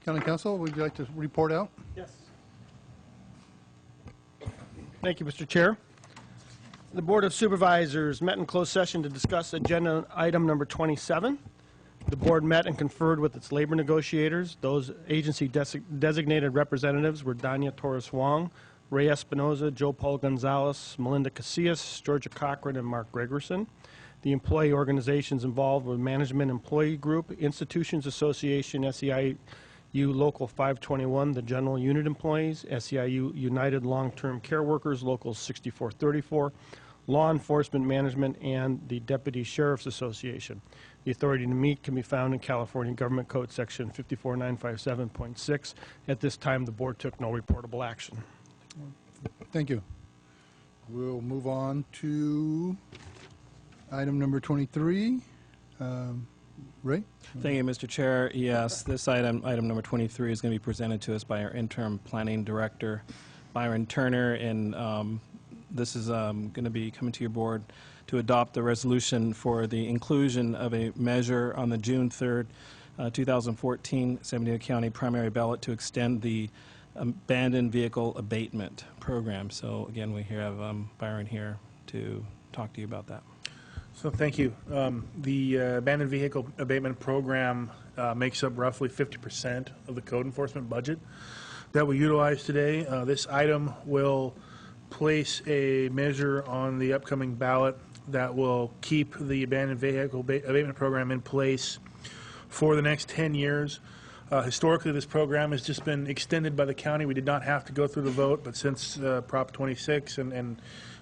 County Council, would you like to report out? Yes. Thank you, Mr. Chair. The Board of Supervisors met in closed session to discuss agenda item number 27. The board met and conferred with its labor negotiators. Those agency designated representatives were Danya Torres-Wong, Ray Espinoza, Joe Paul Gonzalez, Melinda Casillas, Georgia Cochran, and Mark Gregerson. The employee organizations involved were Management Employee Group, Institutions Association, SEIU Local 521, the General Unit Employees, SEIU United Long-Term Care Workers, Local 6434, Law Enforcement Management, and the Deputy Sheriff's Association. The authority to meet can be found in California Government Code Section 54957.6. At this time, the board took no reportable action. Thank you. We'll move on to item number 23. Ray? Thank you, Mr. Chair. Yes, this item number 23, is going to be presented to us by our interim planning director, Byron Turner, and this is going to be coming to your board to adopt the resolution for the inclusion of a measure on the June 3rd, 2014 San Benito County primary ballot to extend the abandoned vehicle abatement program. So again, we have Byron here to talk to you about that. So thank you. The abandoned vehicle abatement program makes up roughly 50% of the code enforcement budget that we utilize today. This item will place a measure on the upcoming ballot that will keep the abandoned vehicle abatement program in place for the next 10 years. Historically, this program has just been extended by the county. We did not have to go through the vote, but since Prop 26, and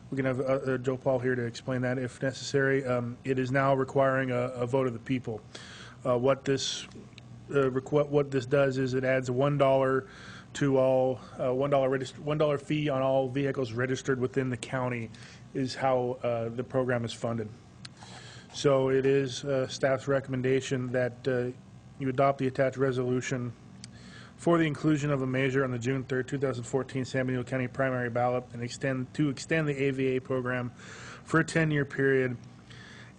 we can have Joe Paul here to explain that if necessary, it is now requiring a vote of the people. What this does is it adds a $1 to all $1 fee on all vehicles registered within the county is how the program is funded. So it is staff's recommendation that you adopt the attached resolution for the inclusion of a measure on the June 3rd, 2014 San Benito County primary ballot and extend the AVA program for a 10-year period,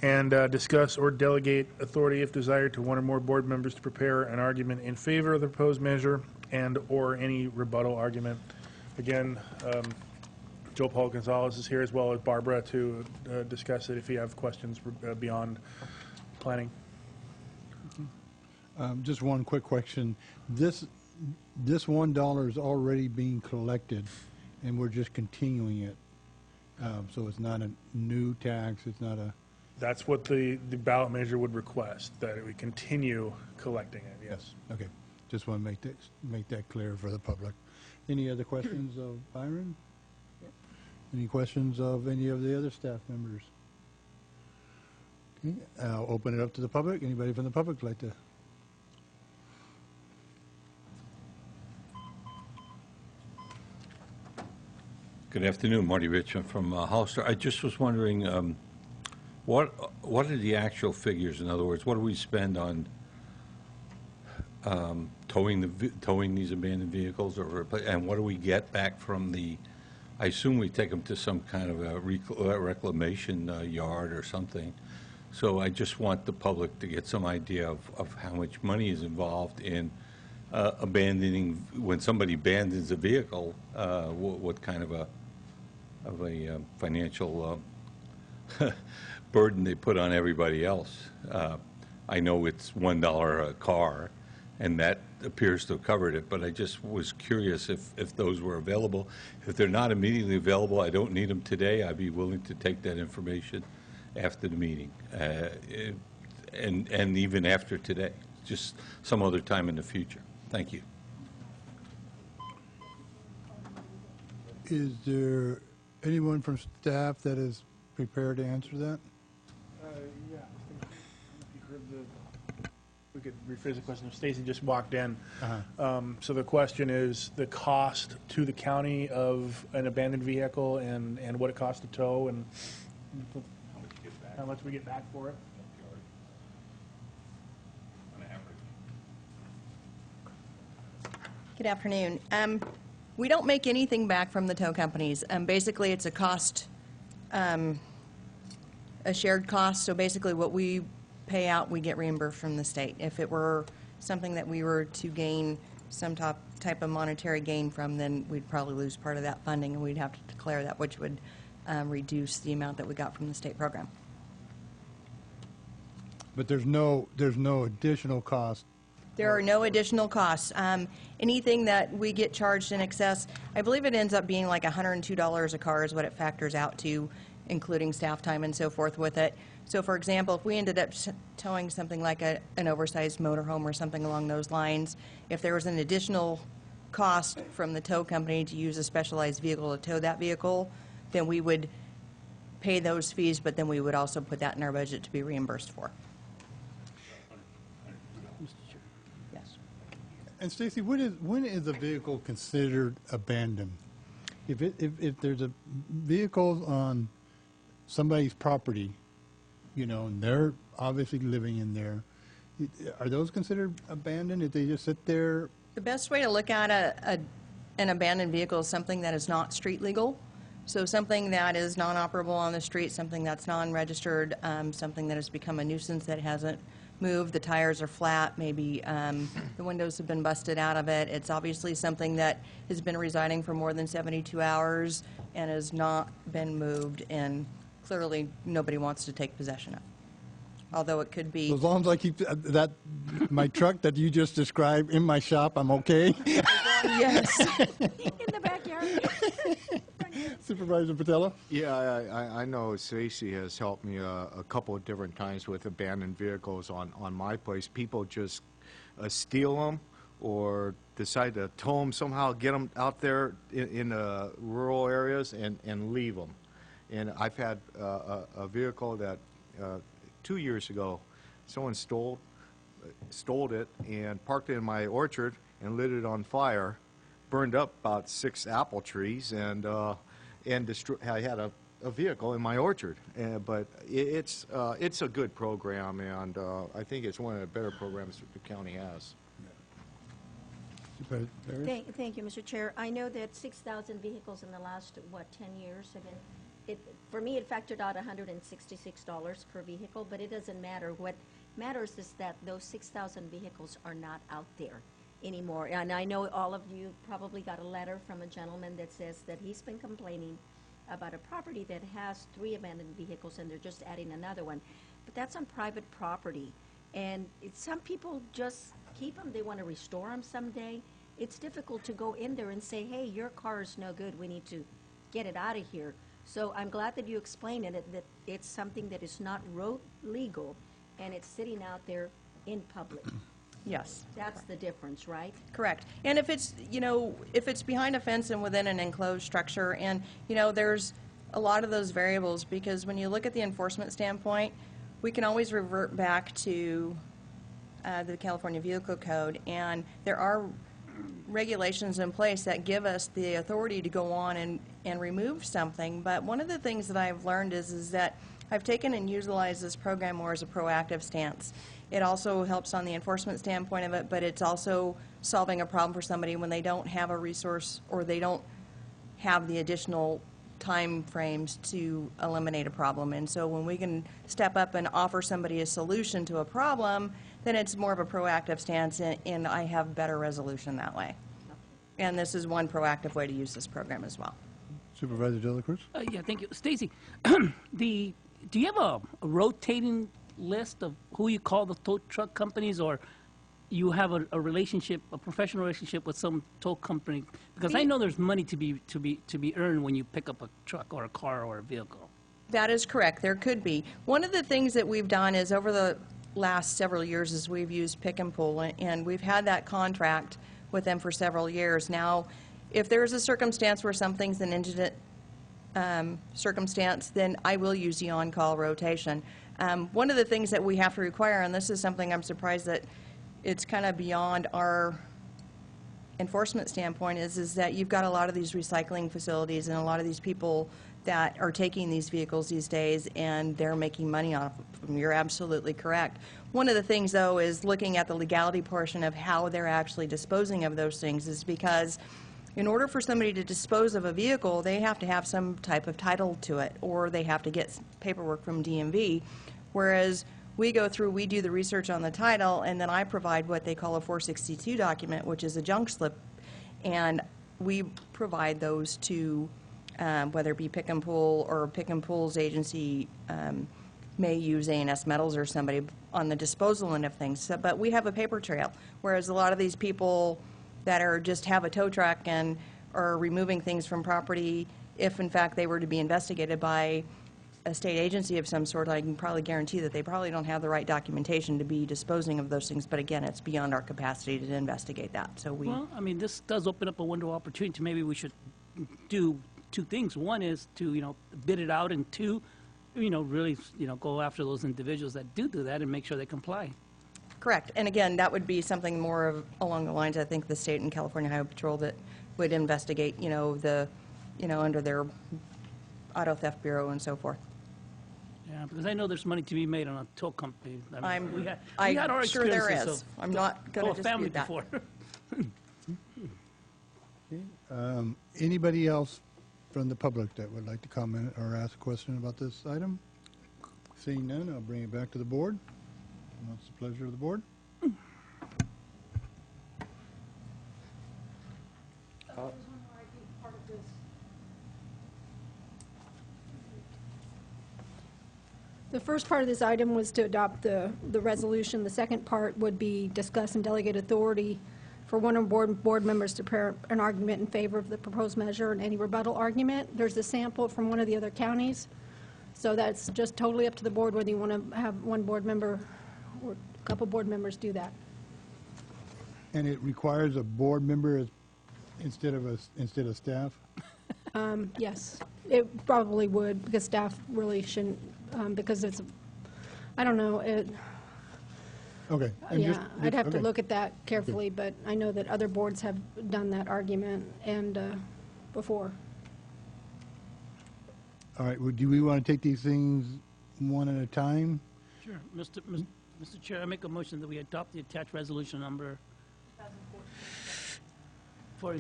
and discuss or delegate authority, if desired, to one or more board members to prepare an argument in favor of the proposed measure and or any rebuttal argument. Again, Joe Paul Gonzalez is here, as well as Barbara, to discuss it if you have questions beyond planning. Just one quick question. This $1 is already being collected, and we're just continuing it. So it's not a new tax. It's not a. That's what the ballot measure would request, that we continue collecting it. Yes. Okay. Just want to make that clear for the public. Any other questions of Byron? Any questions of any of the other staff members? Okay. I'll open it up to the public. Anybody from the public like to? Good afternoon, Marty Richmond from Hollister. I just was wondering, what are the actual figures? In other words, what do we spend on towing these abandoned vehicles, and what do we get back from the? I assume we take them to some kind of a reclamation yard or something. So I just want the public to get some idea of how much money is involved in abandoning. When somebody abandons a vehicle, what kind of a financial burden they put on everybody else. I know it's $1 a car, and that appears to have covered it, but I just was curious if those were available. If they're not immediately available, I don't need them today. I'd be willing to take that information after the meeting, and even after today, just some other time in the future. Thank you. Is there anyone from staff that is prepared to answer that? Yeah. We could rephrase the question. Stacy just walked in. So the question is the cost to the county of an abandoned vehicle and what it costs to tow and how much we get back for it. On average. Good afternoon. We don't make anything back from the tow companies. Basically, it's a cost, a shared cost. So basically what we pay out, we get reimbursed from the state. If it were something that we were to gain some type of monetary gain from, then we'd probably lose part of that funding, and we'd have to declare that, which would reduce the amount that we got from the state program. But there's no additional cost. There are no additional costs. Anything that we get charged in excess, I believe it ends up being like $102 a car is what it factors out to, including staff time and so forth with it. So for example, if we ended up towing something like an oversized motorhome or something along those lines, if there was an additional cost from the tow company to use a specialized vehicle to tow that vehicle, then we would pay those fees, but then we would also put that in our budget to be reimbursed for. Yes. And Stacy, when is a vehicle considered abandoned? If there's a vehicle on somebody's property, you know, and they're obviously living in there, are those considered abandoned if they just sit there? The best way to look at an abandoned vehicle is something that is not street legal. So something that is non-operable on the street, something that's non-registered, something that has become a nuisance that hasn't moved, the tires are flat, maybe the windows have been busted out of it. It's obviously something that has been residing for more than 72 hours and has not been moved, and clearly nobody wants to take possession of. Although it could be... As long as I keep my truck that you just described in my shop, I'm okay. Yes. In the backyard. Supervisor Patella? Yeah, I know Stacy has helped me a couple of different times with abandoned vehicles on my place. People just steal them or decide to tow them somehow, get them out there in rural areas and leave them. And I've had a vehicle that 2 years ago, someone stole it and parked it in my orchard and lit it on fire, burned up about 6 apple trees, and I had a vehicle in my orchard. But it's a good program, and I think it's one of the better programs that the county has. Thank you, Mr. Chair. I know that 6,000 vehicles in the last, 10 years have been, for me, it factored out $166 per vehicle, but it doesn't matter. What matters is that those 6,000 vehicles are not out there anymore. And I know all of you probably got a letter from a gentleman that says that he's been complaining about a property that has 3 abandoned vehicles and they're just adding another one. But that's on private property. And some people just keep them. They want to restore them someday. It's difficult to go in there and say, hey, your car is no good. We need to get it out of here. So I'm glad that you explained it, that it's something that is not road legal and it's sitting out there in public. Yes. That's the difference, right? Correct. And if it's, if it's behind a fence and within an enclosed structure, and, there's a lot of those variables, because when you look at the enforcement standpoint, we can always revert back to the California Vehicle Code, and there are regulations in place that give us the authority to go on and remove something. But one of the things that I've learned is that I've taken and utilized this program more as a proactive stance. It also helps on the enforcement standpoint of it, but it's also solving a problem for somebody when they don't have a resource or they don't have the additional time frames to eliminate a problem. And so when we can step up and offer somebody a solution to a problem, then it's more of a proactive stance, and I have better resolution that way. And this is one proactive way to use this program as well. Supervisor De La Cruz? Yeah, thank you. Stacy, do you have a rotating list of who you call the tow truck companies, or you have a relationship, a professional relationship with some tow company? Because I know there's money to be earned when you pick up a truck or a car or a vehicle. That is correct. There could be. One of the things that we've done is over the last several years is we've used Pick and Pull, and we've had that contract with them for several years. Now, if there's a circumstance where something's an indigent circumstance, then I will use the on-call rotation. One of the things that we have to require, and this is something I'm surprised that it's kind of beyond our enforcement standpoint, is that you've got a lot of these recycling facilities and a lot of these people that are taking these vehicles these days, and they're making money off of them. You're absolutely correct. One of the things, though, is looking at the legality portion of how they're actually disposing of those things, is because in order for somebody to dispose of a vehicle, they have to have some type of title to it, or they have to get paperwork from DMV, whereas we go through, we do the research on the title, and then I provide what they call a 462 document, which is a junk slip, and we provide those to, whether it be Pick and Pull or Pick and Pull's agency may use A&S Metals or somebody on the disposal end of things. So, but we have a paper trail, whereas a lot of these people that are just have a tow truck and are removing things from property, if in fact they were to be investigated by a state agency of some sort, I can probably guarantee that they probably don't have the right documentation to be disposing of those things. But again, it's beyond our capacity to investigate that. So we. Well, I mean, this does open up a window of opportunity. Maybe we should do two things. One is to, bid it out, and two, really, go after those individuals that do that and make sure they comply. Correct. And again, that would be something more of along the lines, I think, the state and California Highway Patrol that would investigate, under their Auto Theft Bureau and so forth. Yeah, because I know there's money to be made on a tow company. I mean, we had our I'm sure there experiences is. of I'm not going to family dispute that. before. Anybody else from the public that would like to comment or ask a question about this item? Seeing none, I'll bring it back to the board. What's the pleasure of the board? The first part of this item was to adopt the resolution. The second part would be discuss and delegate authority for one or board members to prepare an argument in favor of the proposed measure and any rebuttal argument. There's a sample from one of the other counties, so that's just totally up to the board whether you want to have one board member or a couple board members do that. And it requires a board member instead of staff? Yes, it probably would, because staff really shouldn't, because it's, I don't know, Okay. yeah, I'd have to okay. look at that carefully, but I know that other boards have done that argument and, before. All right, do we want to take these things one at a time? Sure. Mr. Chair, I make a motion that we adopt the attached resolution number for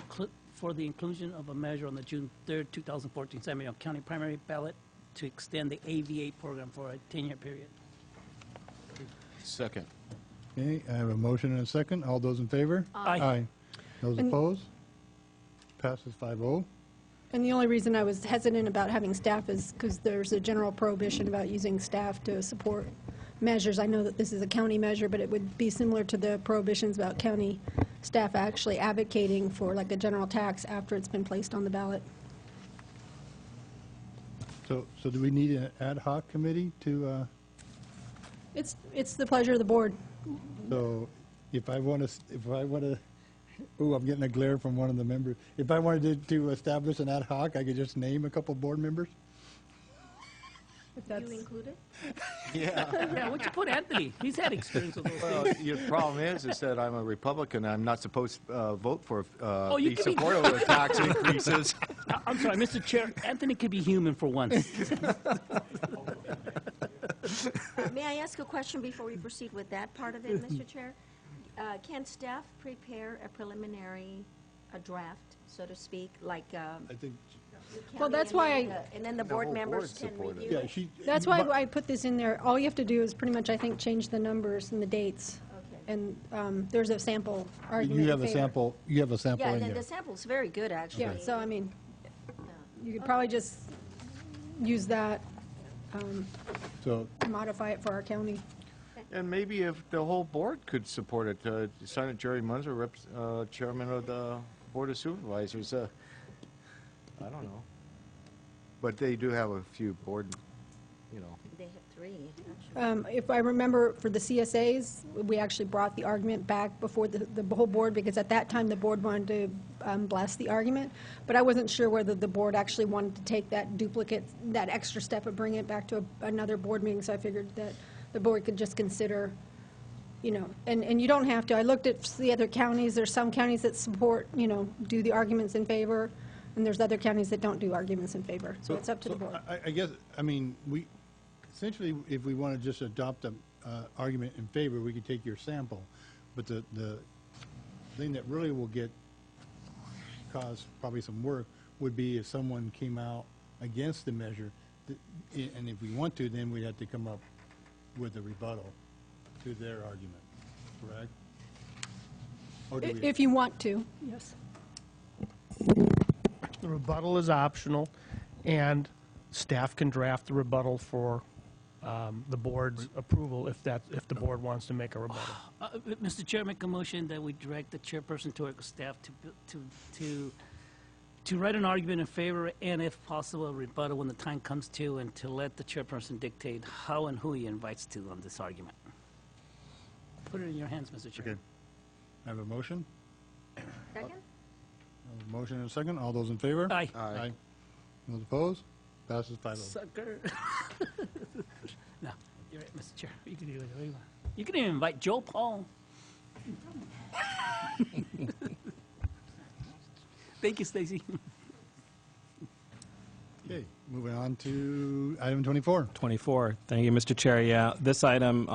the inclusion of a measure on the June 3rd, 2014 San County primary ballot to extend the AVA program for a 10-year period. Second. Okay, I have a motion and a second. All those in favor? Aye. Those And- opposed? Passes 5-0. And the only reason I was hesitant about having staff is because there's a general prohibition about using staff to support measures. I know that this is a county measure, but it would be similar to the prohibitions about county staff actually advocating for like a general tax after it's been placed on the ballot. So do we need an ad hoc committee to, It's the pleasure of the board. so if I want to, ooh, I'm getting a glare from one of the members. If I wanted to establish an ad hoc, I could just name a couple board members? If that's, You included? Yeah. Yeah, what'd you put Anthony? He's had experience with those Well, things. your problem is that I'm a Republican. I'm not supposed to vote for, you be can be- supportive of tax increases. I'm sorry, Mr. Chair, Anthony could be human for once. May I ask a question before we proceed with that part of it, Mr. Chair? Can staff prepare a preliminary, a draft, so to speak, like, I think, Well, that's why and then the board whole members board can supported review yeah, it? that's why I put this in there. All you have to do is pretty much, I think, change the numbers and the dates. Okay. And there's a sample argument you have in a favor. sample, you have a sample Yeah, in and there. the sample's very good, actually. Yeah, so I mean, you could probably just use that, So, modify it for our county. And maybe if the whole board could support it, Senator Jerry Munzer, chairman of the Board of Supervisors, I don't know. But they do have a few board, They have three, actually. If I remember, for the CSAs, we actually brought the argument back before the whole board, because at that time, the board wanted to bless the argument, but I wasn't sure whether the board actually wanted to take that duplicate, that extra step and bring it back to another board meeting, so I figured that the board could just consider, and you don't have to. I looked at the other counties. There's some counties that support, do the arguments in favor, and there's other counties that don't do arguments in favor, so it's up to the board. I guess, essentially, if we want to just adopt an argument in favor, we could take your sample. But the thing that really will cause probably some work would be if someone came out against the measure. And if we want to, then we'd have to come up with a rebuttal to their argument, correct? Or do we? If you want to, yes. The rebuttal is optional, and staff can draft the rebuttal for the board's approval if the board wants to make a rebuttal. Mr. Chair, make a motion that we direct the chairperson to our staff to write an argument in favor and, if possible, a rebuttal when the time comes to, and to let the chairperson dictate how and who he invites to on this argument. Put it in your hands, Mr. Chair. Okay. I have a motion. Second? A motion and a second. All those in favor? Aye. Aye. Those opposed? Passes 5-0. Sucker. No, you're right, Mr. Chair. You can do whatever you want. You can even invite Joe Paul. Thank you, Stacy. Okay, moving on to item 24. 24. Thank you, Mr. Chair. Yeah, this item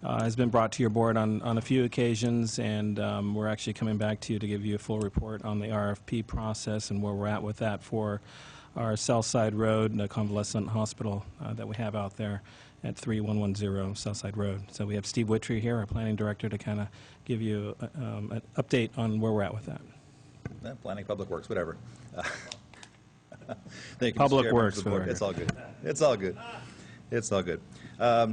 has been brought to your board on a few occasions, and we're actually coming back to you to give you a full report on the RFP process and where we're at with that for our Southside Road, the convalescent hospital that we have out there at 3110 Southside Road. So we have Steve Wittry here, our planning director, to kind of give you an update on where we're at with that. Planning, Public Works, whatever. Thank you, Mr. Public Chair, Works, members of the board. whatever. It's all good. It's all good. It's all good.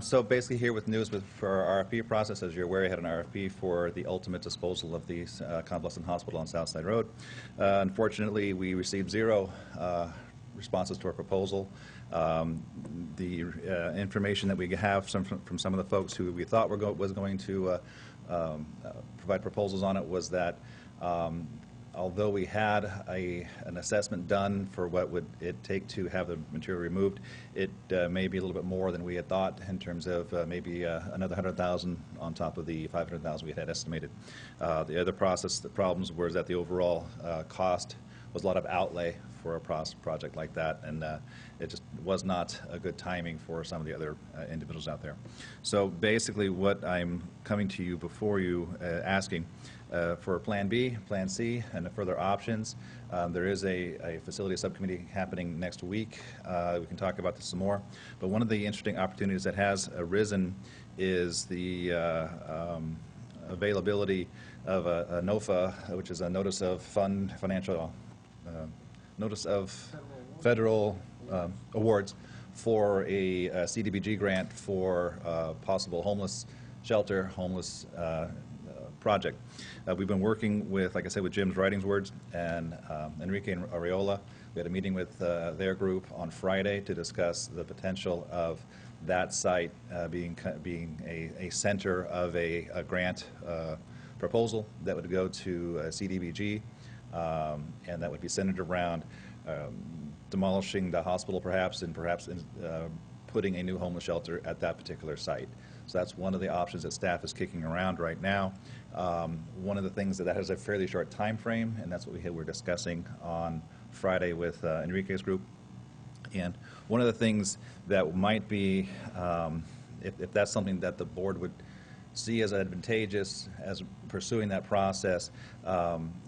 So basically here with news for our RFP process. As you're aware, we had an RFP for the ultimate disposal of the convalescent hospital on Southside Road. Unfortunately, we received 0 responses to our proposal. The information that we have from some of the folks who we thought was going to provide proposals on it was that although we had an assessment done for what would it take to have the material removed, it may be a little bit more than we had thought in terms of maybe another $100,000 on top of the $500,000 we had estimated. The other problems was that the overall cost was a lot of outlay for a project like that, and it just was not a good timing for some of the other individuals out there. So basically what I'm coming to you before you asking for Plan B, Plan C, and further options. There is a facility subcommittee happening next week. We can talk about this some more. But one of the interesting opportunities that has arisen is the availability of a NOFA, which is a Notice of Federal Awards for a CDBG grant for possible homeless shelter, homeless project. We've been working with, like I said, with Jim's Writings Words and Enrique and Areola. We had a meeting with their group on Friday to discuss the potential of that site being a center of a grant proposal that would go to CDBG, and that would be centered around demolishing the hospital perhaps, and perhaps putting a new homeless shelter at that particular site. So that's one of the options that staff is kicking around right now. One of the things that has a fairly short time frame, and that's what we're discussing on Friday with Enrique's group. And one of the things that might be, if that's something that the board would see as advantageous as pursuing that process,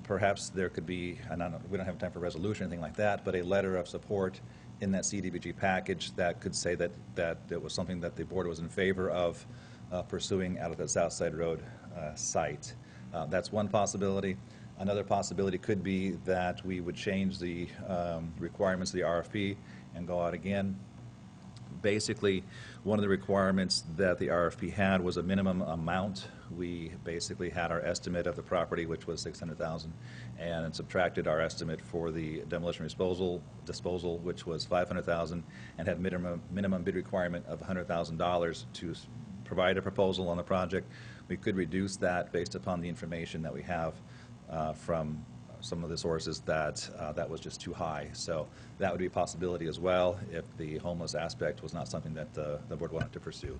perhaps there could be, and we don't have time for resolution or anything like that, but a letter of support in that CDBG package that could say that it was something that the board was in favor of pursuing out of the Southside Road site. That's one possibility. Another possibility could be that we would change the requirements of the RFP and go out again. Basically, one of the requirements that the RFP had was a minimum amount. We basically had our estimate of the property, which was $600,000, and subtracted our estimate for the demolition disposal, which was $500,000, and had minimum bid requirement of $100,000 to provide a proposal on the project. We could reduce that based upon the information that we have from some of the sources that that was just too high. So that would be a possibility as well if the homeless aspect was not something that the board wanted to pursue.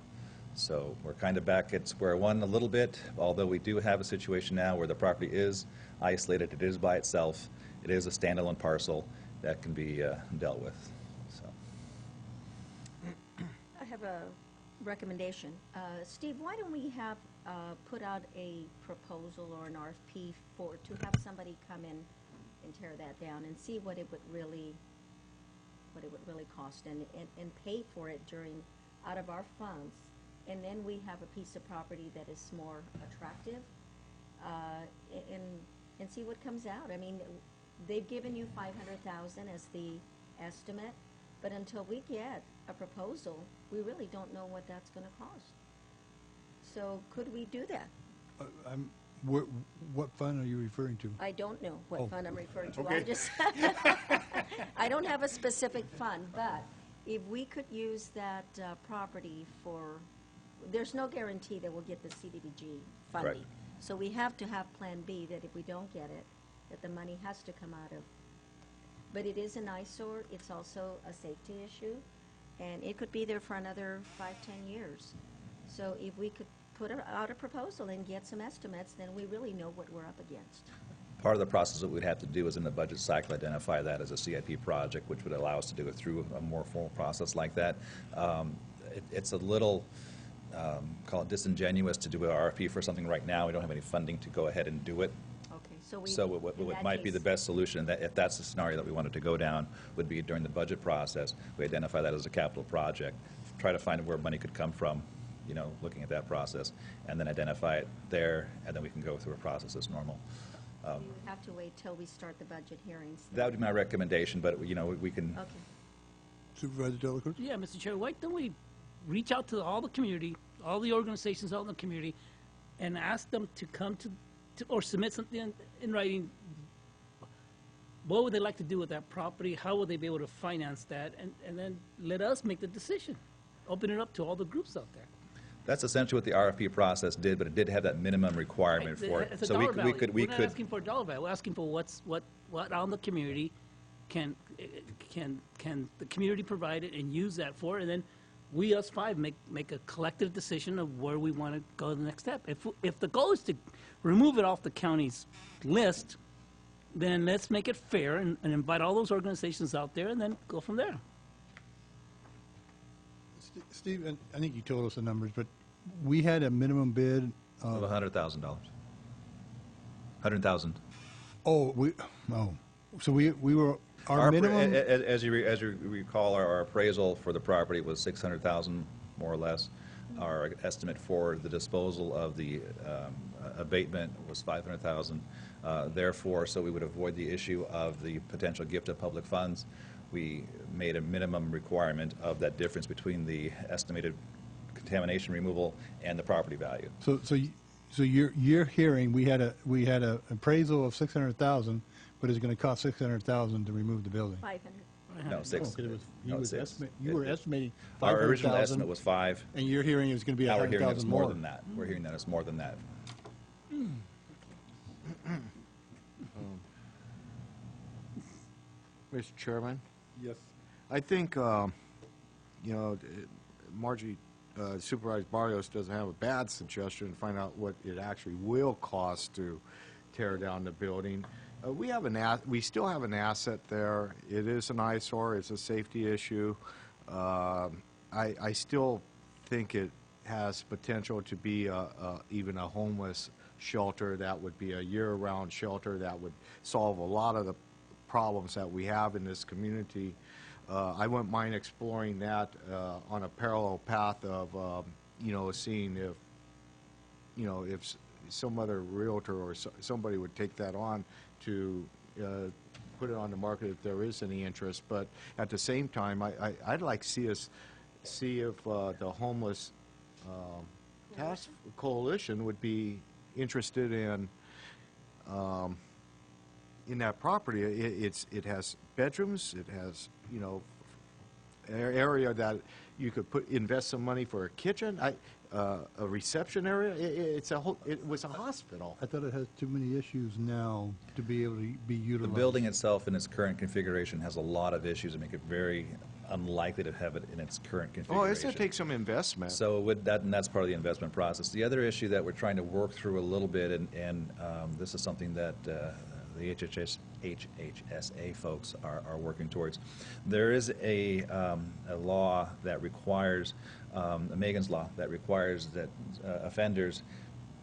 So we're kind of back at square one a little bit, although we do have a situation now where the property is isolated, it is by itself, it is a standalone parcel that can be dealt with. So. I have a recommendation. Steve, why don't we have put out a proposal or an RFP to have somebody come in and tear that down and see what it would really cost and pay for it during out of our funds, and then we have a piece of property that is more attractive, and see what comes out. I mean, they've given you 500,000 as the estimate, but until we get a proposal, we really don't know what that's going to cost. So could we do that? What fund are you referring to? I don't know Oh. what fund I'm referring to. Okay. I just, I don't have a specific fund, but if we could use that property for, there's no guarantee that we'll get the CDBG funding. Right. So we have to have Plan B, that if we don't get it, that the money has to come out of. But it is an eyesore, it's also a safety issue, and it could be there for another 5, 10 years. So if we could put out a proposal and get some estimates, then we really know what we're up against. Part of the process that we'd have to do is in the budget cycle identify that as a CIP project, which would allow us to do it through a more formal process like that. It's a little, call it disingenuous to do an RFP for something right now. We don't have any funding to go ahead and do it. Okay, so we. So what in that might be case- the best solution, that if that's the scenario that we wanted to go down, would be during the budget process, we identify that as a capital project, try to find where money could come from, you know, looking at that process, and then identify it there, and then we can go through a process as normal. We would have to wait till we start the budget hearings. That would be my recommendation, but, you know, we can, Okay. Supervisor Delacorte? Yeah, Mr. Chair, why don't we reach out to all the community, all the organizations out in the community, and ask them to come to or submit something in writing. What would they like to do with that property? How would they be able to finance that? And then let us make the decision. Open it up to all the groups out there. that's essentially what the RFP process did, but it did have that minimum requirement for it. It's a So dollar value. we We're not could, asking for a dollar value. We're asking for what on the community can the community provide it and use that for, and then we, us five, make a collective decision of where we want to go to the next step. If the goal is to remove it off the county's list, then let's make it fair and invite all those organizations out there and then go from there. Steve, and I think you told us the numbers, but we had a minimum bid of of, $100,000. 100,000. so we were, our minimum, As you recall, our appraisal for the property was 600,000, more or less. Our estimate for the disposal of the abatement was 500,000. Therefore, so we would avoid the issue of the potential gift of public funds, we made a minimum requirement of that difference between the estimated contamination removal and the property value. so you're hearing, we had a appraisal of 600,000, but it's going to cost 600,000 to remove the building. 500. No, six. Oh, 'cause it was- No, you six. were estimating Our original 500,000, estimate was 5. and you're hearing it's going to be Now we're hearing it's 100,000 more more. than that. We're hearing that it's more than that. Mr. Chairman, Yes. I think, Margie, Supervisor Barrios doesn't have a bad suggestion to find out what it actually will cost to tear down the building. We still have an asset there. It is an eyesore. It's a safety issue. I still think it has potential to be even a homeless shelter that would be a year-round shelter that would solve a lot of the problems that we have in this community. I wouldn't mind exploring that on a parallel path of, seeing if some other realtor or somebody would take that on to put it on the market if there is any interest. But at the same time, I'd like to see if the homeless task coalition would be interested in that property. It has bedrooms. It has area that you could invest some money for a kitchen, a reception area. It was a hospital. I thought it has too many issues now to be able to be The utilized. building itself in its current configuration has a lot of issues that make it very unlikely to have it in its current Oh, configuration. it's going to take some investment. So with that, and that's part of the investment process. The other issue that we're trying to work through a little bit, and this is something that the HHSA folks are working towards. There is a law that requires, Megan's Law, that requires that offenders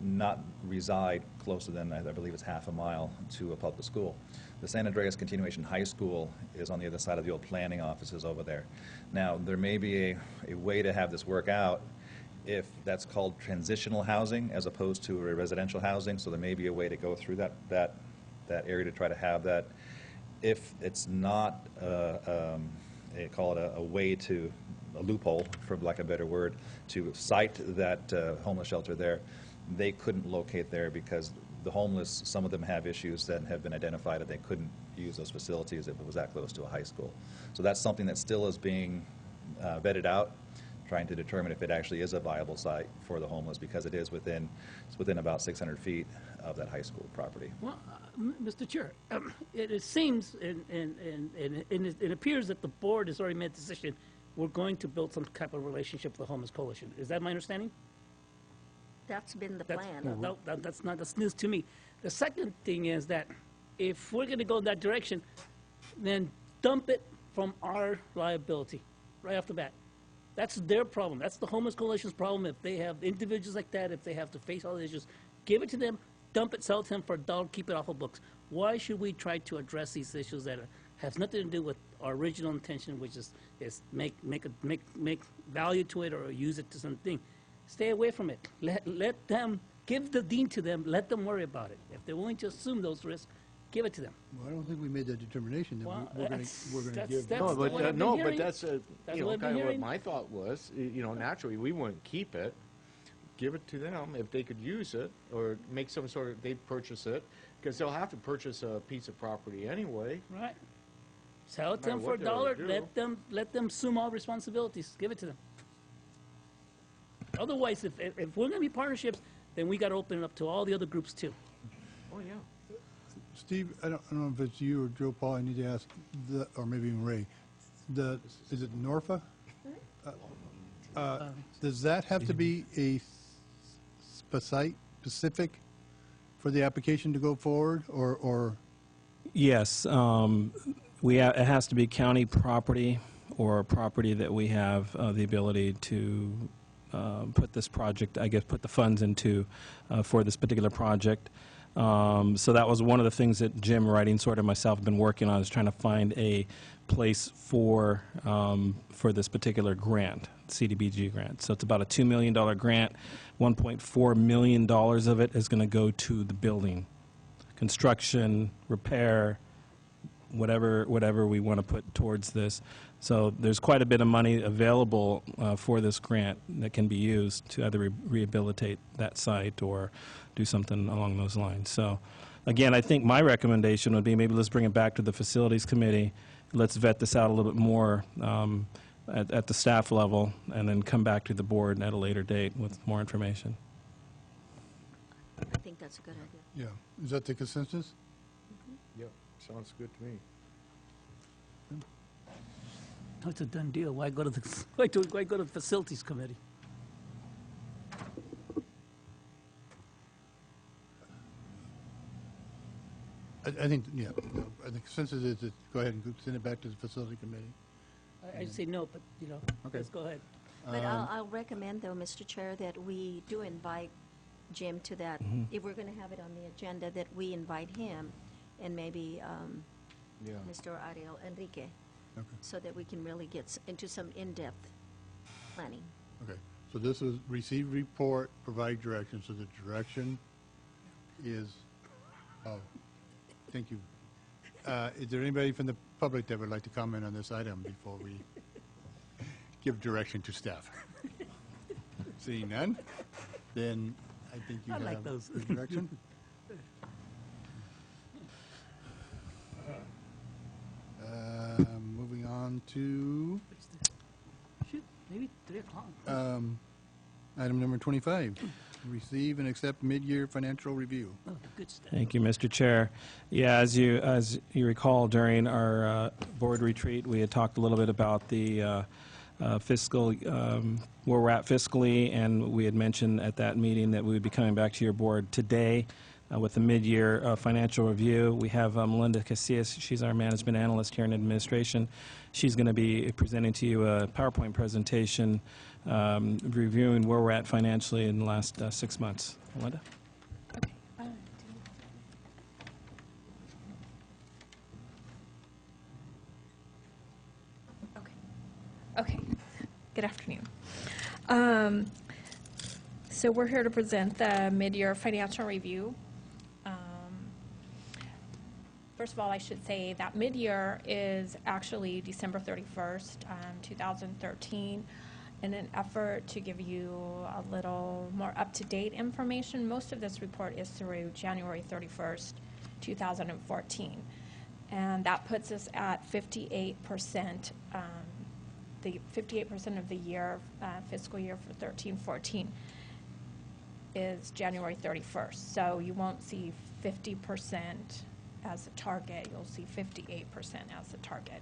not reside closer than, I believe it's half a mile to a public school. The San Andreas Continuation High School is on the other side of the old planning offices over there. Now, there may be a way to have this work out if that's called transitional housing as opposed to a residential housing, so there may be a way to go through that area to try to have that. If it's not, call it a way to, a loophole, for lack of a better word, to site that homeless shelter there, they couldn't locate there because the homeless, some of them have issues that have been identified that they couldn't use those facilities if it was that close to a high school. So that's something that still is being vetted out, trying to determine if it actually is a viable site for the homeless, because it is within about 600 feet of that high school property. Well, Mr. Chair, it seems and it appears that the board has already made a decision. We're going to build some type of relationship with the Homeless Coalition. Is that my understanding? That's been the That's, plan. no, that's news to me. The second thing is that if we're going to go in that direction, then dump it from our liability right off the bat. That's their problem. That's the Homeless Coalition's problem. If they have individuals like that, if they have to face all the issues, give it to them, dump it, sell it to them for $1, keep it off of books. Why should we try to address these issues that has nothing to do with our original intention, which is make value to it or use it to something? Stay away from it. Let them, give the dean to them, let them worry about it. If they're willing to assume those risks, give it to them. Well, I don't think we made that determination that Well, we're going to give. that's No, what I've been hearing. that's That's you know, what I've been kind of what hearing. my thought was. Naturally, we wouldn't keep it. Give it to them if they could use it, or make some sort of, they'd purchase it, because they'll have to purchase a piece of property anyway. Right. Sell it to No them for matter what they $1. do. Let them assume all responsibilities. Give it to them. Otherwise, if we're going to be partnerships, then we got to open it up to all the other groups too. Oh, yeah. Steve, I don't know if it's you or Joe Paul, I need to ask, or maybe even Ray, is it Norfa? Does that have to be a site specific for the application to go forward, or? Yes, it has to be county property or property that we have the ability to put this project, I guess, put the funds into for this particular project. So that was one of the things that Jim, writing sort of myself, have been working on, is trying to find a place for this particular grant, CDBG grant. So it's about a $2 million grant. $1.4 million of it is going to go to the building, construction, repair, whatever we want to put towards this. So there's quite a bit of money available for this grant that can be used to either rehabilitate that site or do something along those lines. So again, I think my recommendation would be maybe let's bring it back to the Facilities Committee. Let's vet this out a little bit more at the staff level, and then come back to the board at a later date with more information. I think that's a good idea. Yeah, is that the consensus? Yep, sounds good to me. No, it's a done deal. Why go to the why go to the Facilities Committee? I think, yeah, no, I think consensus is to go ahead and send it back to the Facility Committee. I say no, but Okay. let's go ahead. But I'll recommend, though, Mr. Chair, that we do invite Jim to that. If we're going to have it on the agenda, that we invite him and maybe Yeah. Mr. Ariel Enrique, Okay. so that we can really get into some in-depth planning. Okay, so this is receive report, provide direction, so the direction is, oh, thank you. Is there anybody from the public that would like to comment on this item before we give direction to staff? Seeing none, then I think you I like have those. the direction. Moving on to Shoot, maybe 3 o'clock. Item number 25, receive and accept mid-year financial review. Oh, the good stuff. Thank you, Mr. Chair. Yeah, as you recall, during our board retreat, we had talked a little bit about the fiscal, where we're at fiscally, and we had mentioned at that meeting that we would be coming back to your board today with the mid-year financial review. We have Melinda Casillas. She's our management analyst here in administration. She's going to be presenting to you a PowerPoint presentation reviewing where we're at financially in the last 6 months. Melinda? Good afternoon. So we're here to present the mid-year financial review. First of all, I should say that mid-year is actually December 31st, 2013. In an effort to give you a little more up-to-date information, most of this report is through January 31st, 2014. And that puts us at 58%, the 58% of the year, fiscal year for 13-14 is January 31st. So you won't see 50% as a target, you'll see 58% as a target.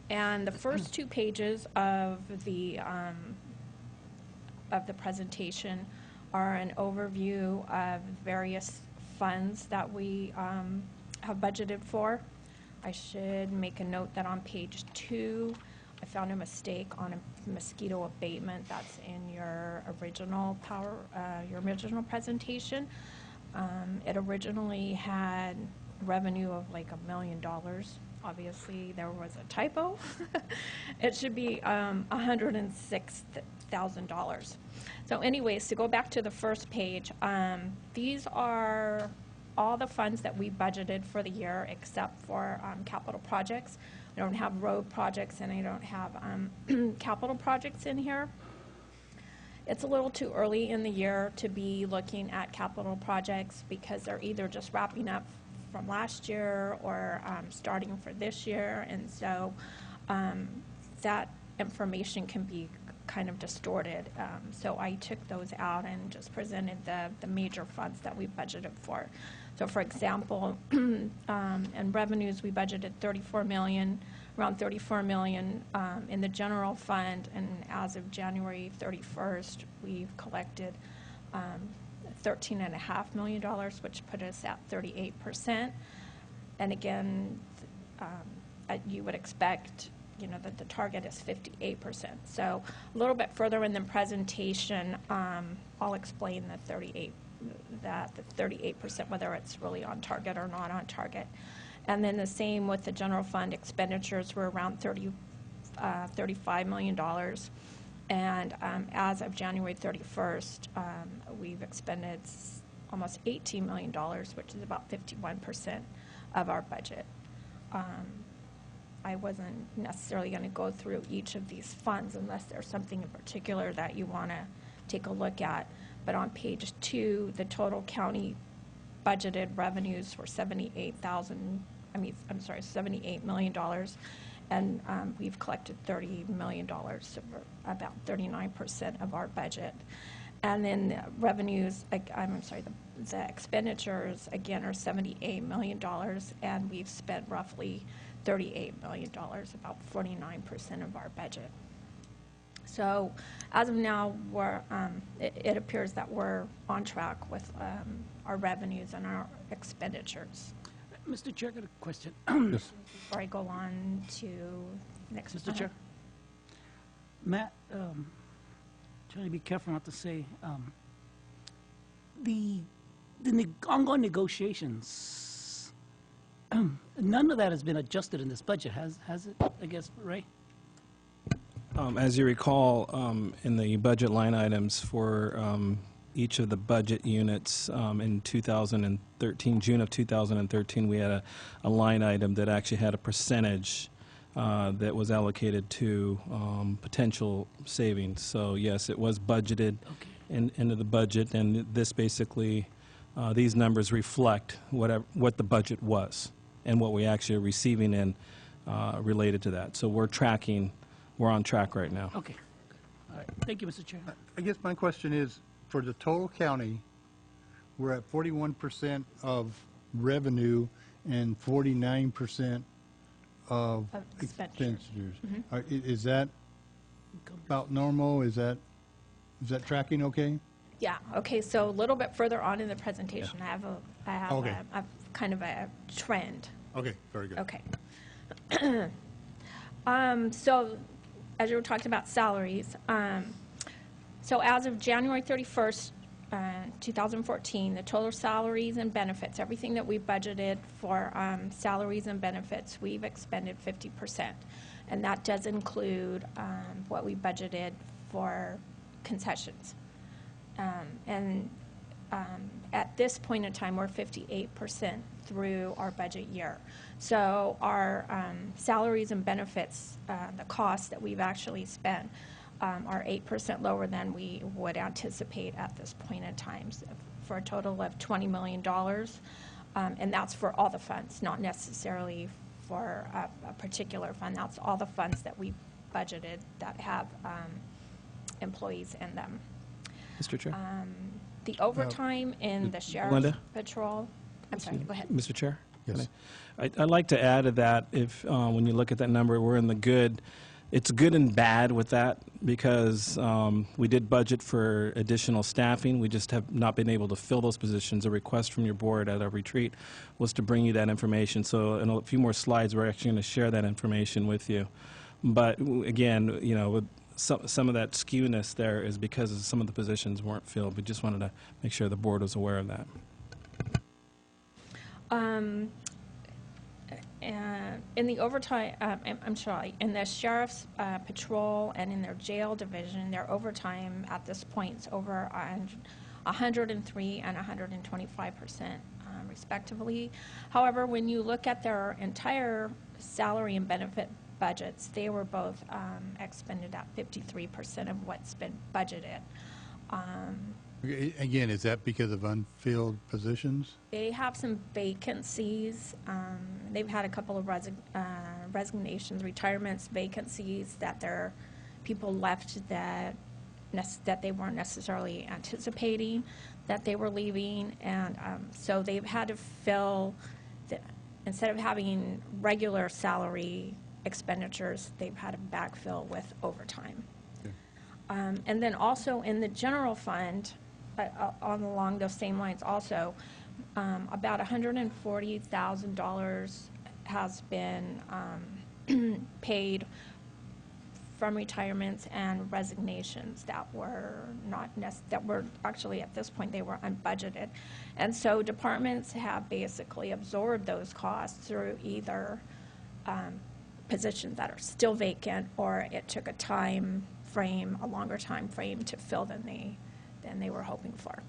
And the first two pages of the presentation are an overview of various funds that we have budgeted for. I should make a note that on page 2, I found a mistake on a mosquito abatement that's in your original original presentation. It originally had revenue of like $1 million. Obviously, there was a typo. It should be $106,000. So anyways, to go back to the first page, these are all the funds that we budgeted for the year except for capital projects. I don't have road projects and I don't have capital projects in here. It's a little too early in the year to be looking at capital projects because they're either just wrapping up from last year or starting for this year, and so that information can be kind of distorted. So I took those out and just presented the major funds that we budgeted for. So for example, in revenues we budgeted $34 million, around $34 million in the general fund, and as of January 31st, we've collected $13.5 million, which put us at 38%. And again, you would expect, that the target is 58%. So a little bit further in the presentation, I'll explain the 38%, whether it's really on target or not on target. And then the same with the general fund expenditures were around $35 million. And as of January 31st, we've expended almost $18 million, which is about 51% of our budget. I wasn't necessarily going to go through each of these funds unless there's something in particular that you want to take a look at. But on page 2, the total county budgeted revenues were $78 million, and we've collected $30 million, so we're about 39% of our budget. And then the revenues, the expenditures, again, are $78 million, and we've spent roughly $38 million, about 49% of our budget. So as of now, it appears that we're on track with our revenues and our expenditures. Mr. Chair, I got a question. Yes. Before I go on to next. Mr. Chair? Matt, trying to be careful not to say, the ongoing negotiations, none of that has been adjusted in this budget, has it, I guess, Ray? As you recall, in the budget line items for each of the budget units in 2013, June of 2013, we had a line item that actually had a percentage that was allocated to potential savings. So yes, it was budgeted into the budget, and this basically, these numbers reflect what the budget was and what we actually are receiving in related to that. So we're on track right now. Okay. All right. Thank you, Mr. Chair. I guess my question is, for the total county, we're at 41% of revenue and 49% of expenditures. Is that about normal? Is that tracking okay? Yeah. Okay. So a little bit further on in the presentation, I have Okay. a kind of a trend. Okay, very good. Okay. So as you were talking about salaries, so as of January 31st, 2014, the total salaries and benefits, everything that we budgeted for salaries and benefits, we've expended 50%. and that does include what we budgeted for concessions. At this point in time, we're 58% through our budget year. So our salaries and benefits, the costs that we've actually spent, are 8% lower than we would anticipate at this point in time, so for a total of $20 million. And that's for all the funds, not necessarily for a particular fund. That's all the funds that we budgeted that have employees in them. Mr. Chair? The overtime in the sheriff's Linda? patrol, I'm sorry, go ahead. Mr. Chair? Yes. I'd like to add to that, if, when you look at that number, we're in the good. It's good and bad with that because we did budget for additional staffing. We just have not been able to fill those positions. A request from your board at our retreat was to bring you that information. So in a few more slides, we're actually going to share that information with you. But again, you know, with some of that skewness there is because some of the positions weren't filled. We just wanted to make sure the board was aware of that. In the overtime, I'm sorry, in the sheriff's patrol and in their jail division, their overtime at this point is over 103 and 125%, respectively. However, when you look at their entire salary and benefit budgets, they were both expended at 53% of what's been budgeted. Again, is that because of unfilled positions? They have some vacancies. They've had a couple of resignations, retirements, vacancies that their people left that they weren't necessarily anticipating that they were leaving, and so they've had to fill. Instead of having regular salary expenditures, they've had to backfill with overtime. Okay. And then also in the general fund, along those same lines also, about $140,000 has been paid from retirements and resignations that were that were actually at this point they were unbudgeted, and so departments have basically absorbed those costs through either positions that are still vacant, or it took a longer time frame to fill than they were hoping for.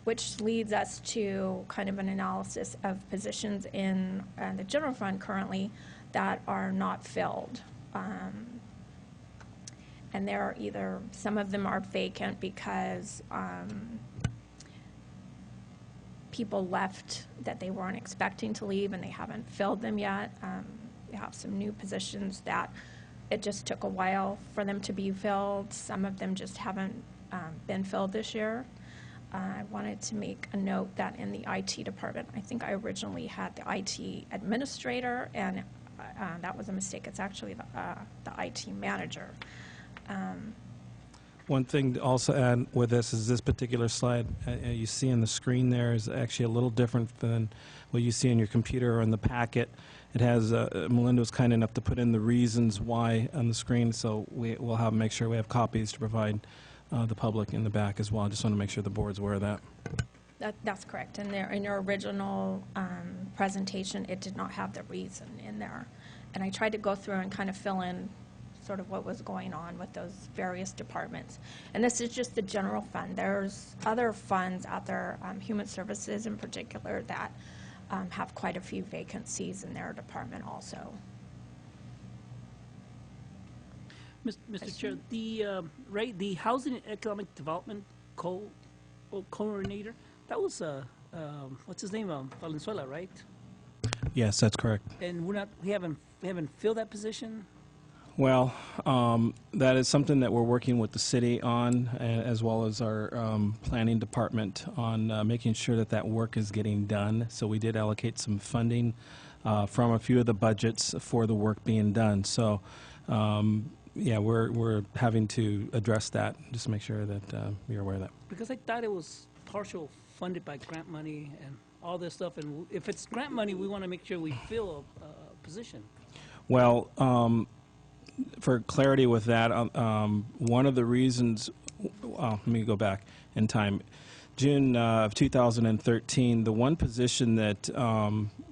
Which leads us to kind of an analysis of positions in the general fund currently that are not filled. And they're either, some of them are vacant because people left that they weren't expecting to leave and they haven't filled them yet. We have some new positions that it just took a while for them to be filled. Some of them just haven't been filled this year. I wanted to make a note that in the IT department, I think I originally had the IT administrator, and that was a mistake. It's actually the IT manager. One thing to also add with this is this particular slide you see on the screen there is actually a little different than what you see in your computer or in the packet. It has, Melinda was kind enough to put in the reasons why on the screen, so we'll make sure we have copies to provide the public in the back as well. I just want to make sure the board's aware of that. That's correct. In your original presentation, it did not have the reason in there. And I tried to go through and kind of fill in sort of what was going on with those various departments. And this is just the general fund. There's other funds out there, human services in particular, that have quite a few vacancies in their department also. Mr. Chair, the Housing and Economic Development coordinator, that was what's his name, Valenzuela, right? Yes, that's correct. And we haven't filled that position. Well, that is something that we're working with the city on, as well as our planning department on making sure that that work is getting done. So we did allocate some funding from a few of the budgets for the work being done. So, yeah, we're having to address that, just to make sure that you're aware of that. Because I thought it was partial funded by grant money and all this stuff. And if it's grant money, we want to make sure we fill a position. Well, for clarity with that, one of the reasons, well, let me go back in time. June of 2013, the one position that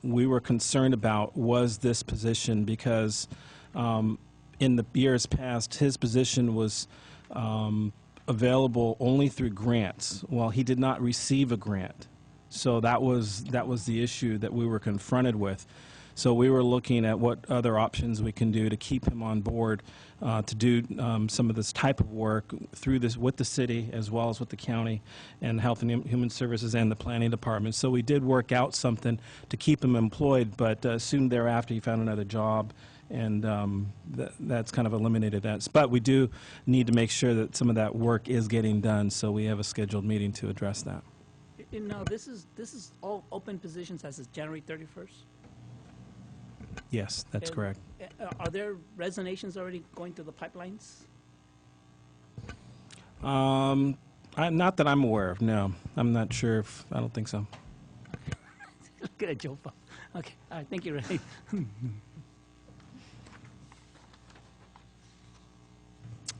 we were concerned about was this position because in the years past, his position was available only through grants, while he did not receive a grant. So that was the issue that we were confronted with. So we were looking at what other options we can do to keep him on board to do some of this type of work through this with the city as well as with the county and Health and Human Services and the Planning Department. So we did work out something to keep him employed, but soon thereafter he found another job, and that's kind of eliminated that. But we do need to make sure that some of that work is getting done, so we have a scheduled meeting to address that. And now, this is all open positions as of January 31st? Yes, that's And, correct. Are there resignations already going through the pipelines? Not that I'm aware of, no. I'm not sure if, I don't think so. Look at Joe. Okay, all right, thank you, Ray.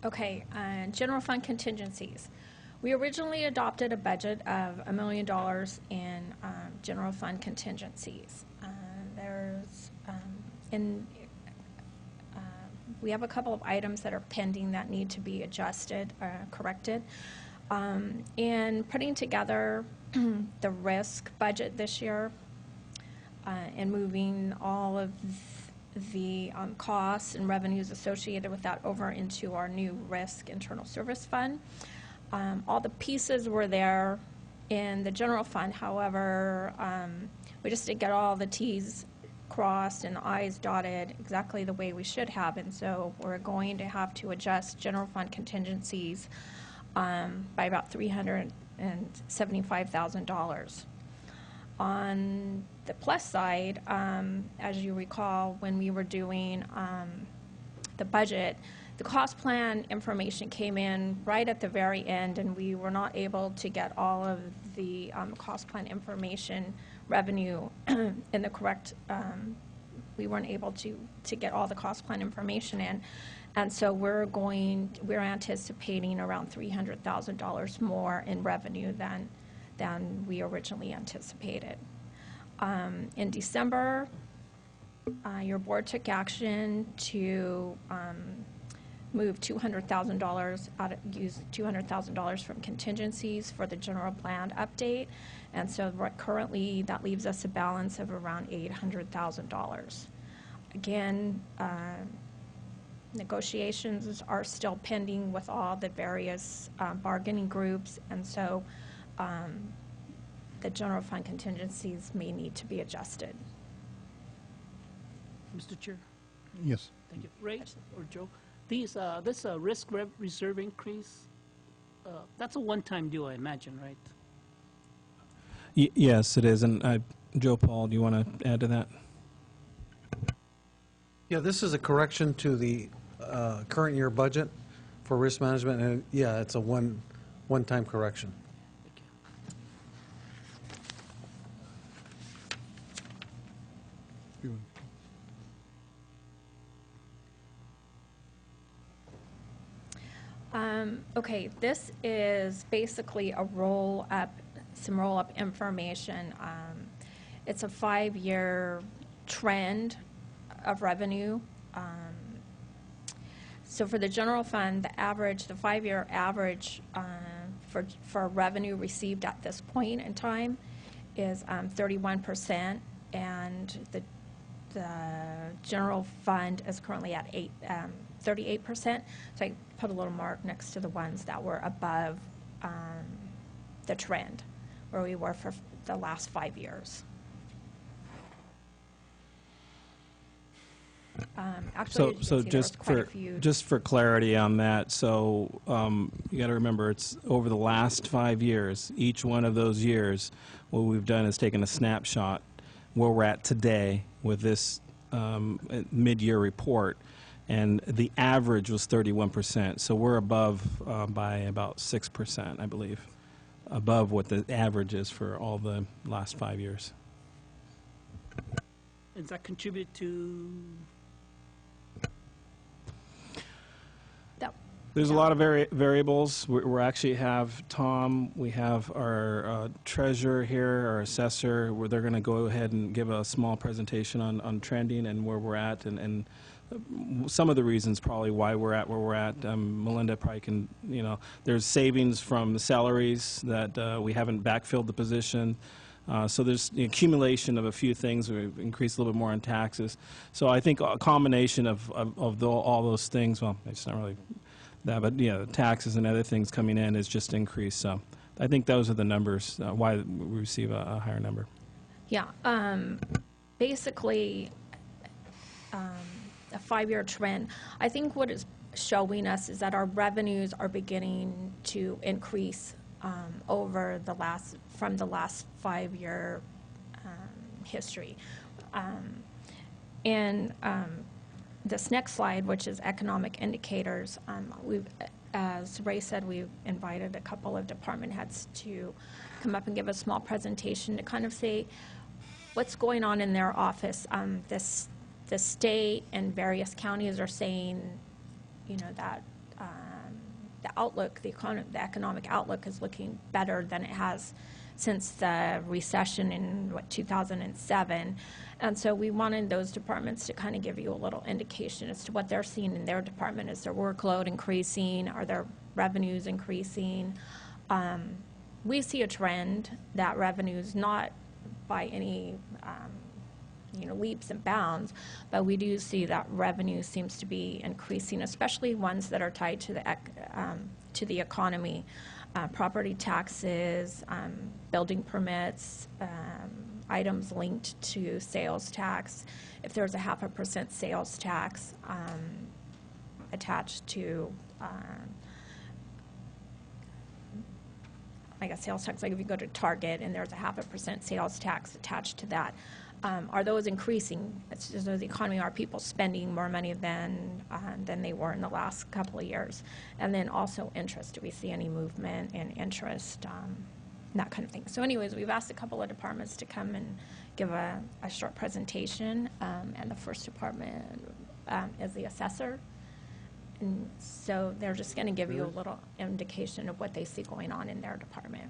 Okay, general fund contingencies. We originally adopted a budget of $1 million in general fund contingencies. We have a couple of items that are pending that need to be adjusted, corrected. In putting together the risk budget this year and moving all of the costs and revenues associated with that over into our new risk internal service fund. All the pieces were there in the general fund. However, we just didn't get all the T's crossed and the I's dotted exactly the way we should have. And so we're going to have to adjust general fund contingencies by about $375,000. On the plus side, as you recall, when we were doing the budget, the cost plan information came in right at the very end, and we were not able to get all of the cost plan information revenue in the correct, we weren't able to get all the cost plan information in. And so we're anticipating around $300,000 more in revenue than we originally anticipated. In December, your board took action to move $200,000 use $200,000 from contingencies for the general plan update, and so currently that leaves us a balance of around $800,000. Again, negotiations are still pending with all the various bargaining groups, and so the general fund contingencies may need to be adjusted. Mr. Chair, Yes. thank you. Ray or Joe, this risk reserve increase, that's a one-time deal, I imagine, right? Yes, it is. And Joe Paul, do you want to add to that? Yeah, this is a correction to the current year budget for risk management, and yeah, it's a one-time correction. Okay, this is basically a some roll-up information. It's a 5-year trend of revenue. So for the general fund, the 5-year average for revenue received at this point in time is 31%, and the general fund is currently at 38%. So I put a little mark next to the ones that were above the trend, where we were for the last 5 years. Actually, So as you can see, there was quite a few. just for clarity on that, so you got to remember, it's over the last 5 years. Each one of those years, what we've done is taken a snapshot where we're at today with this mid-year report, and the average was 31%. So we're above by about 6%, I believe, above what the average is for all the last 5 years. Does that contribute to? There's a lot of variables. We're actually have Tom, we have our treasurer here, our assessor, where they're going to go ahead and give a small presentation on trending and where we're at, and some of the reasons probably why we're at where we're at. Melinda probably can, there's savings from the salaries that we haven't backfilled the position. So there's the accumulation of a few things. We've increased a little bit more on taxes. So I think a combination of all those things, well, it's not really that, but taxes and other things coming in has just increased. So I think those are the numbers, why we receive a higher number. Yeah, basically, a 5-year trend. I think what it's showing us is that our revenues are beginning to increase over from the last 5-year history. And this next slide, which is economic indicators, as Ray said, we've invited a couple of department heads to come up and give a small presentation to kind of say what's going on in their office. The state and various counties are saying, that the outlook, the economic outlook is looking better than it has since the recession in 2007. And so we wanted those departments to kind of give you a little indication as to what they're seeing in their department. Is their workload increasing? Are their revenues increasing? We see a trend that revenues, not by any leaps and bounds, but we do see that revenue seems to be increasing, especially ones that are tied to the economy. Property taxes, building permits, items linked to sales tax. If there's a 0.5% sales tax attached to, sales tax, like if you go to Target and there's a 0.5% sales tax attached to that, are those increasing? It's just the economy. Are people spending more money than they were in the last couple of years? And then also interest. Do we see any movement in interest? That kind of thing. So anyways, we've asked a couple of departments to come and give a short presentation. And the first department is the assessor. And so they're just going to give you a little indication of what they see going on in their department.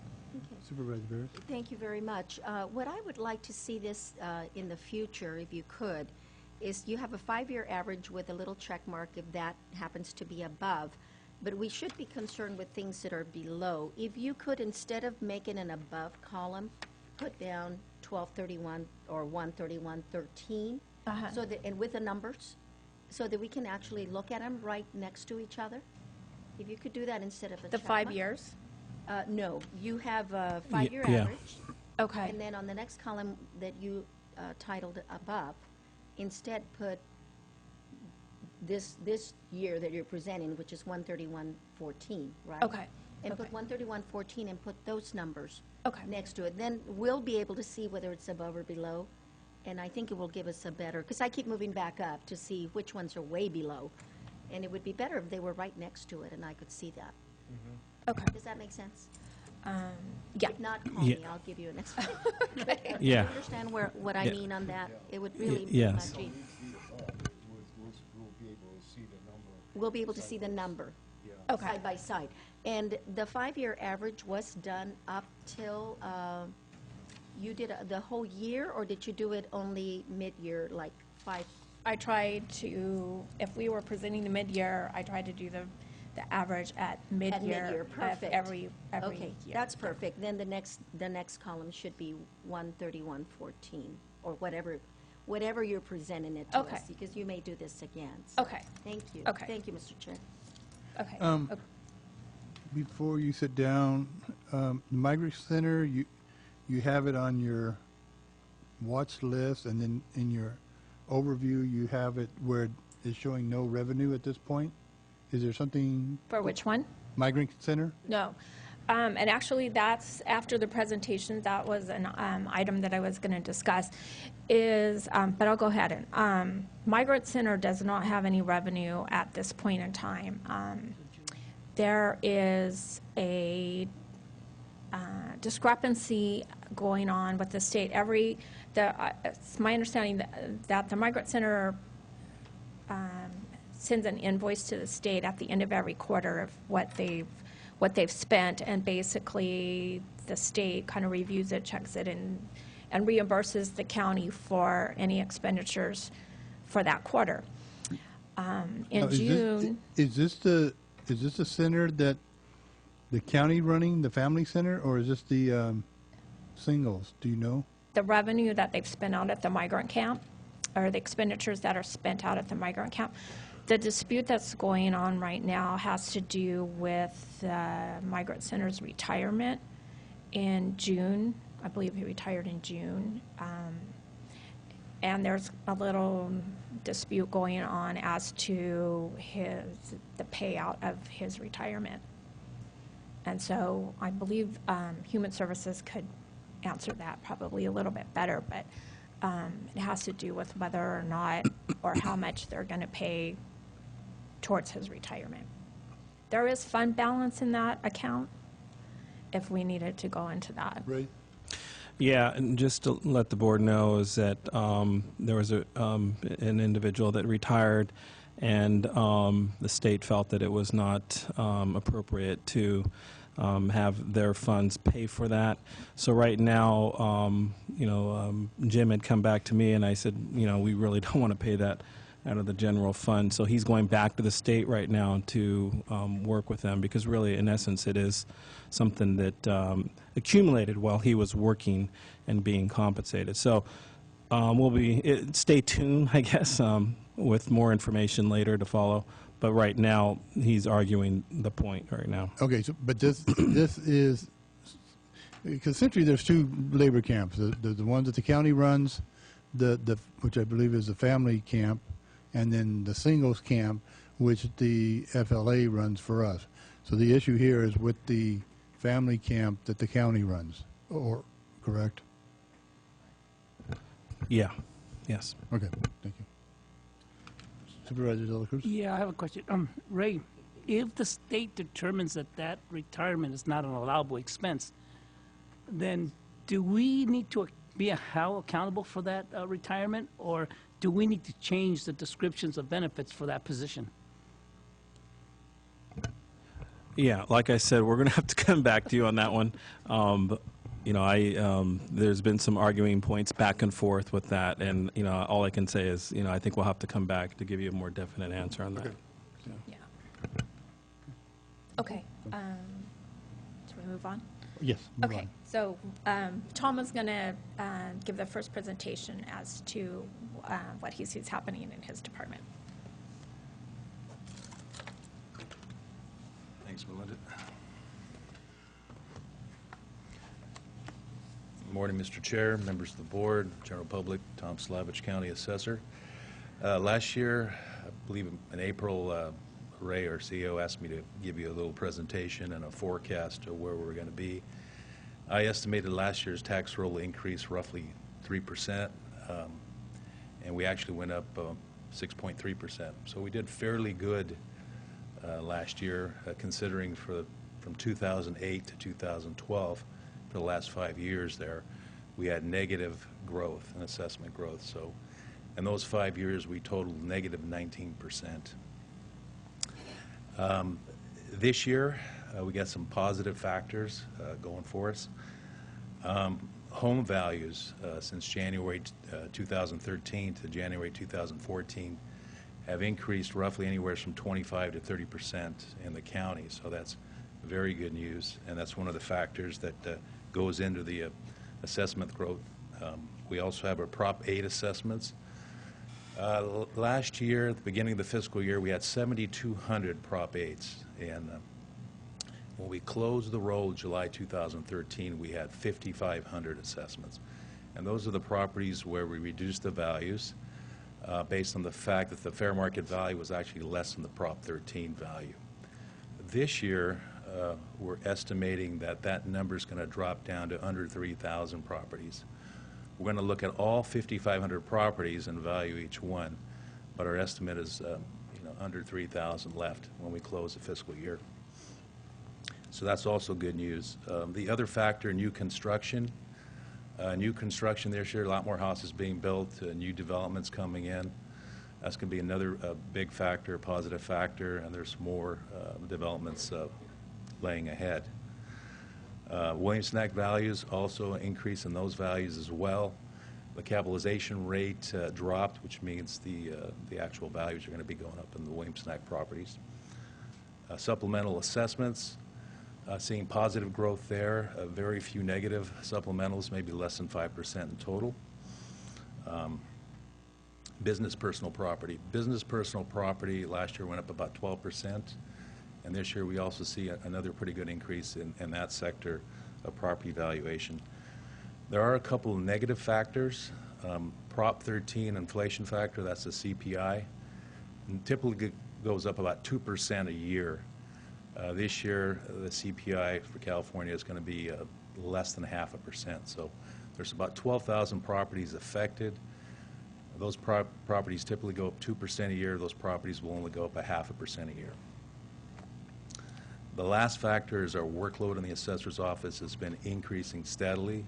Supervisor Barris. Thank you very much. What I would like to see this in the future, if you could, is you have a 5-year average with a little check mark if that happens to be above, but we should be concerned with things that are below. If you could, instead of making an above column, put down 1231 or 131.13, so that, and with the numbers, so that we can actually look at them right next to each other. If you could do that instead of a The check 5 mark. years? No, you have a 5-year yeah. average. Okay. And then on the next column that you titled above, instead put this year that you're presenting, which is 131.14, right? Okay. And Okay. put 131.14 and put those numbers Okay. next to it. Then we'll be able to see whether it's above or below. And I think it will give us a better, because I keep moving back up to see which ones are way below. And it would be better if they were right next to it and I could see that. Okay. Does that make sense? Yeah. If not, call Yeah. me, I'll give you an explanation. Do Yeah. you understand what I Yeah. mean on that? It would really be yes. much easier. We'll be able to see the number. We'll be able to see the number Okay. side by side. And the 5-year average was done up till, you did the whole year, or did you do it only mid-year, like 5? I tried to, if we were presenting the mid-year, I tried to do the average at mid-year. mid-year, of perfect. every Okay, year. that's perfect. Then the next column should be 131.14, or whatever you're presenting it to Okay. us, because you may do this again. So Okay. Thank you. Okay. Thank you, Mr. Chair. Okay. Before you sit down, the Migrant Center, you have it on your watch list, and then in your overview, you have it where it's showing no revenue at this point. Is there something? For which one? Migrant Center? No. And actually, that's after the presentation. That was an item that I was going to discuss. But I'll go ahead and Migrant Center does not have any revenue at this point in time. There is a discrepancy going on with the state. It's my understanding that the Migrant Center sends an invoice to the state at the end of every quarter of what they've spent, and basically the state kind of reviews it, checks it, and reimburses the county for any expenditures for that quarter. In Now, June, Is this the center that the county running, the family center, or is this the singles? Do you know? the revenue that they've spent out at the migrant camp, or the expenditures that are spent out at the migrant camp, the dispute that's going on right now has to do with the Migrant Center's retirement in June. I believe he retired in June. And there's a little dispute going on as to the payout of his retirement. And so I believe Human Services could answer that probably a little bit better, but it has to do with whether or not or how much they're going to pay towards his retirement. There is fund balance in that account if we needed to go into that. Right. Yeah, and just to let the board know is that there was an individual that retired, and the state felt that it was not appropriate to have their funds pay for that. So right now, Jim had come back to me, and I said, we really don't want to pay that out of the general fund. So he's going back to the state right now to work with them, because really, in essence, it is something that accumulated while he was working and being compensated. So stay tuned, I guess, with more information later to follow. But right now, he's arguing the point right now. Okay, so, but this is, because essentially there's two labor camps, the ones that the county runs, which I believe is the family camp, and then the singles camp, which the FLA runs for us. So the issue here is with the family camp that the county runs, or correct? Yeah, yes. Okay, thank you. Supervisor De La Cruz? Yeah, I have a question. Ray, if the state determines that retirement is not an allowable expense, then do we need to be held accountable for that retirement, or do we need to change the descriptions of benefits for that position? Yeah, like I said, we're going to have to come back to you on that one. There's been some arguing points back and forth with that, and all I can say is, I think we'll have to come back to give you a more definite answer on that. Yeah. Okay. Should we move on? Yes. move Okay. on. So Tom is going to give the first presentation as to what he sees happening in his department. Thanks, Melinda. Good morning, Mr. Chair, members of the board, general public, Tom Slavich, County Assessor. Last year, I believe in April, Ray, our CEO, asked me to give you a little presentation and a forecast of where we're going to be. I estimated last year's tax roll increase roughly 3%, and we actually went up 6.3%. So we did fairly good last year, considering from 2008 to 2012, for the last 5 years there, we had negative growth and assessment growth. So in those 5 years, we totaled negative 19%. This year, we got some positive factors going for us. Home values since January 2013 to January 2014 have increased roughly anywhere from 25 to 30% in the county. So that's very good news, and that's one of the factors that goes into the assessment growth. We also have our Prop 8 assessments. Last year, at the beginning of the fiscal year, we had 7,200 Prop 8s, and when we closed the roll July 2013, we had 5,500 assessments. And those are the properties where we reduced the values based on the fact that the fair market value was actually less than the Prop 13 value. This year, we're estimating that number is going to drop down to under 3,000 properties. We're going to look at all 5,500 properties and value each one, but our estimate is under 3,000 left when we close the fiscal year. So that's also good news. The other factor, new construction. New construction this year, a lot more houses being built, new developments coming in. That's going to be another big factor, positive factor, and there's more developments laying ahead. Williams Neck values also increase in those values as well. The capitalization rate dropped, which means the actual values are going to be going up in the Williams Neck properties. Supplemental assessments, seeing positive growth there. Very few negative supplementals, maybe less than 5% in total. Business personal property. Business personal property last year went up about 12%, and this year we also see another pretty good increase in that sector of property valuation. There are a couple of negative factors. Prop 13 inflation factor, that's the CPI, and typically goes up about 2% a year. This year, the CPI for California is going to be less than 0.5%. So there's about 12,000 properties affected. Those properties typically go up 2% a year. Those properties will only go up 0.5% a year. The last factor is our workload in the assessor's office has been increasing steadily.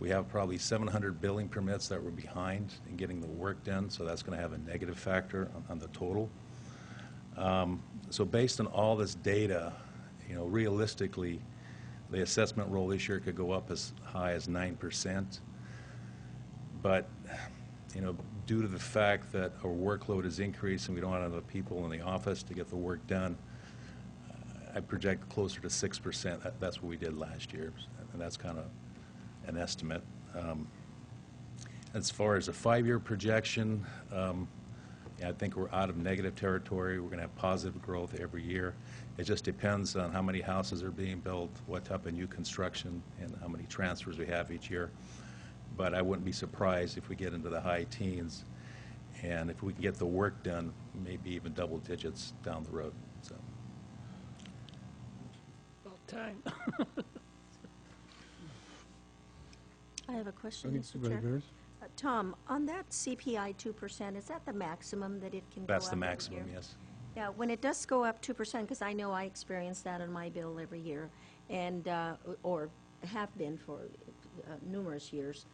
We have probably 700 building permits that were behind in getting the work done, so that's going to have a negative factor on the total. So based on all this data, you know, realistically, the assessment roll this year could go up as high as 9%. But, you know, due to the fact that our workload is increasing, we don't have enough people in the office to get the work done, I project closer to 6%. That's what we did last year, and that's kind of an estimate. As far as a 5-year projection, I think we're out of negative territory. We're going to have positive growth every year. It just depends on how many houses are being built, what type of new construction, and how many transfers we have each year. But I wouldn't be surprised if we get into the high teens, and if we can get the work done, maybe even double digits down the road. So. About time. I have a question, Okay, Mr. Chair. Supervisor Veras? Tom, on that CPI 2%, is that the maximum that it can go up That's the every maximum, year? yes. Yeah, when it does go up 2%, because I know I experience that on my bill every year, and, or have been for numerous years,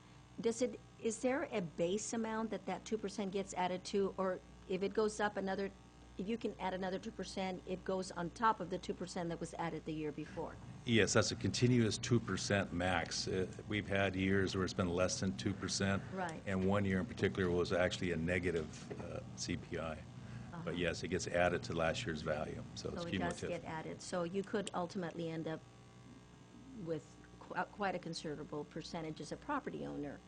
is there a base amount that 2% gets added to, or if it goes up another, if you can add another 2%, it goes on top of the 2% that was added the year before? Yes, that's a continuous 2% max. We've had years where it's been less than 2%. Right. And one year in particular was actually a negative CPI. But yes, it gets added to last year's value, so it's So it does cumulative. get added. So you could ultimately end up with quite a considerable percentage as a property owner.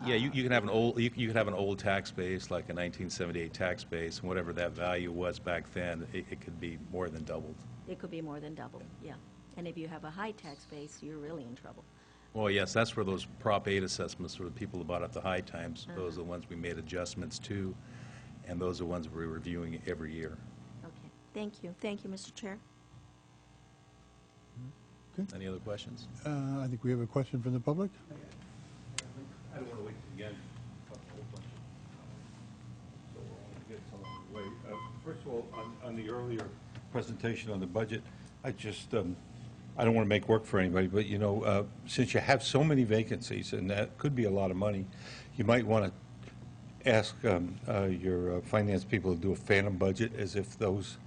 Yeah, you can have an old you could have an old tax base, like a 1978 tax base, and whatever that value was back then, it could be more than doubled. It could be more than double, yeah. And if you have a high tax base, you're really in trouble. Well, yes, that's where those Prop 8 assessments for the people who bought at the high times, those are the ones we made adjustments to, and those are the ones we're reviewing every year. Okay, thank you. Thank you, Mr. Chair. Any other questions? I think we have a question from the public. I don't want to wait again. A whole bunch of, so we're only get some on the way. First of all, on the earlier presentation on the budget, I just, I don't want to make work for anybody, but you know, since you have so many vacancies, and that could be a lot of money, you might want to ask your finance people to do a phantom budget as if those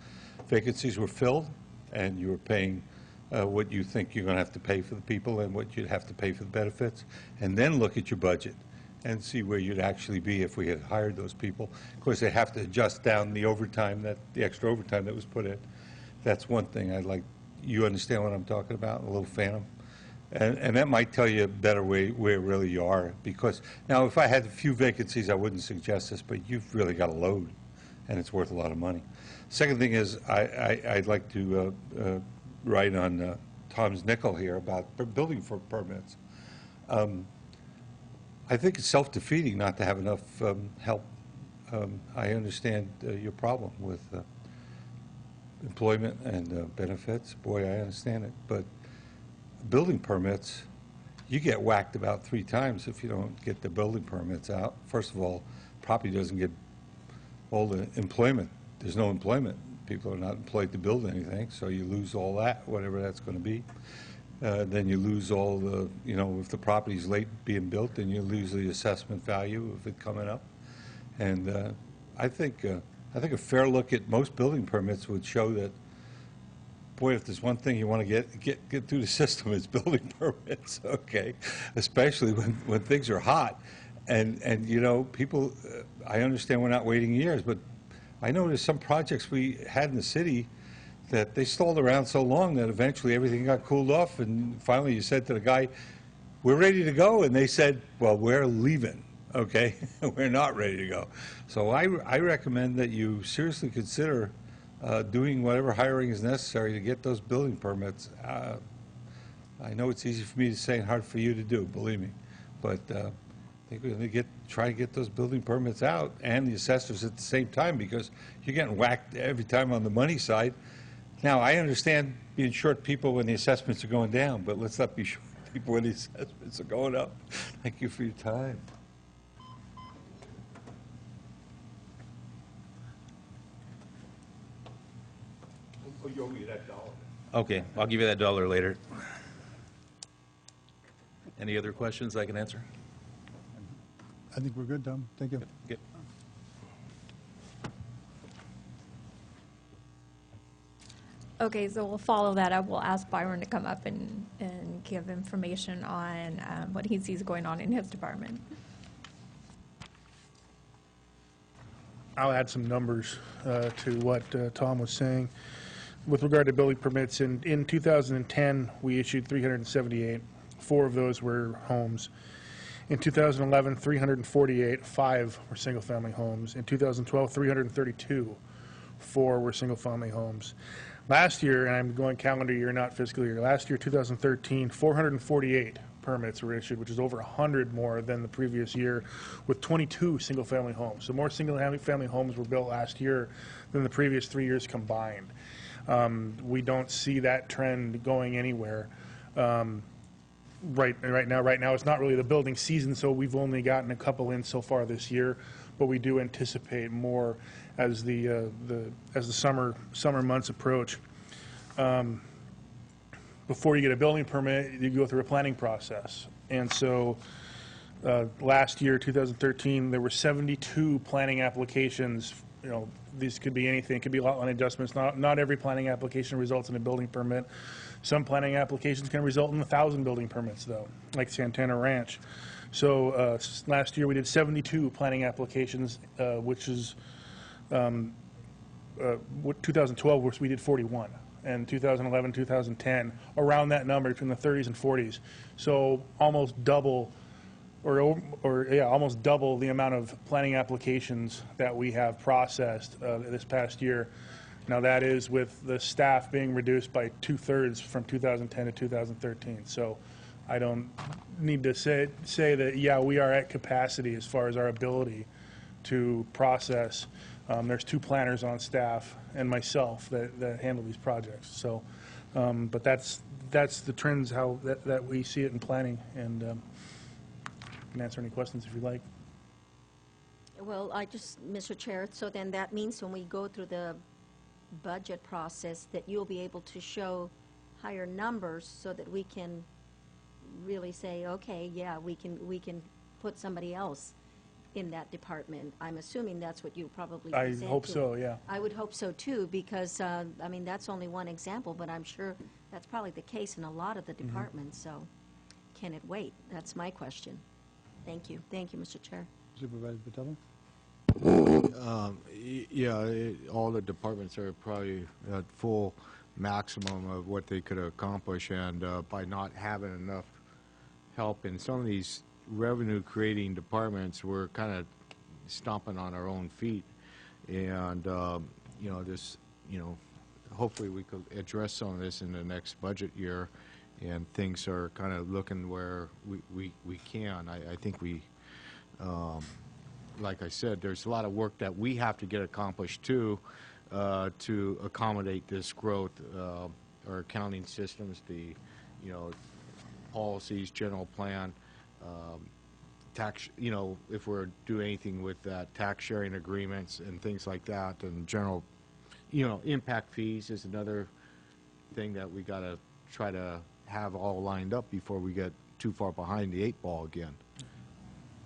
vacancies were filled and you were paying what you think you're going to have to pay for the people and what you'd have to pay for the benefits, and then look at your budget and see where you'd actually be if we had hired those people. Of course, they have to adjust down the overtime, the extra overtime that was put in. That's one thing I'd like, you understand what I'm talking about, a little phantom? And that might tell you a better way where really you are, because now if I had a few vacancies, I wouldn't suggest this, but you've really got a load, and it's worth a lot of money. Second thing is, I'd like to write on Tom's nickel here about building for permits. I think it's self-defeating not to have enough help. I understand your problem with employment and benefits. Boy, I understand it. But building permits, you get whacked about 3 times if you don't get the building permits out. First of all, property doesn't get all the employment. There's no employment. People are not employed to build anything, so you lose all that, whatever that's going to be. Then you lose all the, you know, if the property's late being built, then you lose the assessment value of it coming up. And I think a fair look at most building permits would show that, boy, if there's one thing you want to get through the system, it's building permits, okay? Especially when things are hot. And you know, people, I understand we're not waiting years, but I know there's some projects we had in the city that they stalled around so long that eventually everything got cooled off, and finally you said to the guy, we're ready to go, and they said, well, we're leaving, okay? We're not ready to go. So I recommend that you seriously consider doing whatever hiring is necessary to get those building permits. I know it's easy for me to say and hard for you to do, believe me, but I think we're going to try to get those building permits out and the assessors at the same time, because you're getting whacked every time on the money side. Now, I understand being short people when the assessments are going down, but let's not be short people when the assessments are going up. Thank you for your time. You owe me that $1. Okay, I'll give you that $1 later. Any other questions I can answer? I think we're good, Tom. Thank you. Good. Okay, so we'll follow that up. We'll ask Byron to come up and give information on what he sees going on in his department. I'll add some numbers to what Tom was saying. With regard to building permits, in 2010, we issued 378. 4 of those were homes. In 2011, 348, 5 were single-family homes. In 2012, 332, 4 were single-family homes. Last year, and I'm going calendar year, not fiscal year, last year, 2013, 448 permits were issued, which is over 100 more than the previous year, with 22 single-family homes. So more single-family homes were built last year than the previous 3 years combined. We don't see that trend going anywhere. Right now it's not really the building season, so we've only gotten a couple in so far this year, but we do anticipate more as the summer months approach. Before you get a building permit, you go through a planning process, and so last year, 2013, there were 72 planning applications. You know, these could be anything. It could be lot line adjustments. Not every planning application results in a building permit. Some planning applications can result in 1,000 building permits, though, like Santana Ranch. So last year we did 72 planning applications, which is 2012 we did 41, and 2011, 2010, around that number, between the 30s and 40s. So almost double, almost double the amount of planning applications that we have processed this past year. Now that is with the staff being reduced by 2/3 from 2010 to 2013. So I don't need to say that, yeah, we are at capacity as far as our ability to process. There's 2 planners on staff and myself that handle these projects. So, but that's the trends how that we see it in planning, and I can answer any questions if you like. Well, Mr. Chair, so then that means when we go through the budget process that you'll be able to show higher numbers so that we can really say, okay, yeah, we can put somebody else in that department. I'm assuming that's what you probably I present hope to. so, yeah. I would hope so too, because I mean that's only one example, but I'm sure that's probably the case in a lot of the departments. So can it wait? That's my question. Thank you, Mr. Chair. Supervisor Patello? All the departments are probably at full maximum of what they could accomplish, and by not having enough help in some of these revenue-creating departments, we're kind of stomping on our own feet. And hopefully we could address some of this in the next budget year, and things are kind of looking where we can. I think we. Like I said, there's a lot of work that we have to get accomplished too to accommodate this growth. Our accounting systems, the policies, general plan, tax. If we're doing anything with that, tax sharing agreements and things like that, and general, impact fees is another thing that we got to try to have all lined up before we get too far behind the 8 ball again.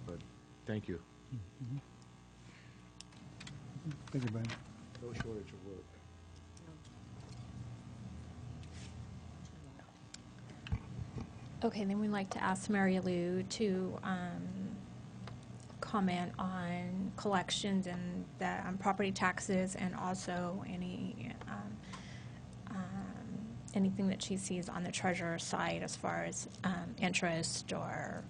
But thank you. Thank you, Brian. No shortage of work. Okay, then we'd like to ask Mary Lou to comment on collections and property taxes, and also anything that she sees on the treasurer's side as far as interest or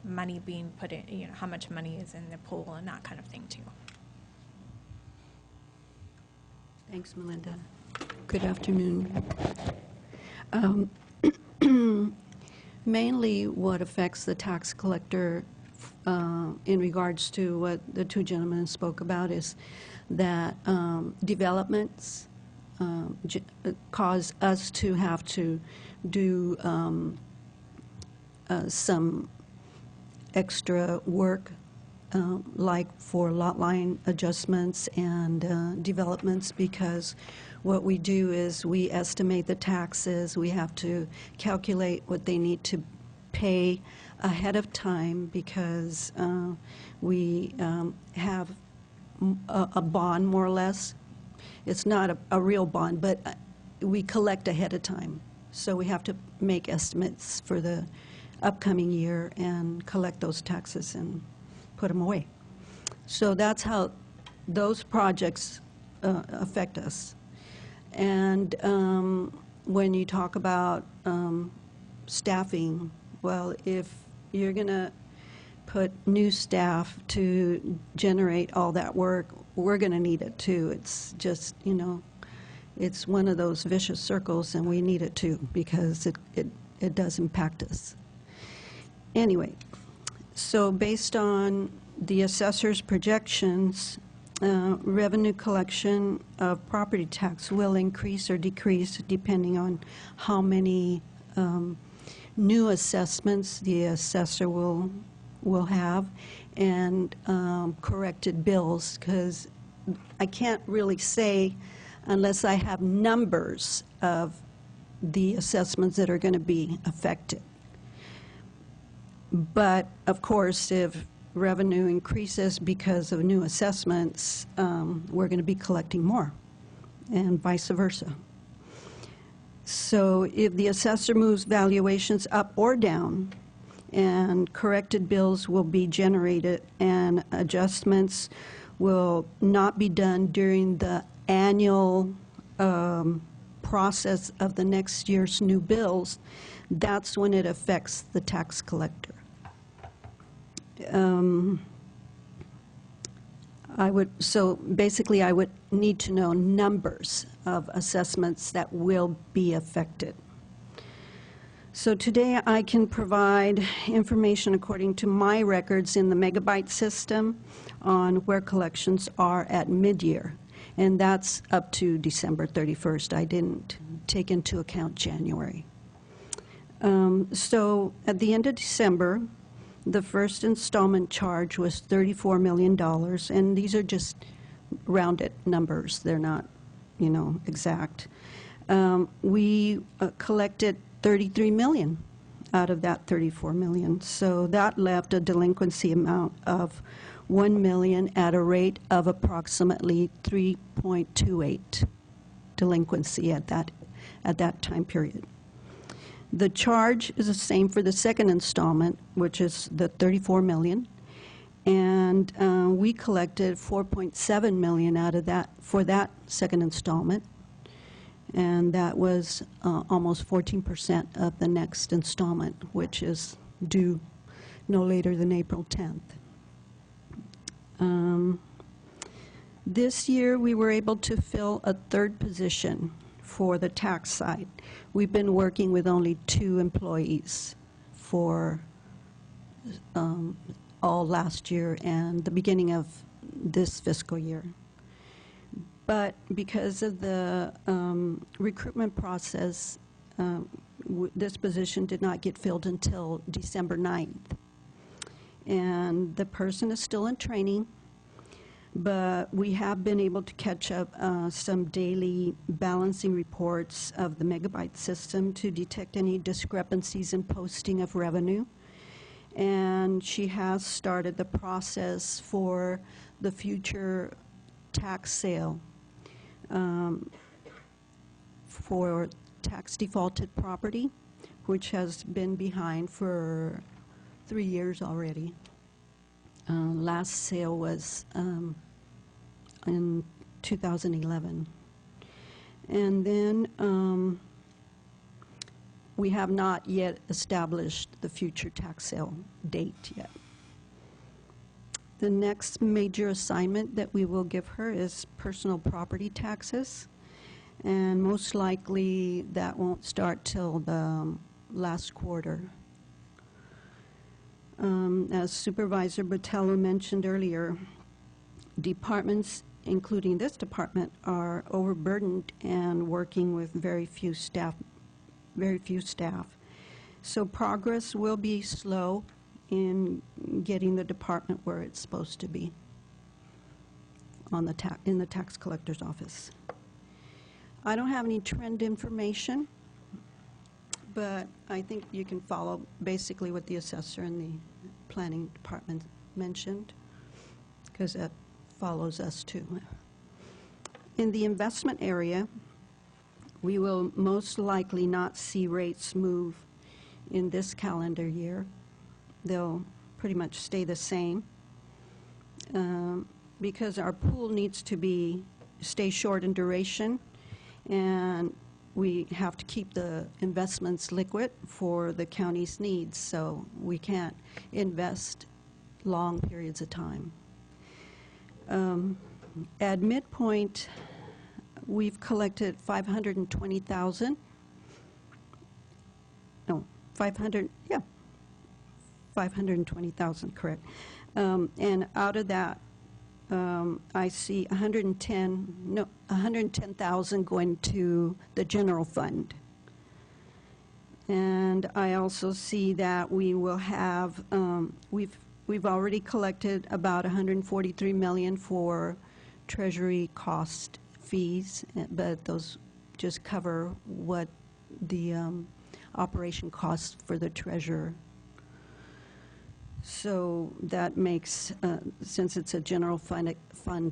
money being put in, how much money is in the pool and that kind of thing too. Thanks, Melinda. Good afternoon. Mainly what affects the tax collector in regards to what the two gentlemen spoke about is that developments cause us to have to do some extra work, like for lot line adjustments and developments, because what we do is we estimate the taxes. We have to calculate what they need to pay ahead of time, because we have a bond, more or less. It's not a real bond, but we collect ahead of time. So we have to make estimates for the upcoming year and collect those taxes and put them away. So that's how those projects affect us. And when you talk about staffing, well, if you're going to put new staff to generate all that work, we're going to need it too. It's just, it's one of those vicious circles, and we need it too, because it does impact us. Anyway, so based on the assessor's projections, revenue collection of property tax will increase or decrease depending on how many new assessments the assessor will have, and corrected bills, because I can't really say unless I have numbers of the assessments that are going to be affected. But of course, if revenue increases because of new assessments, we're going to be collecting more, and vice versa. So if the assessor moves valuations up or down, and corrected bills will be generated, and adjustments will not be done during the annual process of the next year's new bills, that's when it affects the tax collector. So basically I would need to know numbers of assessments that will be affected. So today I can provide information according to my records in the megabyte system on where collections are at mid-year, and that's up to December 31st. I didn't take into account January. So at the end of December, the first installment charge was $34 million, and these are just rounded numbers. They're not, exact. We collected $33 million out of that $34 million, so that left a delinquency amount of $1 million at a rate of approximately 3.28 delinquency at that time period. The charge is the same for the second installment, which is the $34 million, and we collected $4.7 million out of that for that second installment, and that was almost 14% of the next installment, which is due no later than April 10th. This year we were able to fill a third position for the tax side. We've been working with only 2 employees for all last year and the beginning of this fiscal year. But because of the recruitment process, this position did not get filled until December 9th. And the person is still in training, but we have been able to catch up some daily balancing reports of the megabyte system to detect any discrepancies in posting of revenue. and she has started the process for the future tax sale for tax defaulted property, which has been behind for 3 years already. Last sale was in 2011. And then we have not yet established the future tax sale date yet. The next major assignment that we will give her is personal property taxes, and most likely that won't start till the last quarter. As Supervisor Botello mentioned earlier, departments, including this department, are overburdened and working with very few staff. So progress will be slow in getting the department where it's supposed to be on the in the tax collector's office. I don't have any trend information, but I think you can follow basically what the assessor and the planning department mentioned, because that follows us too. In the investment area, we will most likely not see rates move in this calendar year. They'll pretty much stay the same because our pool needs to stay short in duration, and we have to keep the investments liquid for the county's needs, so we can't invest long periods of time. At midpoint, we've collected 520,000. No, 520,000, correct. And out of that, I see 110,000 going to the general fund. And I also see that we will have, we've already collected about 143 million for treasury cost fees, but those just cover what the operation costs for the treasurer. So that makes, since it's a general fund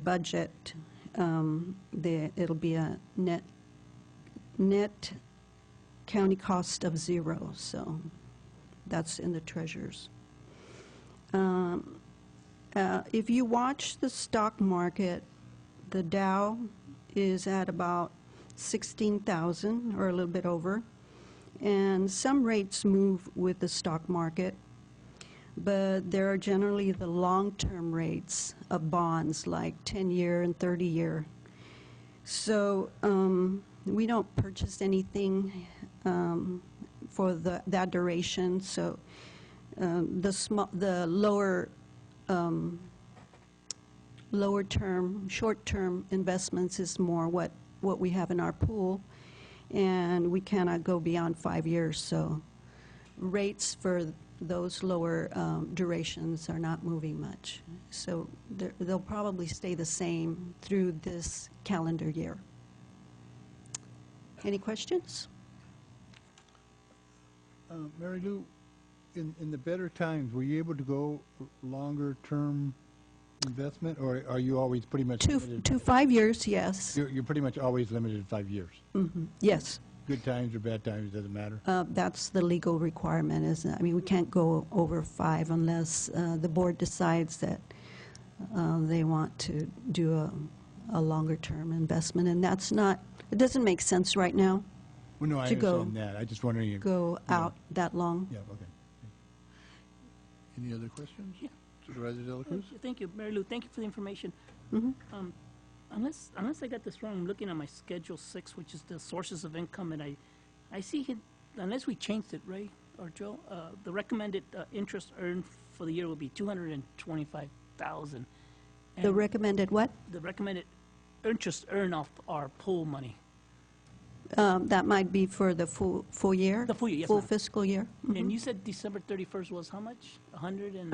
budget, it'll be a net county cost of 0. So that's in the treasurer's. If you watch the stock market, the Dow is at about 16,000 or a little bit over, and some rates move with the stock market, but there are generally the long-term rates of bonds like 10-year and 30-year. So we don't purchase anything for that duration, so the lower term, short-term investments is more what we have in our pool, and we cannot go beyond 5 years. So rates for those lower durations are not moving much. So they'll probably stay the same through this calendar year. Any questions? Mary Lou, in the better times, were you able to go longer term investment, or are you always pretty much limited? To 5 years, yes. You're pretty much always limited to 5 years. Mm-hmm. Yes. Good times or bad times, doesn't matter. That's the legal requirement, isn't it? I mean, we can't go over 5 unless the board decides that they want to do a longer-term investment, and that's not, it doesn't make sense right now. Well, no, I understand that. I just wondering if go out that long. Yeah, okay. Any other questions? Yeah. Supervisor De La Cruz? Thank you, Mary Lou. Thank you for the information. Mm-hmm. Unless I got this wrong, I'm looking at my Schedule 6, which is the sources of income, and I see it, unless we changed it, Ray or Joe, the recommended interest earned for the year will be $225,000. The recommended what? The recommended interest earned off our pool money. That might be for the full year? The full year, yes, full ma'am. fiscal year. Mm-hmm. And you said December 31st was how much? 100 and...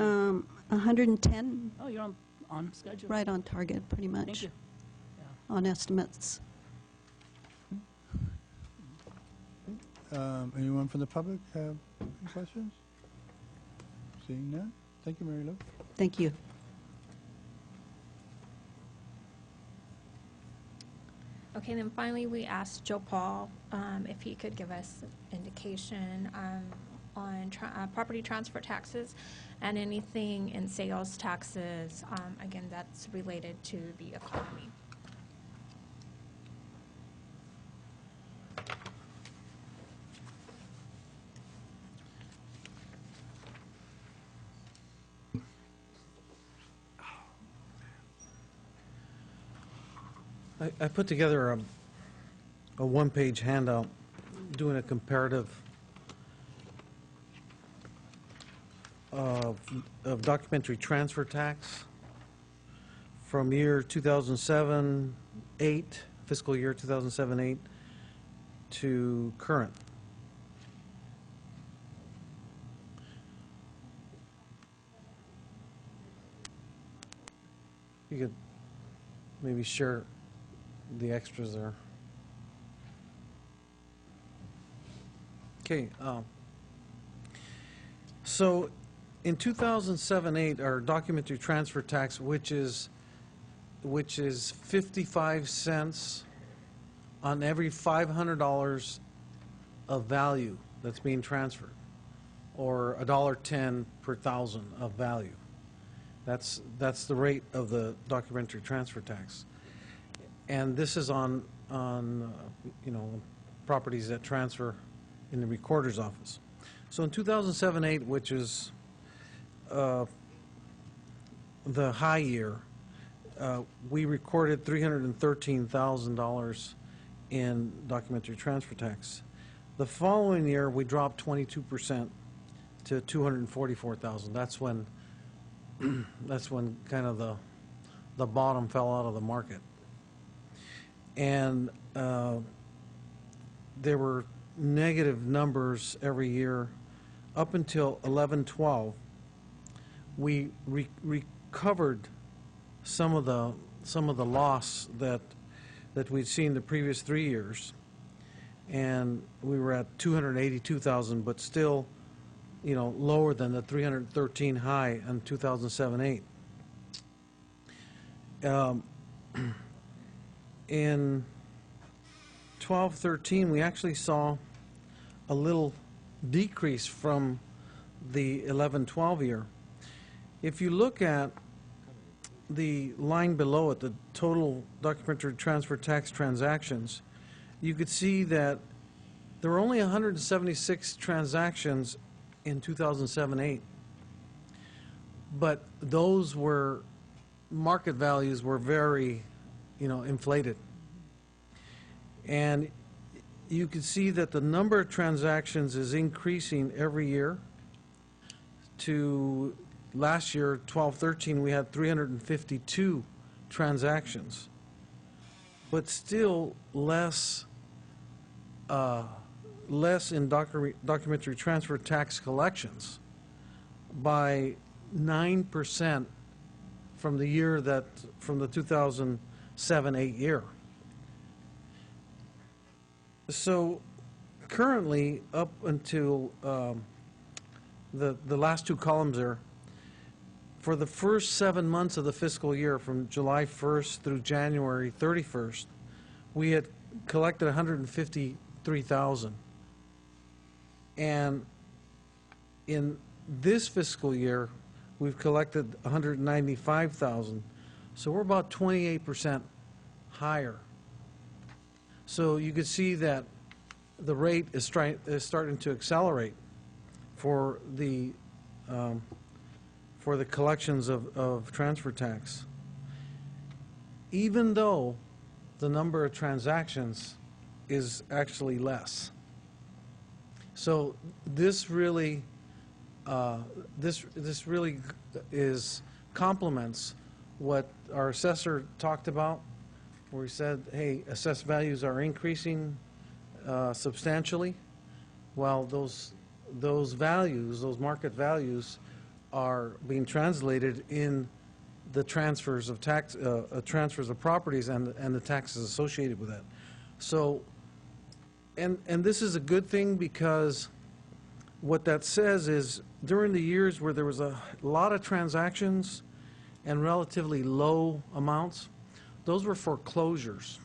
110. Oh, you're on schedule. Right on target, pretty much. Thank you. On estimates. Anyone from the public have any questions? Seeing none? Thank you, Mary Lou. Thank you. Okay, then finally, we asked Joe Paul if he could give us indication on property transfer taxes and anything in sales taxes, again, that's related to the economy. I put together a one-page handout doing a comparative of documentary transfer tax from year 2007-8, fiscal year 2007-8 to current. You could maybe share the extras there. Okay, so in 2007-8, our documentary transfer tax, which is 55 cents on every $500 of value that's being transferred, or $1.10 per thousand of value. That's the rate of the documentary transfer tax. And this is on properties that transfer in the recorder's office. So in 2007-8, which is the high year, we recorded $313,000 in documentary transfer tax. The following year, we dropped 22% to $244,000. That's when kind of the bottom fell out of the market. And there were negative numbers every year up until 11-12. We recovered some of the loss that we'd seen the previous 3 years, and we were at $282,000, but still, lower than the 313 high in 2007-8. In 12-13, we actually saw a little decrease from the 11-12 year. If you look at the line below it, the total documentary transfer tax transactions, you could see that there were only 176 transactions in 2007-8, but those were market values were very inflated. And you can see that the number of transactions is increasing every year. To last year, 12-13, we had 352 transactions, but still less in documentary transfer tax collections by 9% from the 2007-8 year. So currently, up until the last two columns there, for the first 7 months of the fiscal year, from July 1st through January 31st, we had collected 153,000. And in this fiscal year, we've collected 195,000. So we're about 28% higher. So you can see that the rate is starting to accelerate for the collections of transfer tax, even though the number of transactions is actually less. So this really complements what our assessor talked about, where he said, hey, assessed values are increasing substantially, while those values, those market values, are being translated in the transfers of tax, transfers of properties and the taxes associated with that. So, and this is a good thing, because what that says is during the years where there was a lot of transactions and relatively low amounts, those were foreclosures,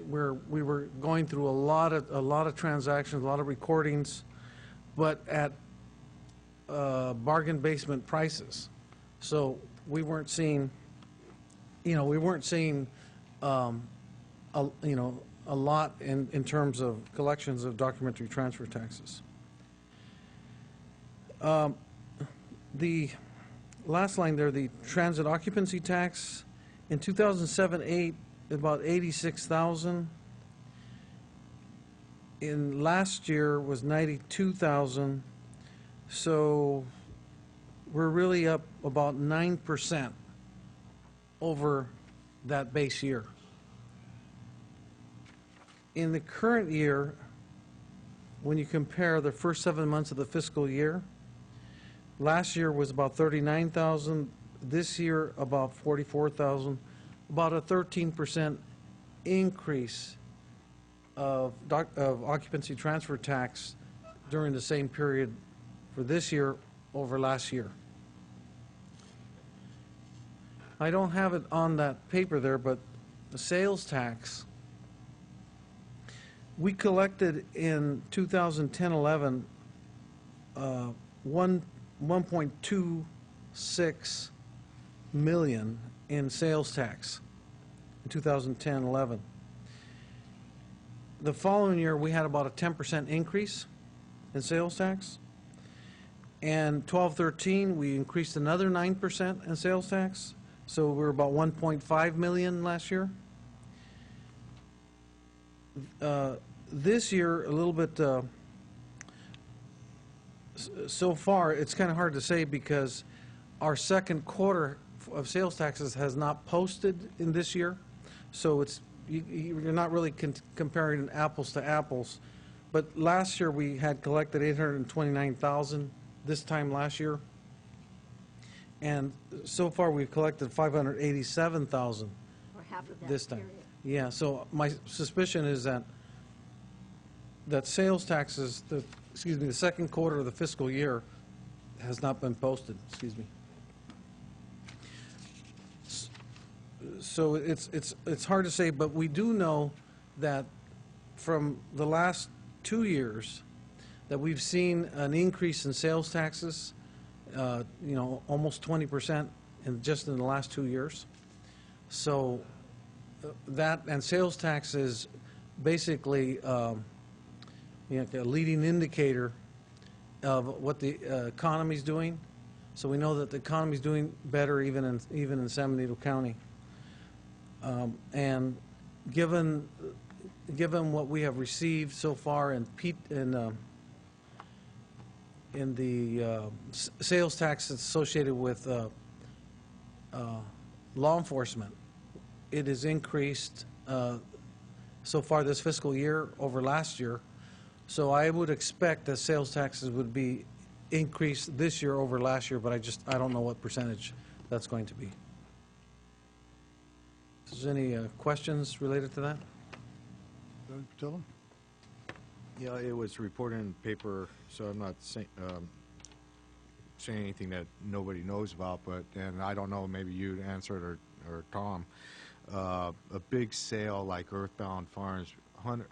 where we were going through a lot of transactions, a lot of recordings, but at bargain basement prices. So we weren't seeing, a lot in terms of collections of documentary transfer taxes. The last line there, the transit occupancy tax, in 2007-8, about 86,000. In last year was 92,000. So we're really up about 9% over that base year. In the current year, when you compare the first 7 months of the fiscal year, last year was about 39,000, this year about 44,000, about a 13% increase of occupancy transfer tax during the same period for this year over last year. I don't have it on that paper there, but the sales tax, we collected in 2010-11 1.26 million in sales tax in 2010-11. The following year, we had about a 10% increase in sales tax. And 12-13, we increased another 9% in sales tax. So we're about 1.5 million last year. This year, a little bit, so far, it's kind of hard to say because our second quarter of sales taxes has not posted in this year. So it's, you're not really comparing apples to apples. But last year, we had collected 829,000 this time last year. And so far, we've collected 587,000 Or half of that this time. period. Yeah, so my suspicion is that sales taxes, the second quarter of the fiscal year has not been posted, So it's hard to say, but we do know that from the last 2 years that we've seen an increase in sales taxes, almost 20% just in the last 2 years. So that and sales tax is basically a leading indicator of what the economy's doing. So we know that the economy's doing better even in San Benito County. And given what we have received so far in the sales tax associated with law enforcement, it has increased so far this fiscal year over last year. So I would expect that sales taxes would be increased this year over last year, but I don't know what percentage that's going to be. Is there any questions related to that? Patillo? Yeah, it was reported in the paper, so I'm not saying anything that nobody knows about, but, and I don't know, maybe you'd answer it or Tom. A big sale like Earthbound Farms,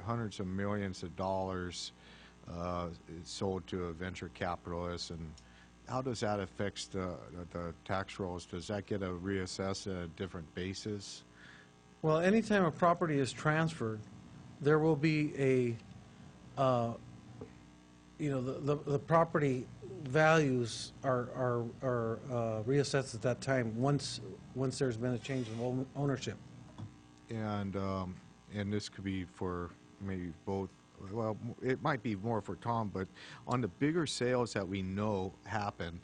hundreds of millions of dollars sold to a venture capitalist, and how does that affect the tax rolls? Does that get reassessed at a different basis? Well, anytime a property is transferred, there will be the property values are reassessed at that time once there's been a change of ownership. And this could be for maybe both. Well, it might be more for Tom, but on the bigger sales that we know happen,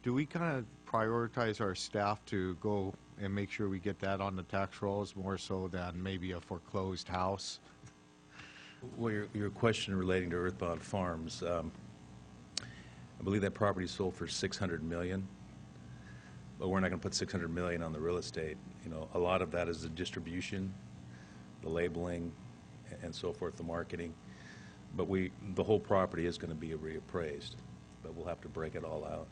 do we kind of prioritize our staff to go and make sure we get that on the tax rolls more so than maybe a foreclosed house? Well, your question relating to Earthbound Farms, I believe that property sold for $600 million, but we're not going to put $600 million on the real estate. A lot of that is the distribution, the labeling, and so forth, the marketing. But the whole property is going to be reappraised, but we'll have to break it all out.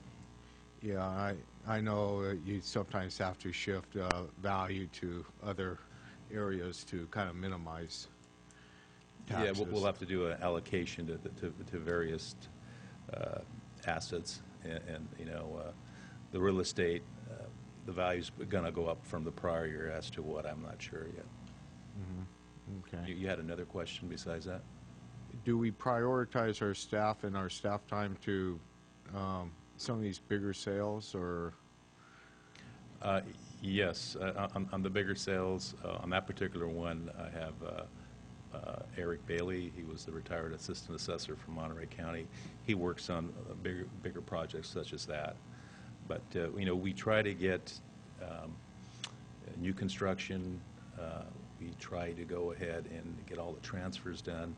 Yeah, I know that you sometimes have to shift value to other areas to kind of minimize taxes. Yeah, we'll have to do an allocation to various assets, and the real estate, the value's going to go up from the prior year. As to what, I'm not sure yet. Okay. You had another question besides that? Do we prioritize our staff and our staff time to some of these bigger sales, or? Yes, on the bigger sales, on that particular one, I have Eric Bailey. He was the retired assistant assessor from Monterey County. He works on bigger projects such as that. But we try to get new construction. We try to go ahead and get all the transfers done.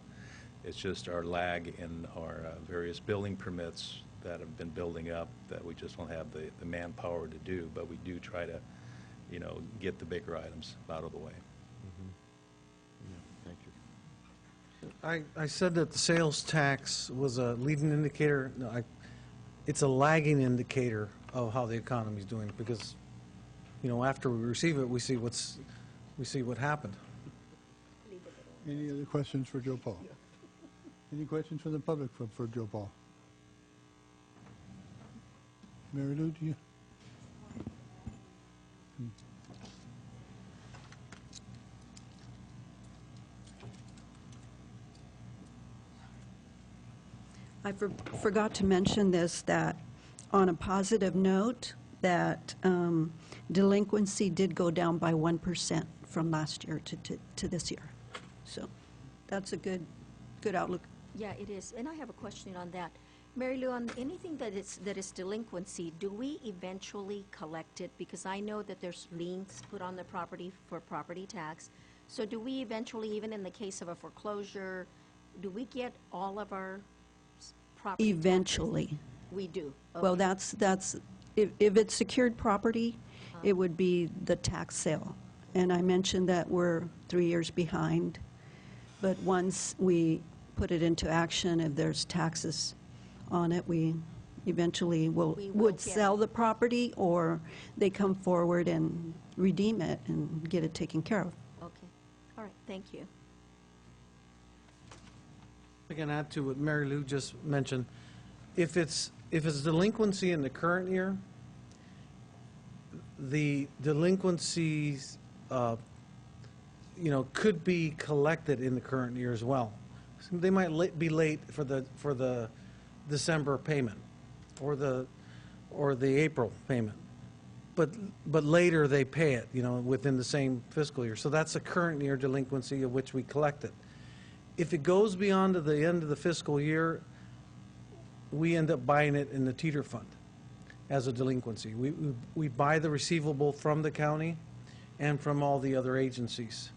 It's just our lag in our various building permits that have been building up that we just don't have the manpower to do. But we do try to, get the bigger items out of the way. Thank you. I said that the sales tax was a leading indicator. No, it's a lagging indicator of how the economy's doing, because, after we receive it, we see what happened. Any other questions for Joe Paul? Any questions from the public for Joe Paul? Mary Lou, do you? I forgot to mention this, that on a positive note, that delinquency did go down by 1% from last year to this year. So that's a good outlook. Yeah, it is. And I have a question on that. Mary Lou, on anything that is delinquency, do we eventually collect it? Because I know that there's liens put on the property for property tax. So do we eventually, even in the case of a foreclosure, do we get all of our property taxes? Eventually. We do. Well, Okay. that's if it's secured property, it would be the tax sale. And I mentioned that we're 3 years behind. But once we put it into action, if there's taxes on it, we eventually would sell the property, or they come forward and redeem it and get it taken care of. Okay. All right. Thank you. I can add to what Mary Lou just mentioned. If it's delinquency in the current year, the delinquencies, could be collected in the current year as well. So they might be late for the December payment or the April payment, but later they pay it, within the same fiscal year. So that's a current year delinquency of which we collect it. If it goes beyond to the end of the fiscal year, we end up buying it in the teeter fund as a delinquency. We buy the receivable from the county and from all the other agencies,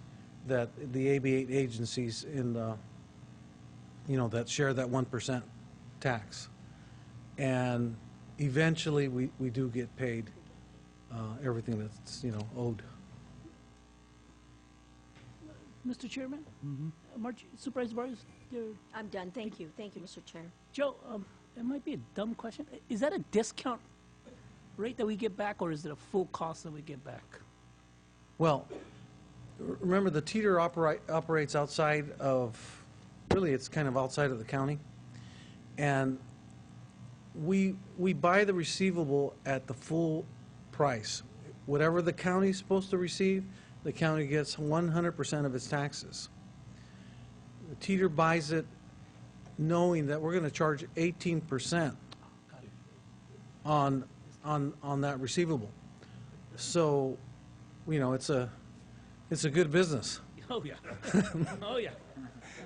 that the AB8 agencies in the, that share that 1% tax. And eventually we do get paid everything that's, owed. Mr. Chairman? Supervisor Barrios? I'm done. Thank you. Thank you, Mr. Chair. Joe, it might be a dumb question. Is that a discount rate that we get back, or is it a full cost that we get back? Well, remember, the teeter operates outside of, really it's kind of outside of the county. And we buy the receivable at the full price. Whatever the county's supposed to receive, the county gets 100% of its taxes. The teeter buys it knowing that we're going to charge 18% on that receivable. So, it's a good business. Oh, yeah. Oh, yeah.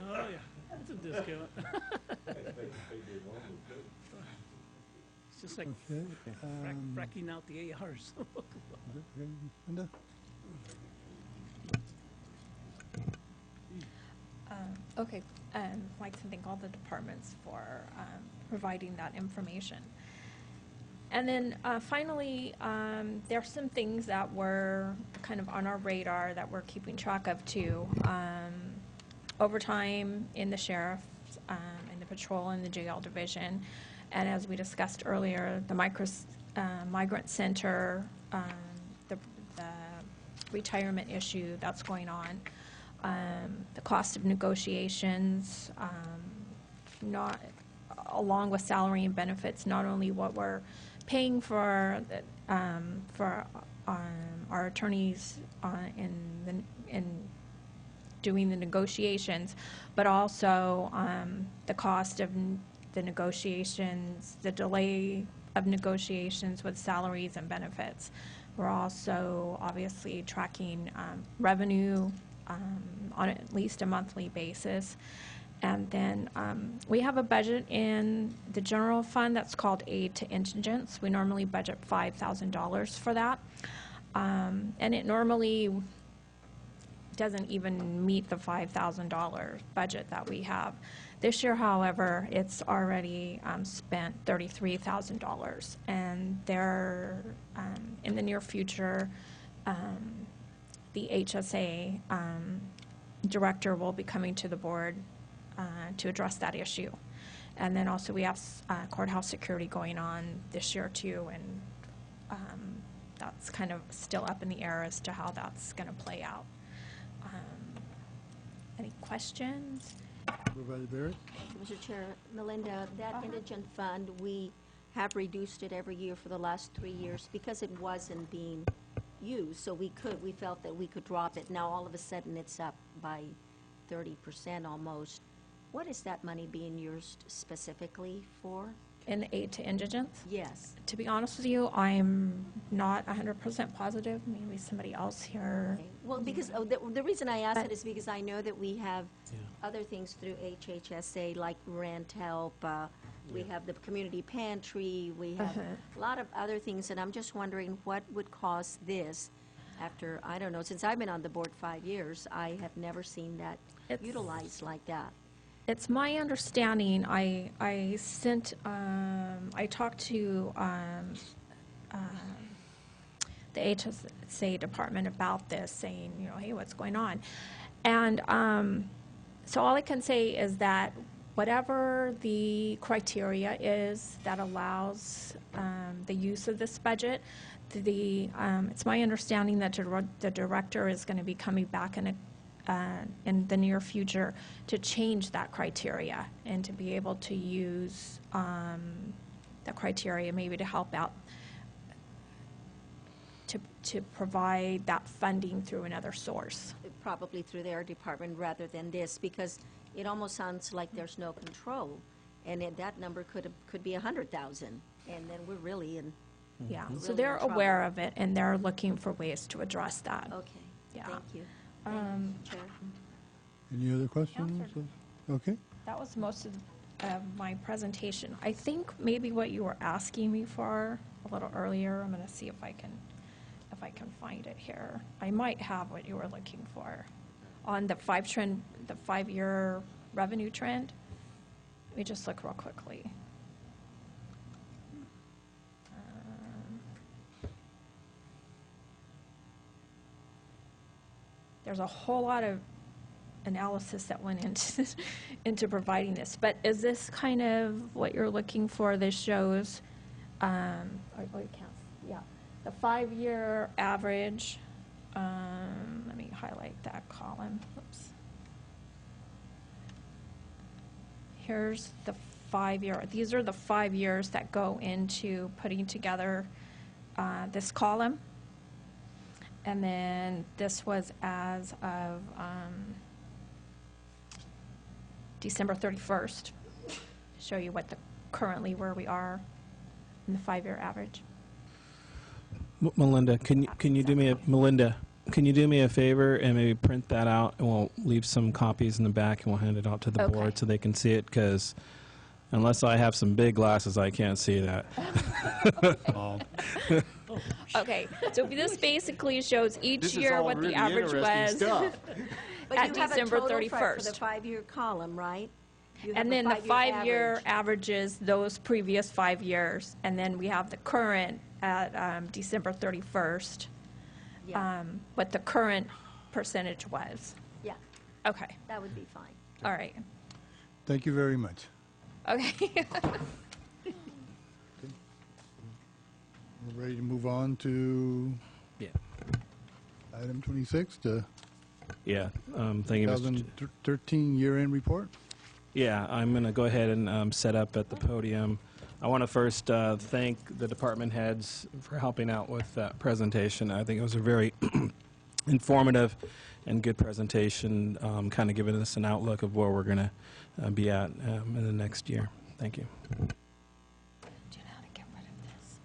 Oh, yeah. That's a discount. It's just like fracking out the ARs. Linda? Okay, I'd like to thank all the departments for providing that information. And then finally, there are some things that were kind of on our radar that we're keeping track of too. Overtime in the sheriff's in the patrol and the jail division. And as we discussed earlier, the migrant center, the retirement issue that's going on, the cost of negotiations, not along with salary and benefits, not only what we're paying for our attorneys in doing the negotiations, but also the cost of the negotiations, the delay of negotiations with salaries and benefits. We're also obviously tracking revenue on at least a monthly basis. And then we have a budget in the general fund that's called Aid to Indigents. We normally budget $5,000 for that. And it normally doesn't even meet the $5,000 budget that we have. This year, however, it's already spent $33,000. And there, in the near future, the HSA director will be coming to the board to address that issue. And then also we have courthouse security going on this year too, and that's kind of still up in the air as to how that's going to play out. Any questions? Supervisor Barrett? Mr. Chair, Melinda, that indigent fund, we have reduced it every year for the last 3 years because it wasn't being used. So we felt that we could drop it. Now all of a sudden it's up by 30% almost. What is that money being used specifically for? In Aid to Indigents? Yes. To be honest with you, I'm not 100% positive. Maybe somebody else here. Okay. Well, because the reason I ask it is because I know that we have other things through HHSA like rent help. We have the community pantry. We have a lot of other things, and I'm just wondering what would cost this after, I don't know, since I've been on the board 5 years, I have never seen that utilized like that. It's my understanding, I talked to the HSA department about this, saying, you know, hey, what's going on? And so all I can say is that whatever the criteria is that allows the use of this budget, it's my understanding that the director is going to be coming back in the near future to change that criteria and to be able to use that criteria maybe to help out to provide that funding through another source. Probably through their department rather than this, because it almost sounds like there's no control, and that number could be 100,000, and then we're really in. Yeah, really so they're in trouble. aware of it, and they're looking for ways to address that. Okay. Yeah. Thank you. Chair. Any other questions? Okay. That was most of my presentation. I think maybe what you were asking me for a little earlier, I'm going to see if I can find it here. I might have what you were looking for on the 5-year revenue trend. Let me just look real quickly. There's a whole lot of analysis that went into providing this, but is this kind of what you're looking for? This shows, the 5-year average. Let me highlight that column. Oops. Here's the 5-year. These are the 5 years that go into putting together this column. And then this was as of December 31st. Show you what currently where we are in the 5-year average. Melinda, can you do me a favor and maybe print that out, and we'll leave some copies in the back and we'll hand it out to the board so they can see it, because unless I have some big glasses, I can't see that. Okay, so this basically shows each year what the average was at December 31st. For the 5-year column, right? And then the 5-year averages those previous 5 years, and then we have the current at December 31st, what the current percentage was. Yeah. Okay. That would be fine. All right. Thank you very much. Okay. We're ready to move on to Yeah. item 26, the Yeah, thank you, Mr. Ch- 2013 year-end report. Yeah, I'm going to go ahead and set up at the podium. I want to first thank the department heads for helping out with that presentation. I think it was a very informative and good presentation, kind of giving us an outlook of where we're going to be at in the next year. Thank you. Do you know how to get rid of this?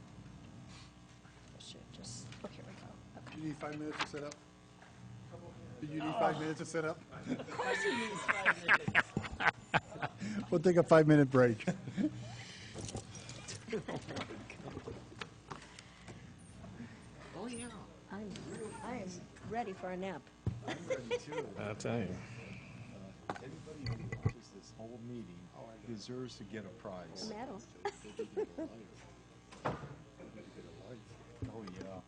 Should just, oh, here we go. Okay. Do you need 5 minutes to set up? Do you need 5 minutes to set up? Of course he needs 5 minutes. We'll take a 5-minute break. Oh, yeah. I am ready for a nap. I'm ready too. I'll tell you. Anybody who watches this whole meeting deserves to get a prize. A medal. Oh, yeah.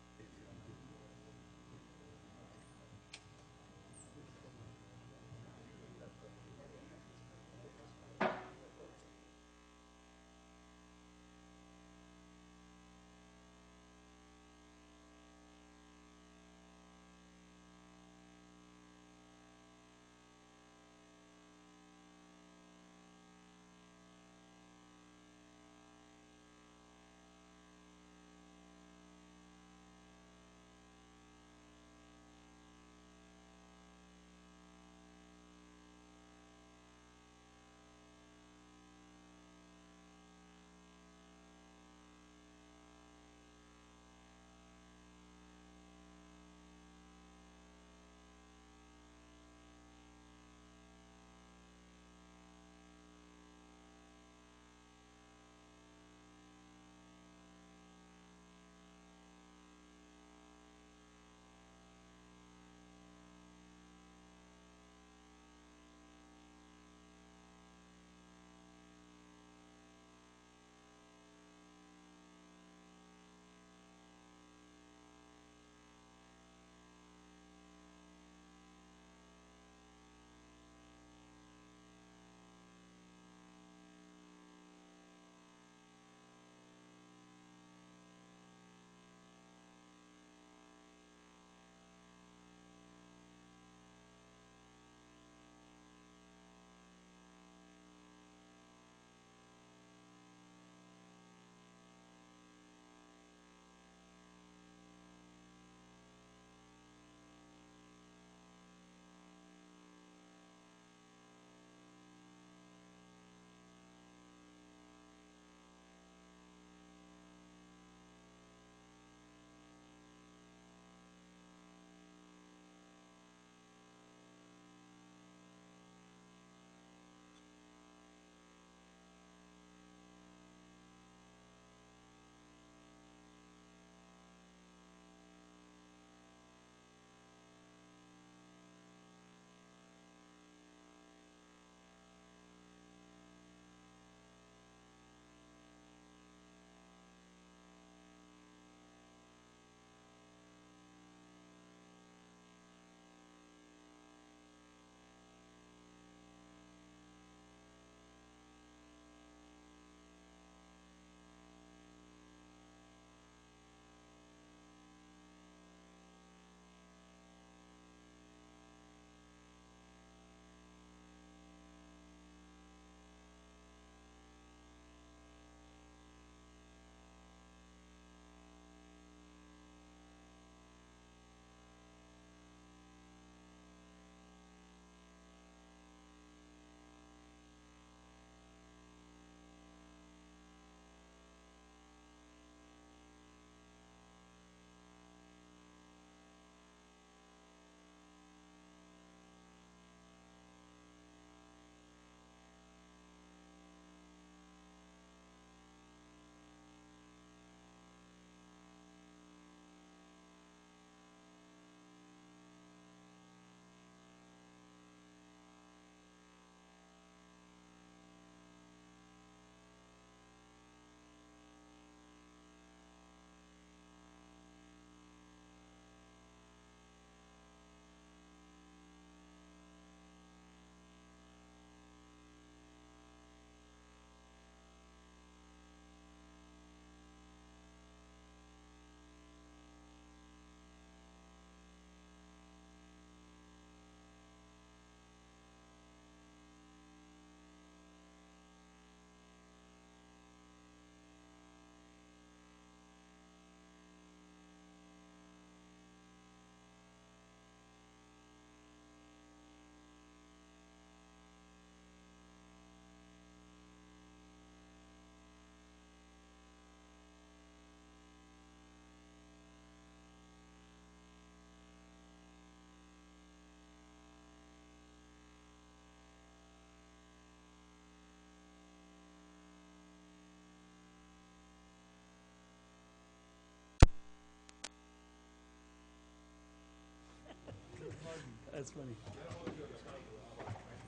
That's funny.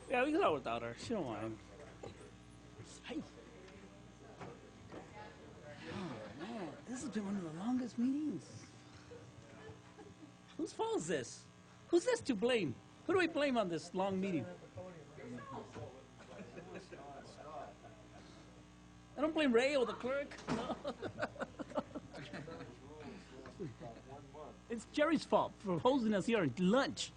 Yeah, we can go without her. She don't mind. Hey. Oh, man. This has been one of the longest meetings. Whose fault is this? Who's this to blame? Who do we blame on this long meeting? I don't blame Ray or the clerk. No. It's Jerry's fault for hosting us here at lunch.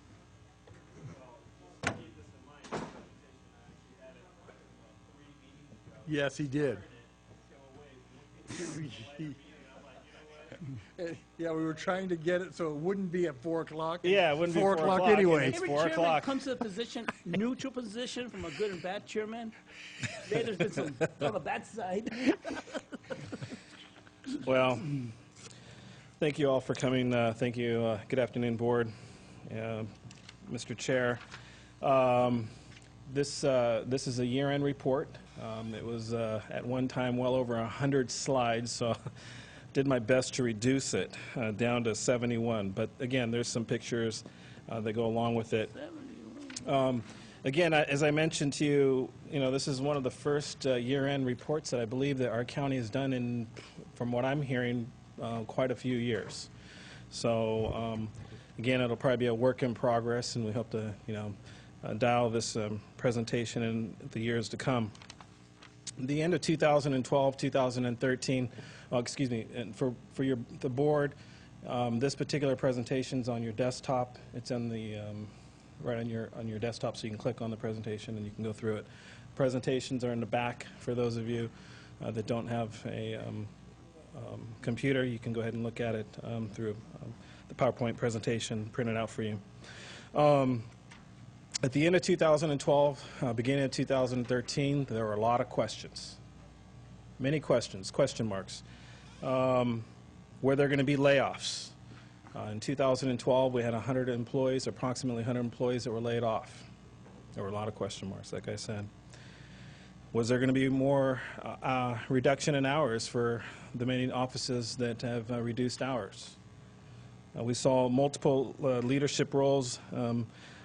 Yes, he did. Yeah, we were trying to get it so it wouldn't be at 4 o'clock. Yeah, it wouldn't be 4 o'clock anyway. It's Every 4 chairman o'clock. comes to a position, neutral position from a good and bad chairman. Today there's been some on the bad side. Well, thank you all for coming. Thank you. Good afternoon, board. Mr. Chair. This is a year-end report. It was at one time well over 100 slides, so did my best to reduce it down to 71. But again, there's some pictures that go along with it. Again, as I mentioned to you, this is one of the first year-end reports that I believe that our county has done in, from what I'm hearing, quite a few years. So again, it'll probably be a work in progress, and we hope to, dial this presentation in the years to come. The end of 2012, 2013, excuse me, and for the board, this particular presentation's on your desktop. It's on the right on your desktop, so you can click on the presentation and you can go through it. Presentations are in the back for those of you that don't have a computer. You can go ahead and look at it through the PowerPoint presentation printed out for you. At the end of 2012, beginning of 2013, there were a lot of questions. Many questions, question marks. Were there going to be layoffs? In 2012, we had 100 employees, approximately 100 employees that were laid off. There were a lot of question marks, like I said. Was there going to be more reduction in hours for the many offices that have reduced hours? We saw multiple leadership roles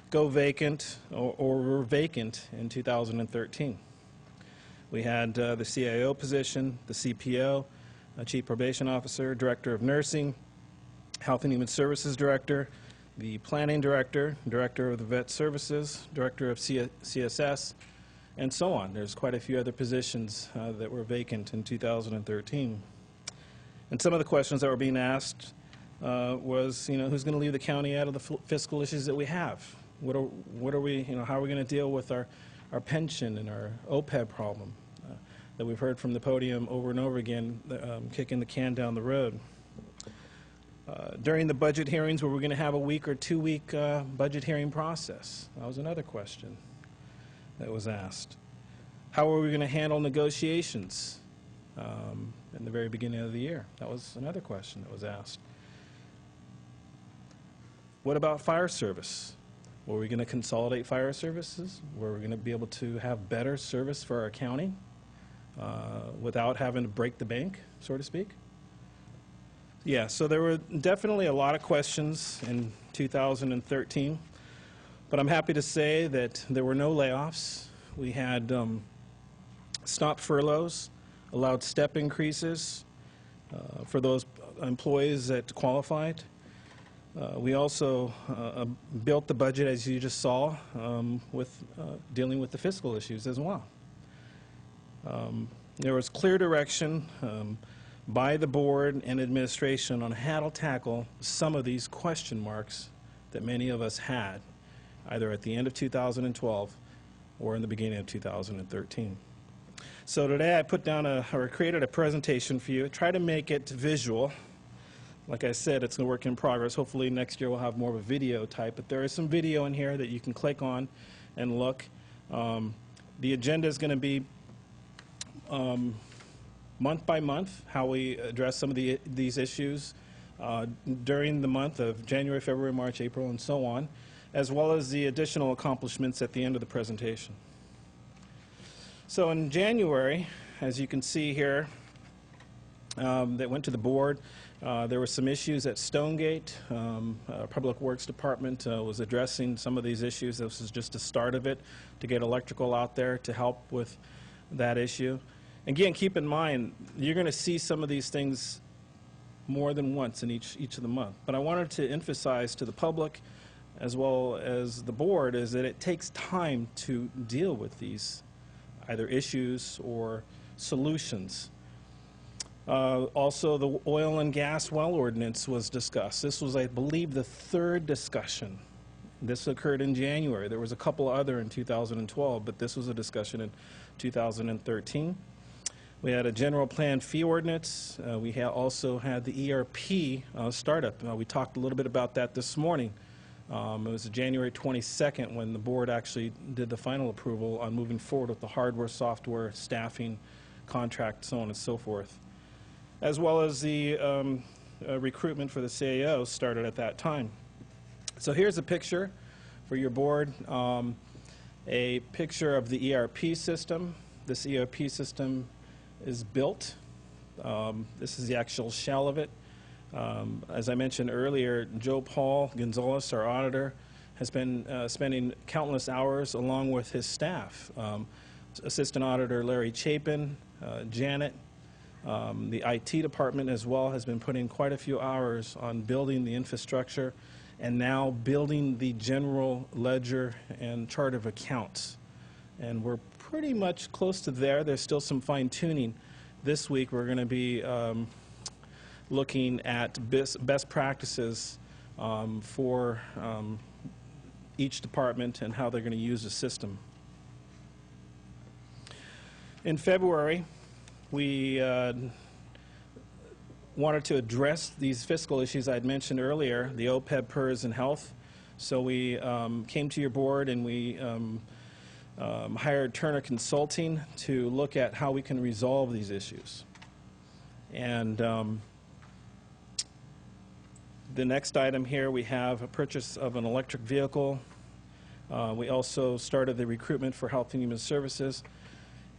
go vacant or were vacant in 2013. We had the CIO position, the CPO, Chief Probation Officer, Director of Nursing, Health and Human Services Director, the Planning Director, Director of the Vet Services, Director of CSS, and so on. There's quite a few other positions that were vacant in 2013. And some of the questions that were being asked was, who's going to leave the county out of the fiscal issues that we have? What are we, how are we going to deal with our pension and our OPEB problem that we've heard from the podium over and over again, kicking the can down the road? During the budget hearings, were we going to have a week or 2 week budget hearing process? That was another question that was asked. How are we going to handle negotiations in the very beginning of the year? That was another question that was asked. What about fire service? Were we going to consolidate fire services? Were we going to be able to have better service for our county without having to break the bank, so to speak? Yeah, so there were definitely a lot of questions in 2013, but I'm happy to say that there were no layoffs. We had stopped furloughs, allowed step increases for those employees that qualified. We also built the budget, as you just saw, with dealing with the fiscal issues as well. There was clear direction by the board and administration on how to tackle some of these question marks that many of us had, either at the end of 2012 or in the beginning of 2013. So today I put down or created a presentation for you. Try to make it visual. Like I said, it's a work in progress. Hopefully next year we'll have more of a video type, but there is some video in here that you can click on and look. The agenda is going to be month by month, how we address some of these issues during the month of January, February, March, April, and so on, as well as the additional accomplishments at the end of the presentation. So in January, as you can see here, that went to the board, There were some issues at Stonegate. Public Works Department was addressing some of these issues. This is just the start of it, to get electrical out there to help with that issue. Again, keep in mind, you're going to see some of these things more than once in each of the month. But I wanted to emphasize to the public as well as the board is that it takes time to deal with these either issues or solutions. Also, the oil and gas well ordinance was discussed. This was, I believe, the third discussion. This occurred in January. There was a couple other in 2012, but this was a discussion in 2013. We had a general plan fee ordinance. We also had the ERP startup. We talked a little bit about that this morning. It was January 22nd when the board actually did the final approval on moving forward with the hardware, software, staffing, contract, so on and so forth. As well as the recruitment for the CAO started at that time. So here's a picture for your board, a picture of the ERP system. This ERP system is built. This is the actual shell of it. As I mentioned earlier, Joe Paul Gonzalez, our auditor, has been spending countless hours along with his staff. Assistant Auditor Larry Chapin, Janet, the IT department as well has been putting quite a few hours on building the infrastructure and now building the general ledger and chart of accounts. And we're pretty much close to there. There's still some fine-tuning. This week we're going to be looking at best practices for each department and how they're going to use the system. In February, we wanted to address these fiscal issues I'd mentioned earlier, the OPEB, PERS, and health. So we came to your board and we hired Turner Consulting to look at how we can resolve these issues. And the next item here, we have a purchase of an electric vehicle. We also started the recruitment for Health and Human Services.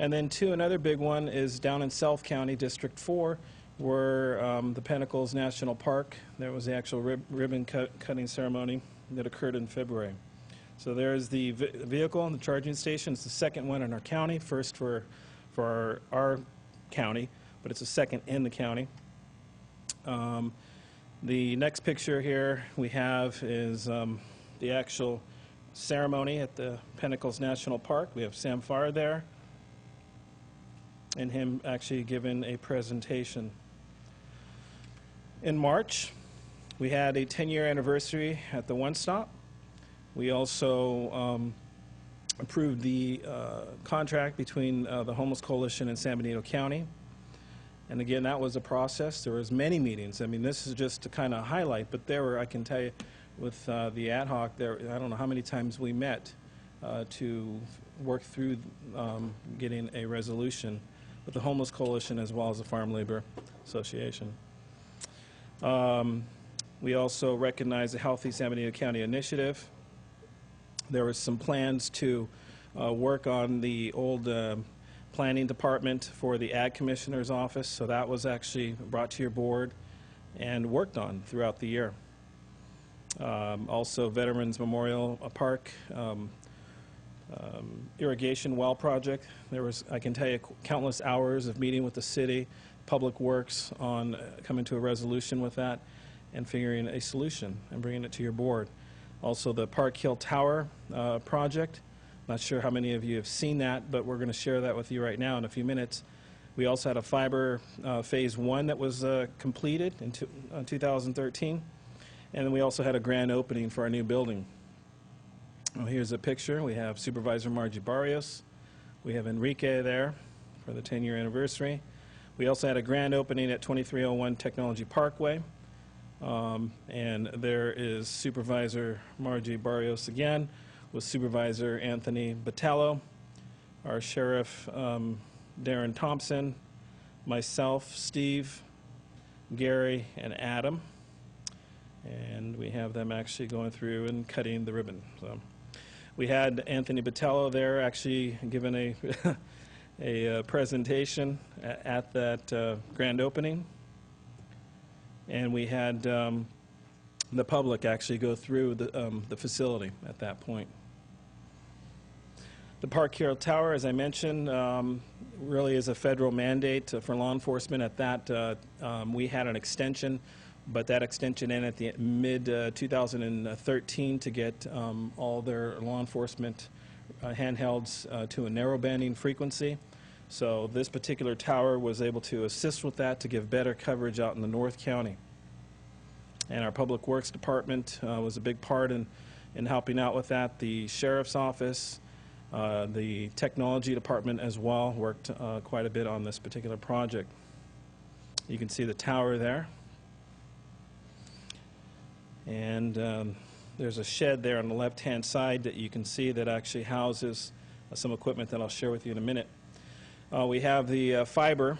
And then another big one is down in South County, District 4, where the Pinnacles National Park, there was the actual ribbon cutting ceremony that occurred in February. So there's the vehicle and the charging station. It's the second one in our county, first for our county, but it's the second in the county. The next picture here we have is the actual ceremony at the Pinnacles National Park. We have Sam Farr there, and him actually giving a presentation. In March, we had a 10-year anniversary at the One Stop. We also approved the contract between the Homeless Coalition and San Benito County. And again, that was a process. There was many meetings. I mean, this is just to kind of highlight, but there were, I can tell you, with the ad hoc, there, I don't know how many times we met to work through getting a resolution with the Homeless Coalition as well as the Farm Labor Association. We also recognize the Healthy San Benito County Initiative. There were some plans to work on the old planning department for the Ag Commissioner's office, so that was actually brought to your board and worked on throughout the year. Also, Veterans Memorial Park irrigation well project. There was, I can tell you, countless hours of meeting with the city, Public Works on coming to a resolution with that and figuring a solution and bringing it to your board. Also, the Park Hill Tower project. Not sure how many of you have seen that, but we're going to share that with you right now in a few minutes. We also had a fiber phase 1 that was completed in 2013, and then we also had a grand opening for our new building. Well, here's a picture. We have Supervisor Margie Barrios. We have Enrique there for the 10-year anniversary. We also had a grand opening at 2301 Technology Parkway. And there is Supervisor Margie Barrios again with Supervisor Anthony Botello, our Sheriff Darren Thompson, myself, Steve, Gary, and Adam. And we have them actually going through and cutting the ribbon. So we had Anthony Botello there actually giving a presentation at that grand opening. and we had the public actually go through the facility at that point. The Park Hill Tower, as I mentioned, really is a federal mandate for law enforcement. At that, we had an extension, but that extension ended at the mid-2013 to get all their law enforcement handhelds to a narrowbanding frequency. So this particular tower was able to assist with that to give better coverage out in the North County. And our Public Works Department was a big part in helping out with that. The Sheriff's Office, the Technology Department as well worked quite a bit on this particular project. You can see the tower there. And there's a shed there on the left-hand side that you can see that actually houses some equipment that I'll share with you in a minute. We have the fiber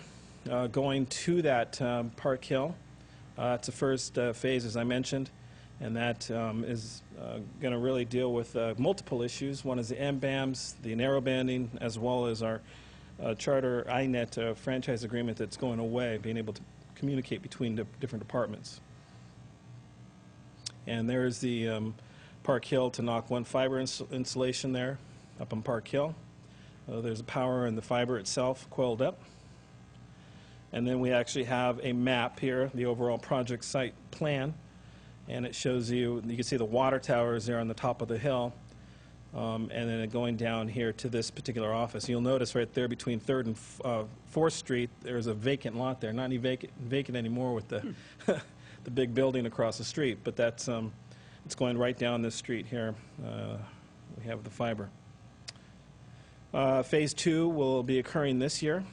going to that Park Hill. It's the first phase, as I mentioned, and that is going to really deal with multiple issues. One is the MBAMs, the narrowbanding, as well as our charter INET franchise agreement that's going away, being able to communicate between the different departments. And there's the Park Hill to knock one fiber installation there up on Park Hill. There's the power and the fiber itself coiled up. And then we actually have a map here, the overall project site plan, and it shows you can see the water towers there on the top of the hill, and then going down here to this particular office. You'll notice right there between 3rd and 4th Street, there's a vacant lot there. Not even vacant anymore with the, the big building across the street, but that's it's going right down this street here. We have the fiber. Phase 2 will be occurring this year.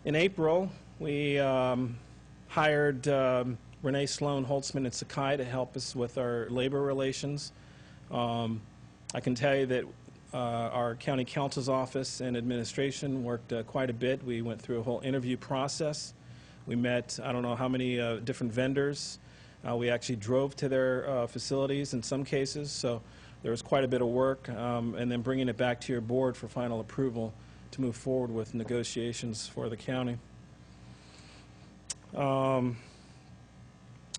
In April, we hired Renee Sloan, Holtzman, and Sakai to help us with our labor relations. I can tell you that our county counsel's office and administration worked quite a bit. We went through a whole interview process. We met, I don't know how many different vendors. We actually drove to their facilities in some cases, so there was quite a bit of work, and then bringing it back to your board for final approval to move forward with negotiations for the county.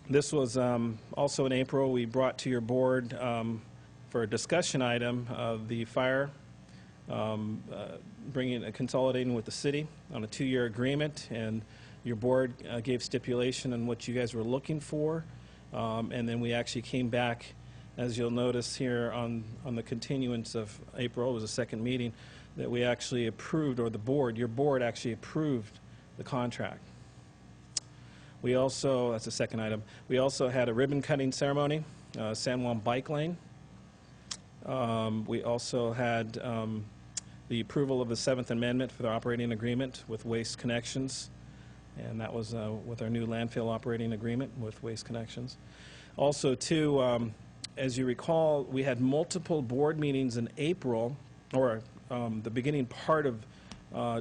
This was also in April. We brought to your board for a discussion item the fire, consolidating with the city on a 2-year agreement, and your board gave stipulation on what you guys were looking for, and then we actually came back, as you'll notice here on the continuance of April. It was a second meeting that we actually approved, or your board actually approved the contract. We also, that's the second item, we also had a ribbon cutting ceremony, San Juan Bike Lane. We also had the approval of the 7th Amendment for the operating agreement with Waste Connections, and that was with our new landfill operating agreement with Waste Connections. Also, too, as you recall, we had multiple board meetings in April, or the beginning part of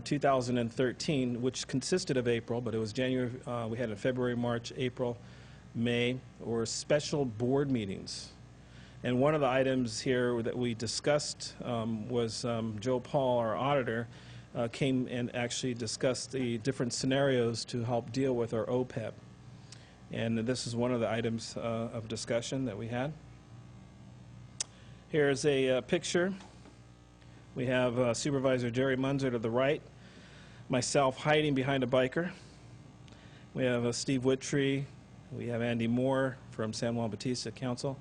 2013, which consisted of April, but it was January. We had in February, March, April, May, or special board meetings. And one of the items here that we discussed was Joe Paul, our auditor, came and actually discussed the different scenarios to help deal with our OPEB. And this is one of the items of discussion that we had. Here's a picture. We have Supervisor Jerry Munzer to the right, myself hiding behind a biker. We have Steve Whittree. We have Andy Moore from San Juan Bautista Council.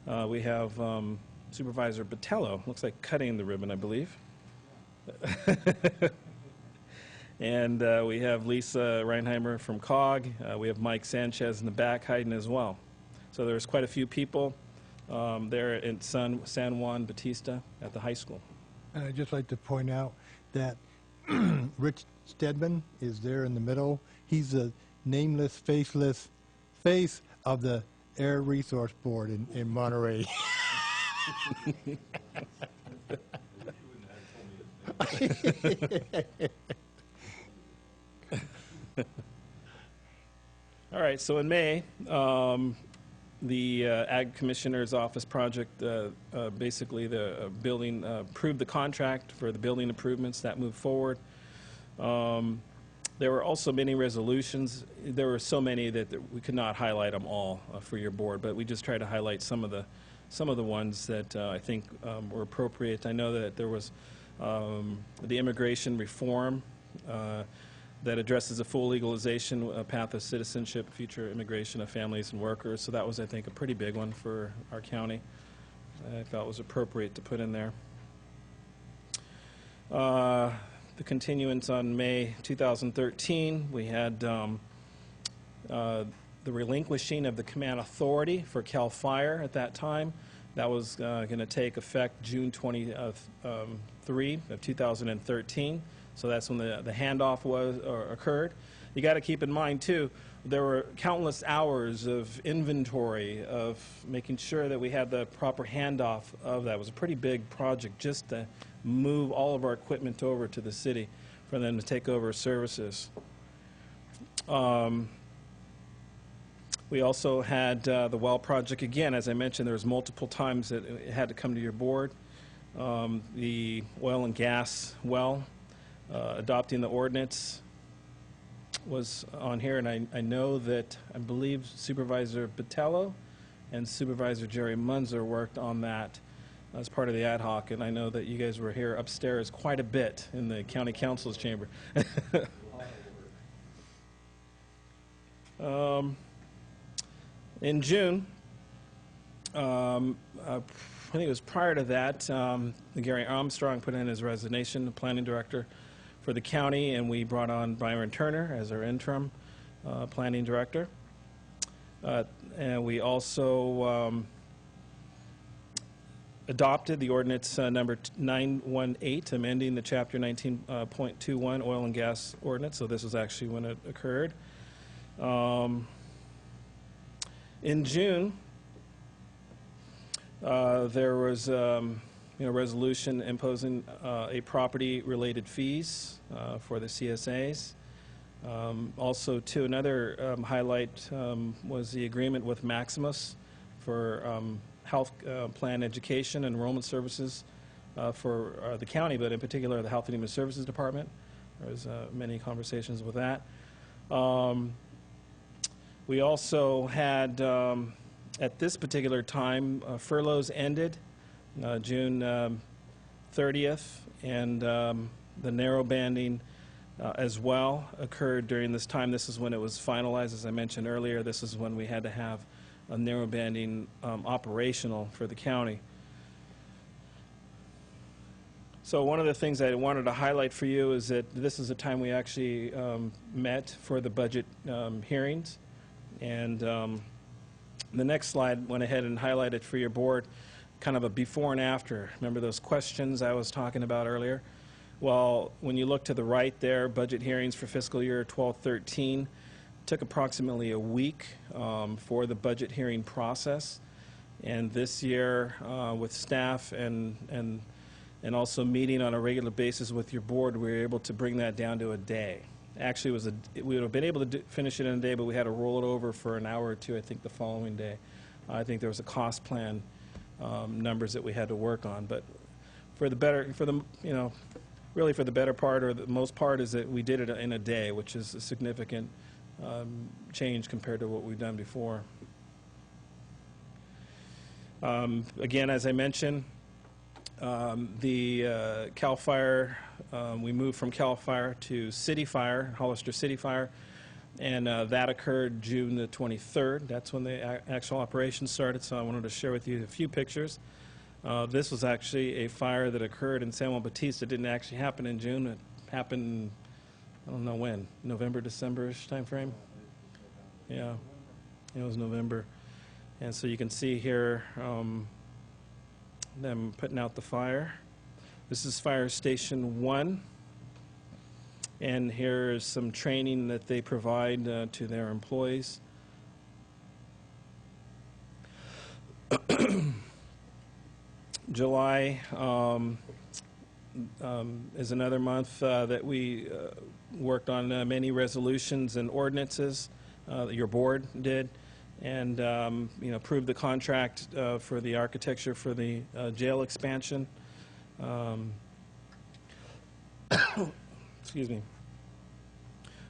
We have Supervisor Botello, looks like cutting the ribbon, I believe. And we have Lisa Reinheimer from COG. We have Mike Sanchez in the back hiding as well. So there's quite a few people there in San Juan Bautista at the high school. And I'd just like to point out that Rich Stedman is there in the middle. He's the nameless, faceless face of the Air Resource Board in Monterey. All right, so in May, the Ag Commissioner's Office project, basically the building, approved the contract for the building improvements that moved forward. There were also many resolutions. There were so many that we could not highlight them all for your board, but we just tried to highlight some of the ones that I think were appropriate. I know that there was the immigration reform that addresses a full legalization path of citizenship, future immigration of families and workers. So that was, I think, a pretty big one for our county. I felt was appropriate to put in there. The continuance on May 2013, we had the relinquishing of the command authority for CAL FIRE at that time. That was going to take effect June 23 of 2013. So that's when the handoff occurred. You got to keep in mind, too, there were countless hours of inventory of making sure that we had the proper handoff of that. It was a pretty big project just to move all of our equipment over to the city for them to take over services. We also had the well project. Again, as I mentioned, there was multiple times that it had to come to your board. The oil and gas well, adopting the ordinance was on here, and I know that I believe Supervisor Botello and Supervisor Jerry Munzer worked on that as part of the ad hoc, and I know that you guys were here upstairs quite a bit in the county council's chamber. In June, I think it was prior to that, Gary Armstrong put in his resignation, the planning director for the county, and we brought on Byron Turner as our interim planning director. And we also adopted the ordinance number 918, amending the chapter 19.21 oil and gas ordinance. So this was actually when it occurred. In June, there was resolution imposing a property-related fees for the CSAs. Also, too, another highlight was the agreement with Maximus for health plan education and enrollment services for the county, but in particular the Health and Human Services Department. There was many conversations with that. We also had, at this particular time, furloughs ended June 30th, and the narrow banding as well occurred during this time. This is when it was finalized, as I mentioned earlier. This is when we had to have a narrow banding operational for the county. So one of the things I wanted to highlight for you is that this is the time we actually met for the budget hearings. And the next slide went ahead and highlighted for your board kind of a before and after. Remember those questions I was talking about earlier? Well, when you look to the right there, budget hearings for fiscal year 12-13 took approximately a week for the budget hearing process. And this year, with staff and also meeting on a regular basis with your board, we were able to bring that down to a day. Actually, we would have been able to finish it in a day, but we had to roll it over for an hour or two, I think, the following day. I think there was a cost plan numbers that we had to work on. But for the better, really for the better part or the most part is that we did it in a day, which is a significant change compared to what we've done before. Again, as I mentioned, the CAL FIRE, we moved from CAL FIRE to City Fire, Hollister City Fire, and that occurred June the 23rd. That's when the actual operation started, so I wanted to share with you a few pictures. This was actually a fire that occurred in San Juan Bautista. It didn't actually happen in June. It happened, I don't know when, November, December-ish time frame? Yeah, it was November. And so you can see here them putting out the fire. This is Fire Station 1. And here is some training that they provide to their employees. July is another month that we worked on many resolutions and ordinances that your board did, and approved the contract for the architecture for the jail expansion. Excuse me.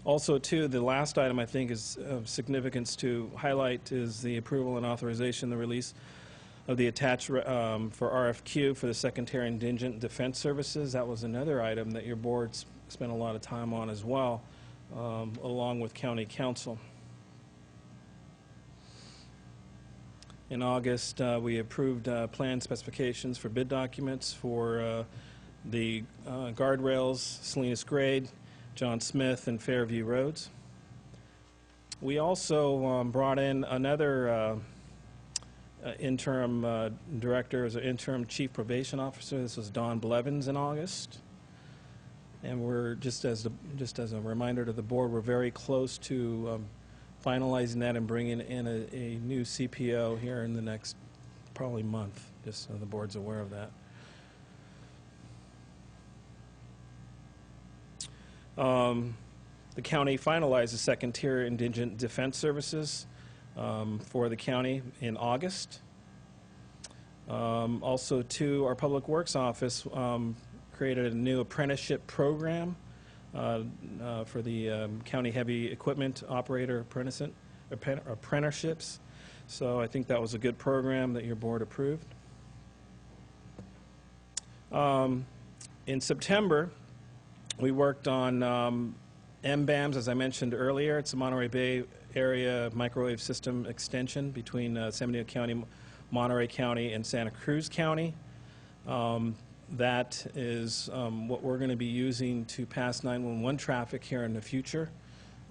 Also, too, the last item I think is of significance to highlight is the approval and authorization, the release of the attached for RFQ for the Secretary Indigent Defense Services. That was another item that your board spent a lot of time on as well, along with County Council. In August, we approved plan specifications for bid documents for the guardrails, Salinas Grade, John Smith, and Fairview Roads. We also brought in another interim director as an interim chief probation officer. This was Don Blevins in August. And we're, just as a reminder to the board, we're very close to finalizing that and bringing in a new CPO here in the next probably month, just so the board's aware of that. The county finalized the second-tier indigent defense services for the county in August. Also, too, our Public Works Office created a new apprenticeship program for the county heavy equipment operator apprenticeships. So I think that was a good program that your board approved. In September, we worked on MBAMS, as I mentioned earlier. It's a Monterey Bay Area Microwave System Extension between San Benito County, Monterey County, and Santa Cruz County. That is what we're going to be using to pass 911 traffic here in the future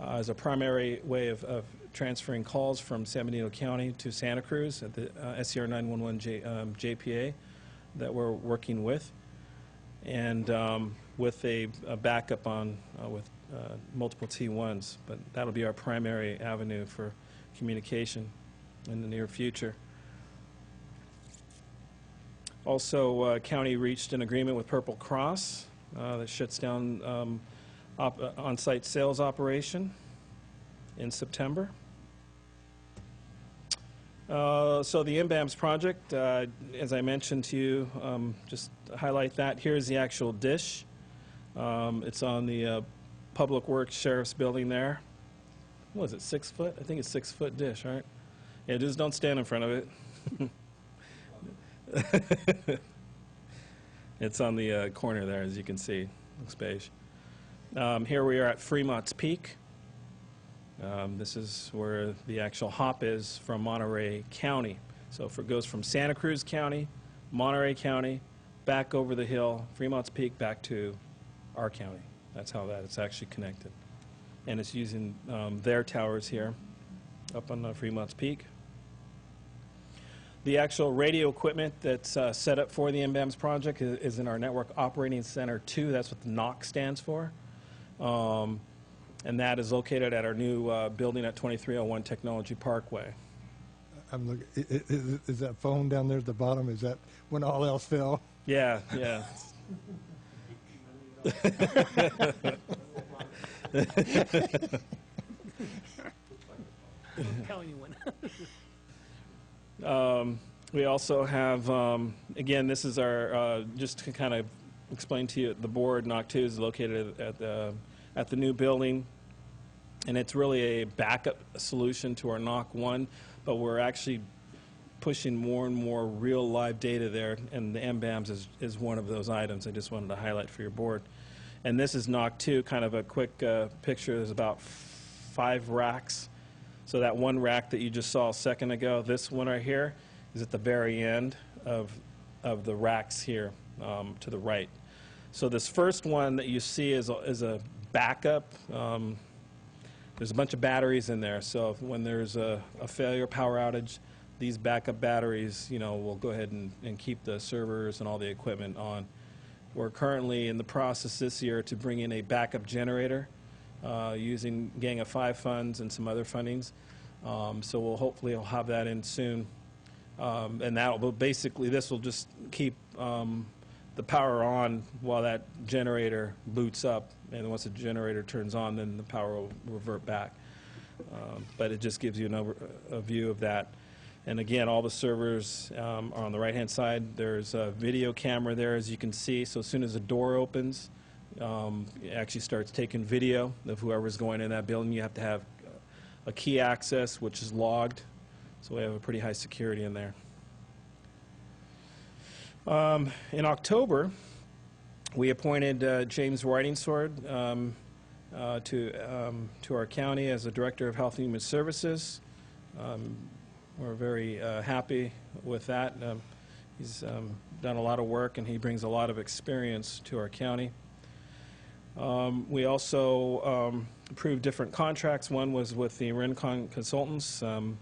as a primary way of transferring calls from San Benito County to Santa Cruz at the SCR 911 JPA that we're working with. And with a backup on with multiple T1s, but that'll be our primary avenue for communication in the near future. Also, county reached an agreement with Purple Cross that shuts down on-site sales operation in September. So the MBAMS project, as I mentioned to you, just to highlight that, here's the actual dish. It's on the Public Works Sheriff's Building there. What is it, 6 foot? I think it's 6 foot dish, right? Yeah, just don't stand in front of it. It's on the corner there, as you can see. Looks beige. Here we are at Fremont's Peak. This is where the actual hop is from Monterey County. So it goes from Santa Cruz County, Monterey County, back over the hill, Fremont's Peak, back to our county. That's how it's actually connected. And it's using their towers here up on Fremont's Peak. The actual radio equipment that's set up for the MBAMS project is in our Network Operating Center 2. That's what the NOC stands for. And that is located at our new building at 2301 Technology Parkway. I'm looking. Is that phone down there at the bottom? Is that when all else fell? Yeah, yeah. We also have, again, this is our, just to kind of explain to you, the board, NOC 2 is located at the new building, and it's really a backup solution to our NOC 1, but we're actually pushing more and more real live data there, and the MBAMS is one of those items I just wanted to highlight for your board. And this is NOC 2, kind of a quick picture. There's about 5 racks. So that one rack that you just saw a second ago, this one right here, is at the very end of the racks here to the right. So this first one that you see is a backup. There's a bunch of batteries in there, so when there's a failure, power outage, these backup batteries, will go ahead and keep the servers and all the equipment on. We're currently in the process this year to bring in a backup generator using Gang of 5 funds and some other fundings. So we'll hopefully have that in soon. And basically this will just keep the power on while that generator boots up, and once the generator turns on, then the power will revert back. But it just gives you a view of that. And again, all the servers are on the right-hand side. There's a video camera there, as you can see. So as soon as the door opens, It actually starts taking video of whoever's going in that building. You have to have a key access, which is logged, so we have a pretty high security in there. In October, we appointed James Whitingsword to our county as the Director of Health and Human Services. We're very happy with that. He's done a lot of work, and he brings a lot of experience to our county. We also approved different contracts. One was with the Rincon Consultants for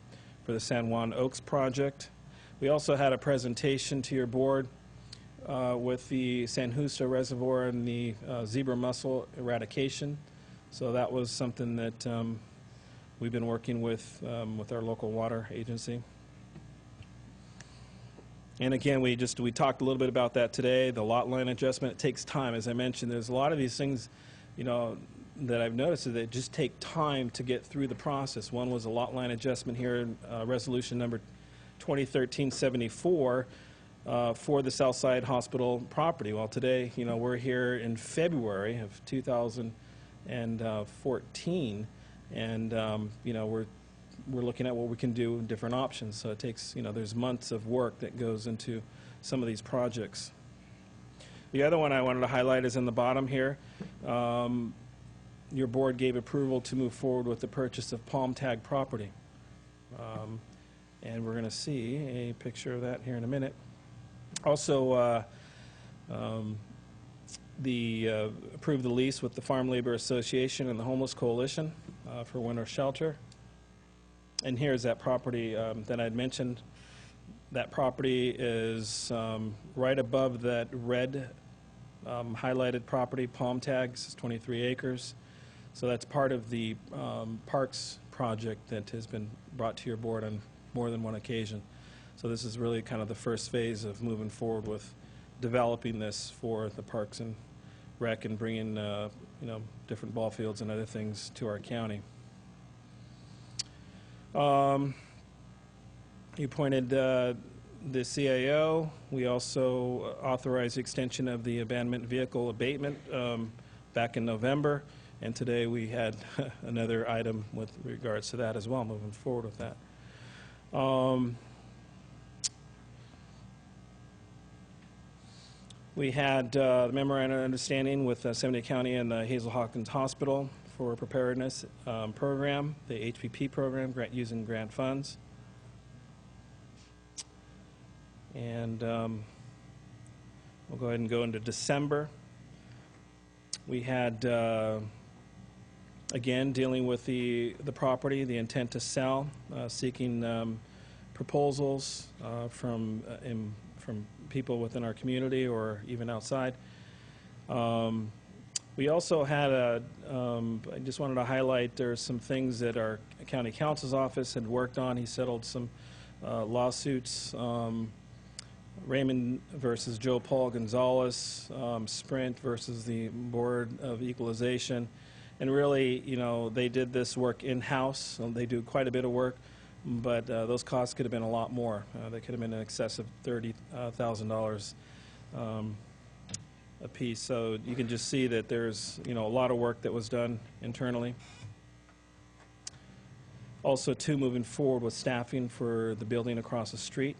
the San Juan Oaks project. We also had a presentation to your board with the San Justo Reservoir and the zebra mussel eradication. So that was something that we've been working with our local water agency. And again, we talked a little bit about that today. The lot line adjustment, it takes time. As I mentioned, there's a lot of these things, that I've noticed that they just take time to get through the process. One was a lot line adjustment here, resolution number 2013-74 for the Southside Hospital property. Well, today, we're here in February of 2014, and we're looking at what we can do, different options. So it takes, there's months of work that goes into some of these projects. The other one I wanted to highlight is in the bottom here. Your board gave approval to move forward with the purchase of Palm Tag property. And we're going to see a picture of that here in a minute. Also, approved the lease with the Farm Labor Association and the Homeless Coalition for winter shelter. And here's that property that I'd mentioned. That property is right above that red highlighted property, Palm Tags, it's 23 acres. So that's part of the Parks project that has been brought to your board on more than one occasion. So this is really kind of the first phase of moving forward with developing this for the Parks and Rec and bringing different ball fields and other things to our county. You appointed the CAO. We also authorized the extension of the abandonment vehicle abatement back in November, and today we had another item with regards to that as well, moving forward with that. We had the memorandum of understanding with Seminole County and the Hazel Hawkins Hospital for a preparedness program, the HPP program, using grant funds. And we'll go ahead and go into December. We had, again, dealing with the property, the intent to sell, seeking proposals from people within our community or even outside. We also had I just wanted to highlight there's some things that our county counsel's office had worked on. He settled some lawsuits, Raymond versus Joe Paul Gonzalez, Sprint versus the Board of Equalization. And really, they did this work in-house. They do quite a bit of work, but those costs could have been a lot more. They could have been in excess of $30,000 a piece. So you can just see that there's a lot of work that was done internally. Also, too, moving forward with staffing for the building across the street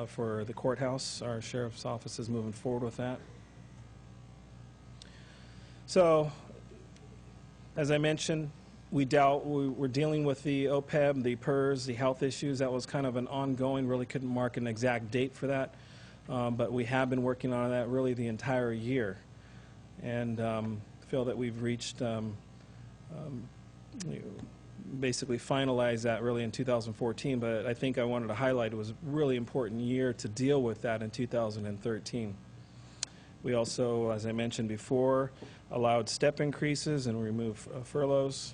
for the courthouse. Our sheriff's office is moving forward with that. So, as I mentioned, we're dealing with the OPEB, the PERS, the health issues. That was kind of an ongoing, really couldn't mark an exact date for that. But we have been working on that really the entire year, and feel that we've reached, basically finalized that really in 2014, but I think I wanted to highlight it was a really important year to deal with that in 2013. We also, as I mentioned before, allowed step increases and removed furloughs.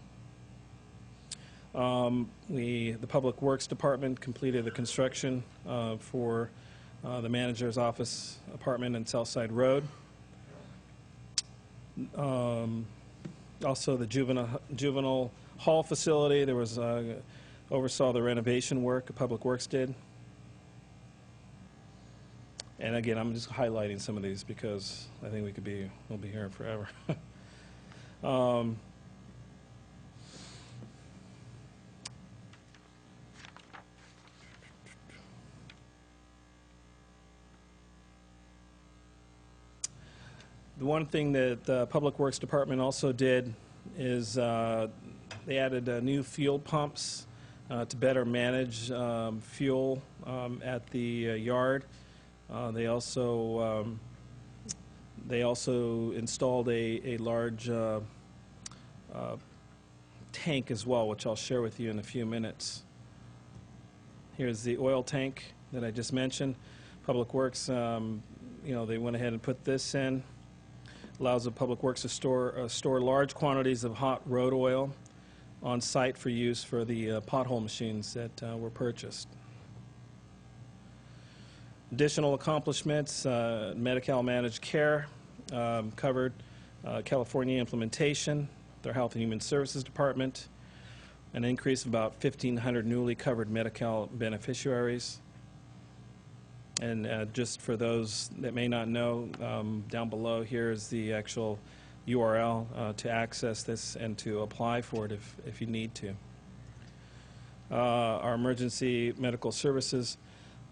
The Public Works Department completed the construction for the manager's office apartment in Southside Road. Also, the juvenile hall facility, there was oversaw the renovation work Public Works did. And again, I'm just highlighting some of these because I think we'll be here forever. The one thing that the Public Works Department also did is they added new fuel pumps to better manage fuel at the yard. They also installed a large tank as well, which I'll share with you in a few minutes. Here's the oil tank that I just mentioned. Public Works, they went ahead and put this in. Allows the Public Works to store large quantities of hot road oil on site for use for the pothole machines that were purchased. Additional accomplishments, Medi-Cal Managed Care covered California implementation, their Health and Human Services Department, an increase of about 1,500 newly covered Medi-Cal beneficiaries. And just for those that may not know, down below here is the actual URL to access this and to apply for it if you need to. Our Emergency Medical Services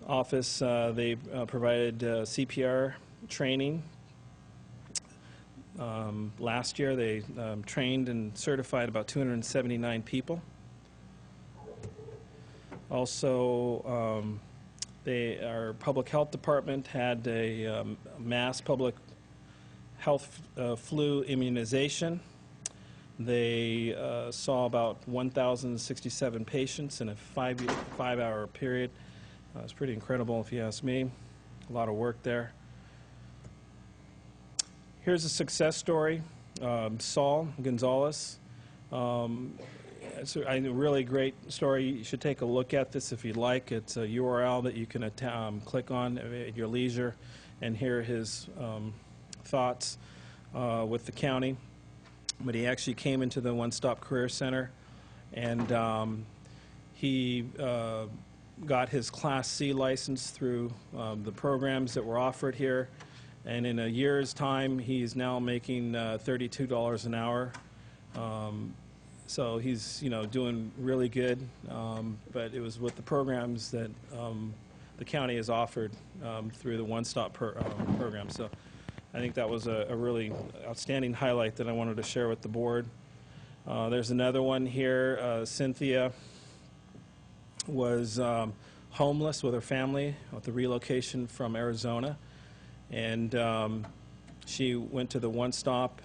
Office, they provided CPR training. Last year they trained and certified about 279 people. Also, our public health department had a mass public health flu immunization. They saw about 1,067 patients in a five-hour period. It's pretty incredible, if you ask me. A lot of work there. Here's a success story. Saul Gonzalez. It's a really great story. You should take a look at this if you'd like. It's a URL that you can click on at your leisure and hear his thoughts with the county. But he actually came into the One Stop Career Center, and he got his Class C license through the programs that were offered here. And in a year's time, he's now making $32 an hour. So he's, doing really good, but it was with the programs that the county has offered through the one-stop program. So I think that was a really outstanding highlight that I wanted to share with the board. There's another one here. Cynthia was homeless with her family with the relocation from Arizona, and she went to the one-stop.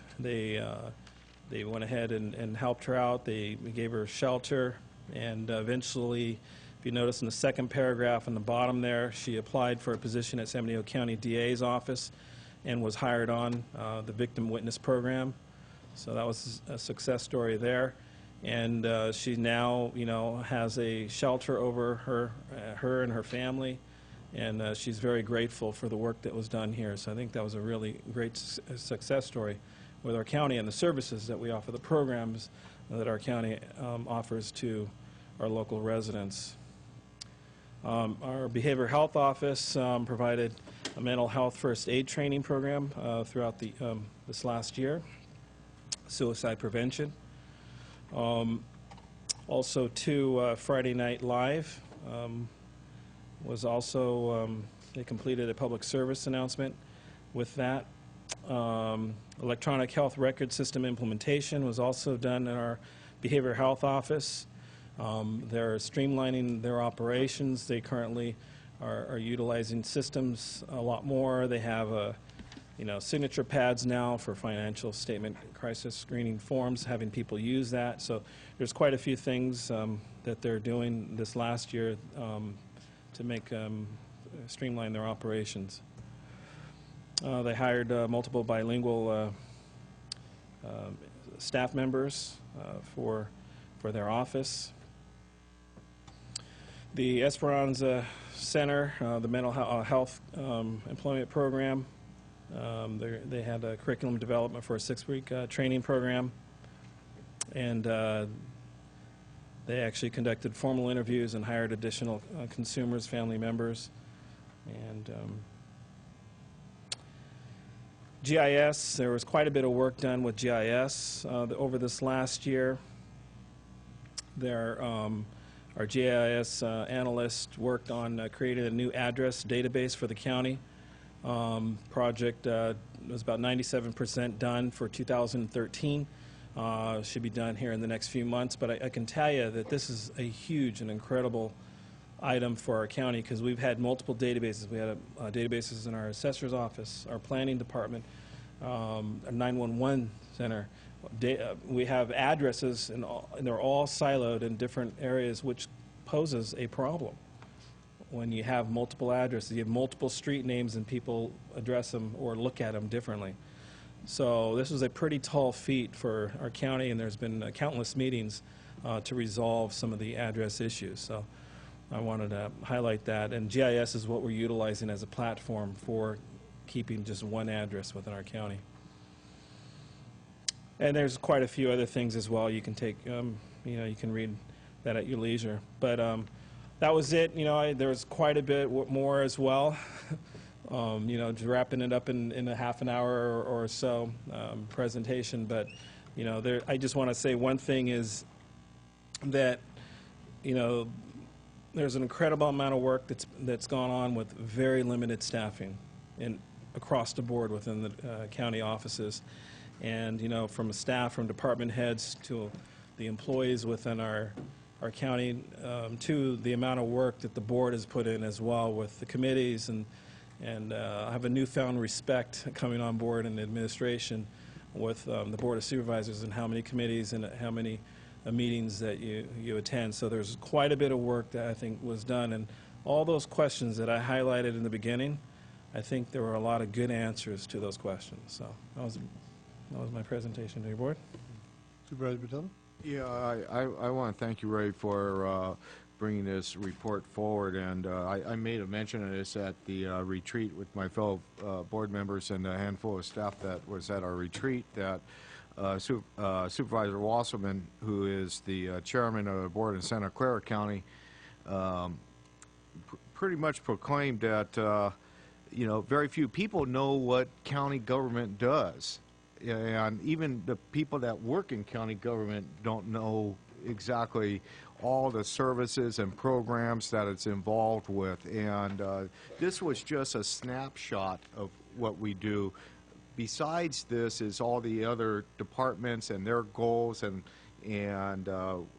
They went ahead and helped her out. They gave her shelter, and eventually, if you notice in the second paragraph on the bottom there, she applied for a position at San Bernardino County DA's office and was hired on the Victim Witness Program. So that was a success story there. And she now, has a shelter over her and her family, and she's very grateful for the work that was done here. So I think that was a really great success story with our county and the services that we offer, the programs that our county offers to our local residents. Our behavioral health office provided a mental health first aid training program throughout this last year, suicide prevention. Also, Friday Night Live was also, they completed a public service announcement with that. Electronic health record system implementation was also done in our behavioral health office. They're streamlining their operations. They currently are utilizing systems a lot more. They have signature pads now for financial statement crisis screening forms, having people use that. So there's quite a few things that they're doing this last year to make streamline their operations. They hired multiple bilingual staff members for their office. The Esperanza Center, the mental health employment program, they had a curriculum development for a 6-week training program, and they actually conducted formal interviews and hired additional consumers, family members, and GIS, there was quite a bit of work done with GIS over this last year. Our GIS analyst worked on creating a new address database for the county. Project was about 97% done for 2013. Should be done here in the next few months, but I can tell you that this is a huge and incredible item for our county because we've had multiple databases. We had databases in our assessor's office, our planning department, our 911 center. We have addresses, and they're all siloed in different areas, which poses a problem. When you have multiple addresses, you have multiple street names and people address them or look at them differently. So this was a pretty tall feat for our county, and there's been countless meetings to resolve some of the address issues. So I wanted to highlight that. And GIS is what we're utilizing as a platform for keeping just one address within our county. And there's quite a few other things as well. You can take, you can read that at your leisure. But that was it. There was quite a bit more as well. Just wrapping it up in a half an hour or so presentation. But, I just want to say one thing is that, there's an incredible amount of work that's gone on with very limited staffing across the board within the county offices. And, from staff, from department heads to the employees within our county, to the amount of work that the board has put in as well with the committees. And I have a newfound respect coming on board in the administration with the Board of Supervisors and how many committees and how many meetings that you attend. So there's quite a bit of work that I think was done. And all those questions that I highlighted in the beginning, I think there were a lot of good answers to those questions. So that was my presentation to your board. Supervisor Patel? Yeah, I want to thank you, Ray, for bringing this report forward. And I made a mention of this at the retreat with my fellow board members and a handful of staff that was at our retreat, that Supervisor Wasserman, who is the chairman of the board in Santa Clara County, pretty much proclaimed that, very few people know what county government does. And even the people that work in county government don't know exactly all the services and programs that it's involved with. And this was just a snapshot of what we do. Besides this is all the other departments and their goals and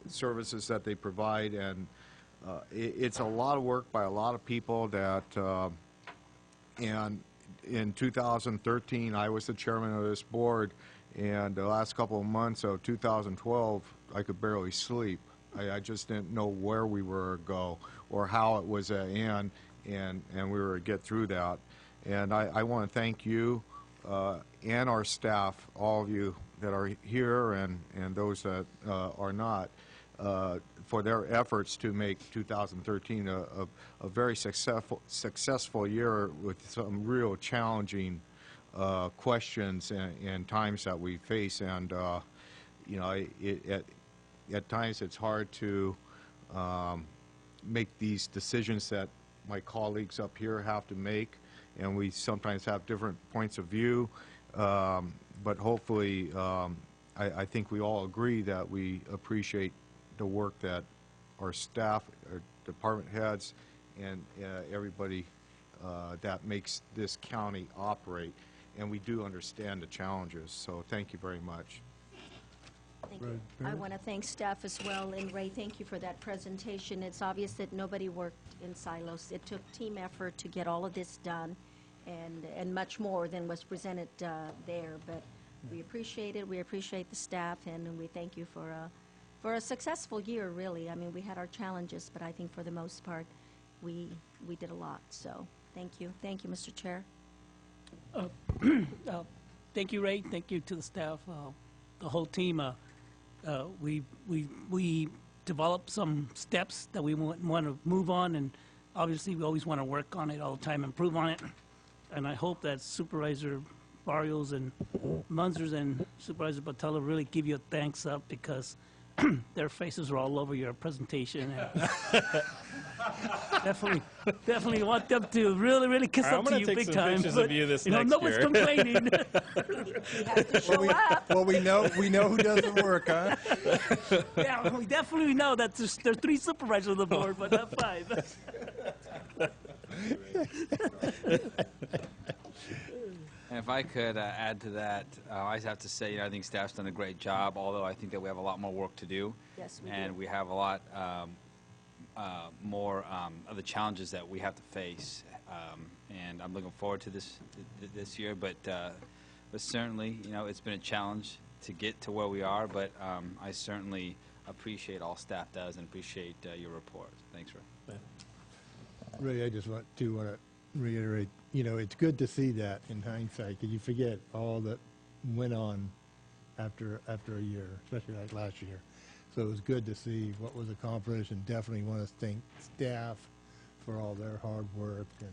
services that they provide. And it's a lot of work by a lot of people that, and in 2013, I was the chairman of this board, and the last couple of months of 2012, I could barely sleep. I just didn't know where we were to go or how it was to end, and we were to get through that. And I want to thank you and our staff, all of you that are here and those that are not, for their efforts to make 2013 a very successful year with some real challenging questions and times that we face. And at times it's hard to make these decisions that my colleagues up here have to make, and we sometimes have different points of view. But hopefully, I think we all agree that we appreciate the work that our staff, our department heads, and everybody that makes this county operate. And we do understand the challenges. So thank you very much. Thank you. I want to thank staff as well. And Ray, thank you for that presentation. It's obvious that nobody worked in silos. It took team effort to get all of this done, and much more than was presented there. But we appreciate it. We appreciate the staff, and we thank you for a successful year, really. I mean, we had our challenges, but I think for the most part, we did a lot. So thank you. Thank you, Mr. Chair. Thank you, Ray. Thank you to the staff, the whole team. We developed some steps that we want to move on, and obviously we always want to work on it all the time, improve on it. And I hope that Supervisor Barrios and Munzers and Supervisor Batella really give you a thanks up, because their faces were all over your presentation. Definitely want them to really kiss I'm up to gonna you take big some time. pictures but, of you this know, next no one's year. complaining. You have to show up. Well, we know who does the work, huh? Yeah, we definitely know that there are 3 supervisors on the board, but not 5. And if I could add to that, I have to say, I think staff's done a great job, although I think that we have a lot more work to do. Yes, we And do. we have a lot more of the challenges that we have to face. And I'm looking forward to this year, but certainly, it's been a challenge to get to where we are, but I certainly appreciate all staff does and appreciate your report. Thanks, Ray. Ray, I just want to reiterate, it's good to see that in hindsight, because you forget all that went on after a year, especially like last year. So it was good to see what was accomplished, and definitely want to thank staff for all their hard work, and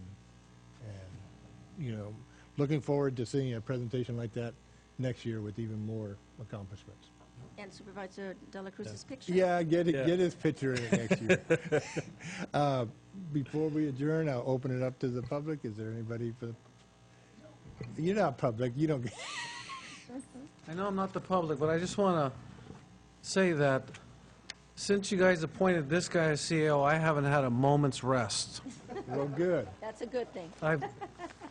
looking forward to seeing a presentation like that next year with even more accomplishments. And Supervisor De La Cruz's picture. Yeah, get his picture in it next year. Before we adjourn, I'll open it up to the public. Is there anybody for the... You're not public. You don't... I know I'm not the public, but I just want to say that since you guys appointed this guy as CEO, I haven't had a moment's rest. Well, good. That's a good thing. I'm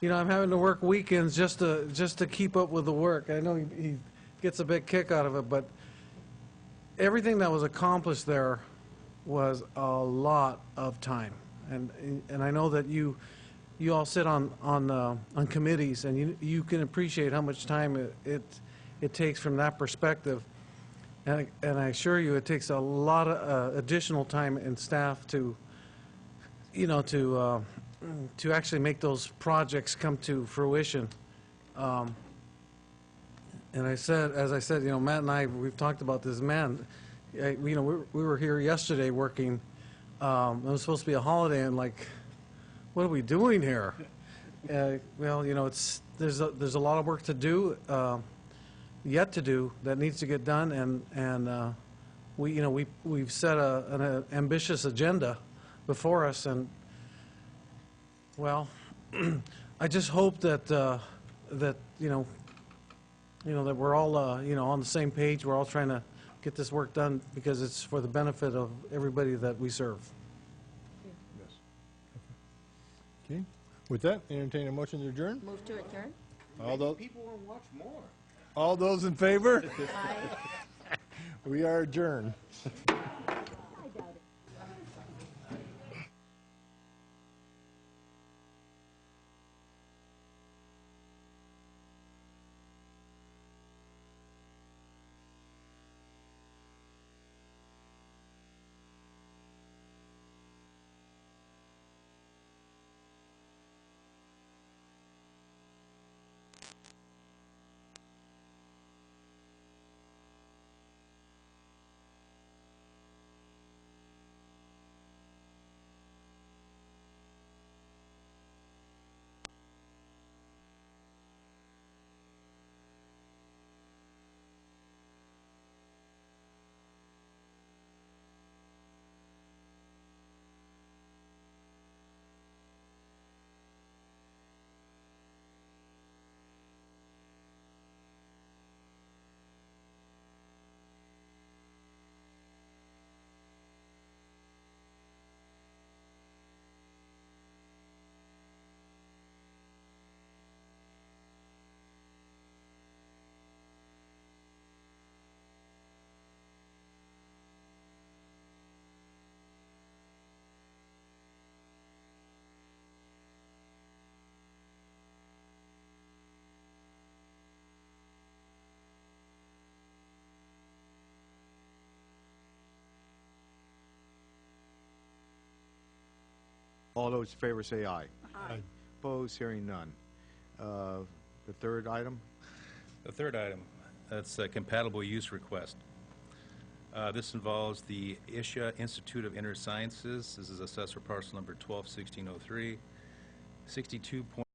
having to work weekends just to keep up with the work. I know he gets a big kick out of it, but everything that was accomplished there was a lot of time, and I know that you all sit on committees, and you can appreciate how much time it takes from that perspective. And I assure you, it takes a lot of additional time and staff to actually make those projects come to fruition. And as I said, Matt and I, we've talked about this. Man, we were here yesterday working. It was supposed to be a holiday, and like, what are we doing here? Well, there's a lot of work to do, yet to do, that needs to get done, and we've set an ambitious agenda before us, and well, I just hope that that we're all on the same page. We're all trying to get this work done because it's for the benefit of everybody that we serve. Yes. Okay. With that, entertain a motion to adjourn. Move to adjourn. People want to watch more. All those in favor? Aye. We are adjourned. All those in favor say aye. Aye. Opposed, hearing none. The third item? The third item, that's a compatible use request. This involves the Isha Institute of Inner Sciences. This is assessor parcel number 121603, 62.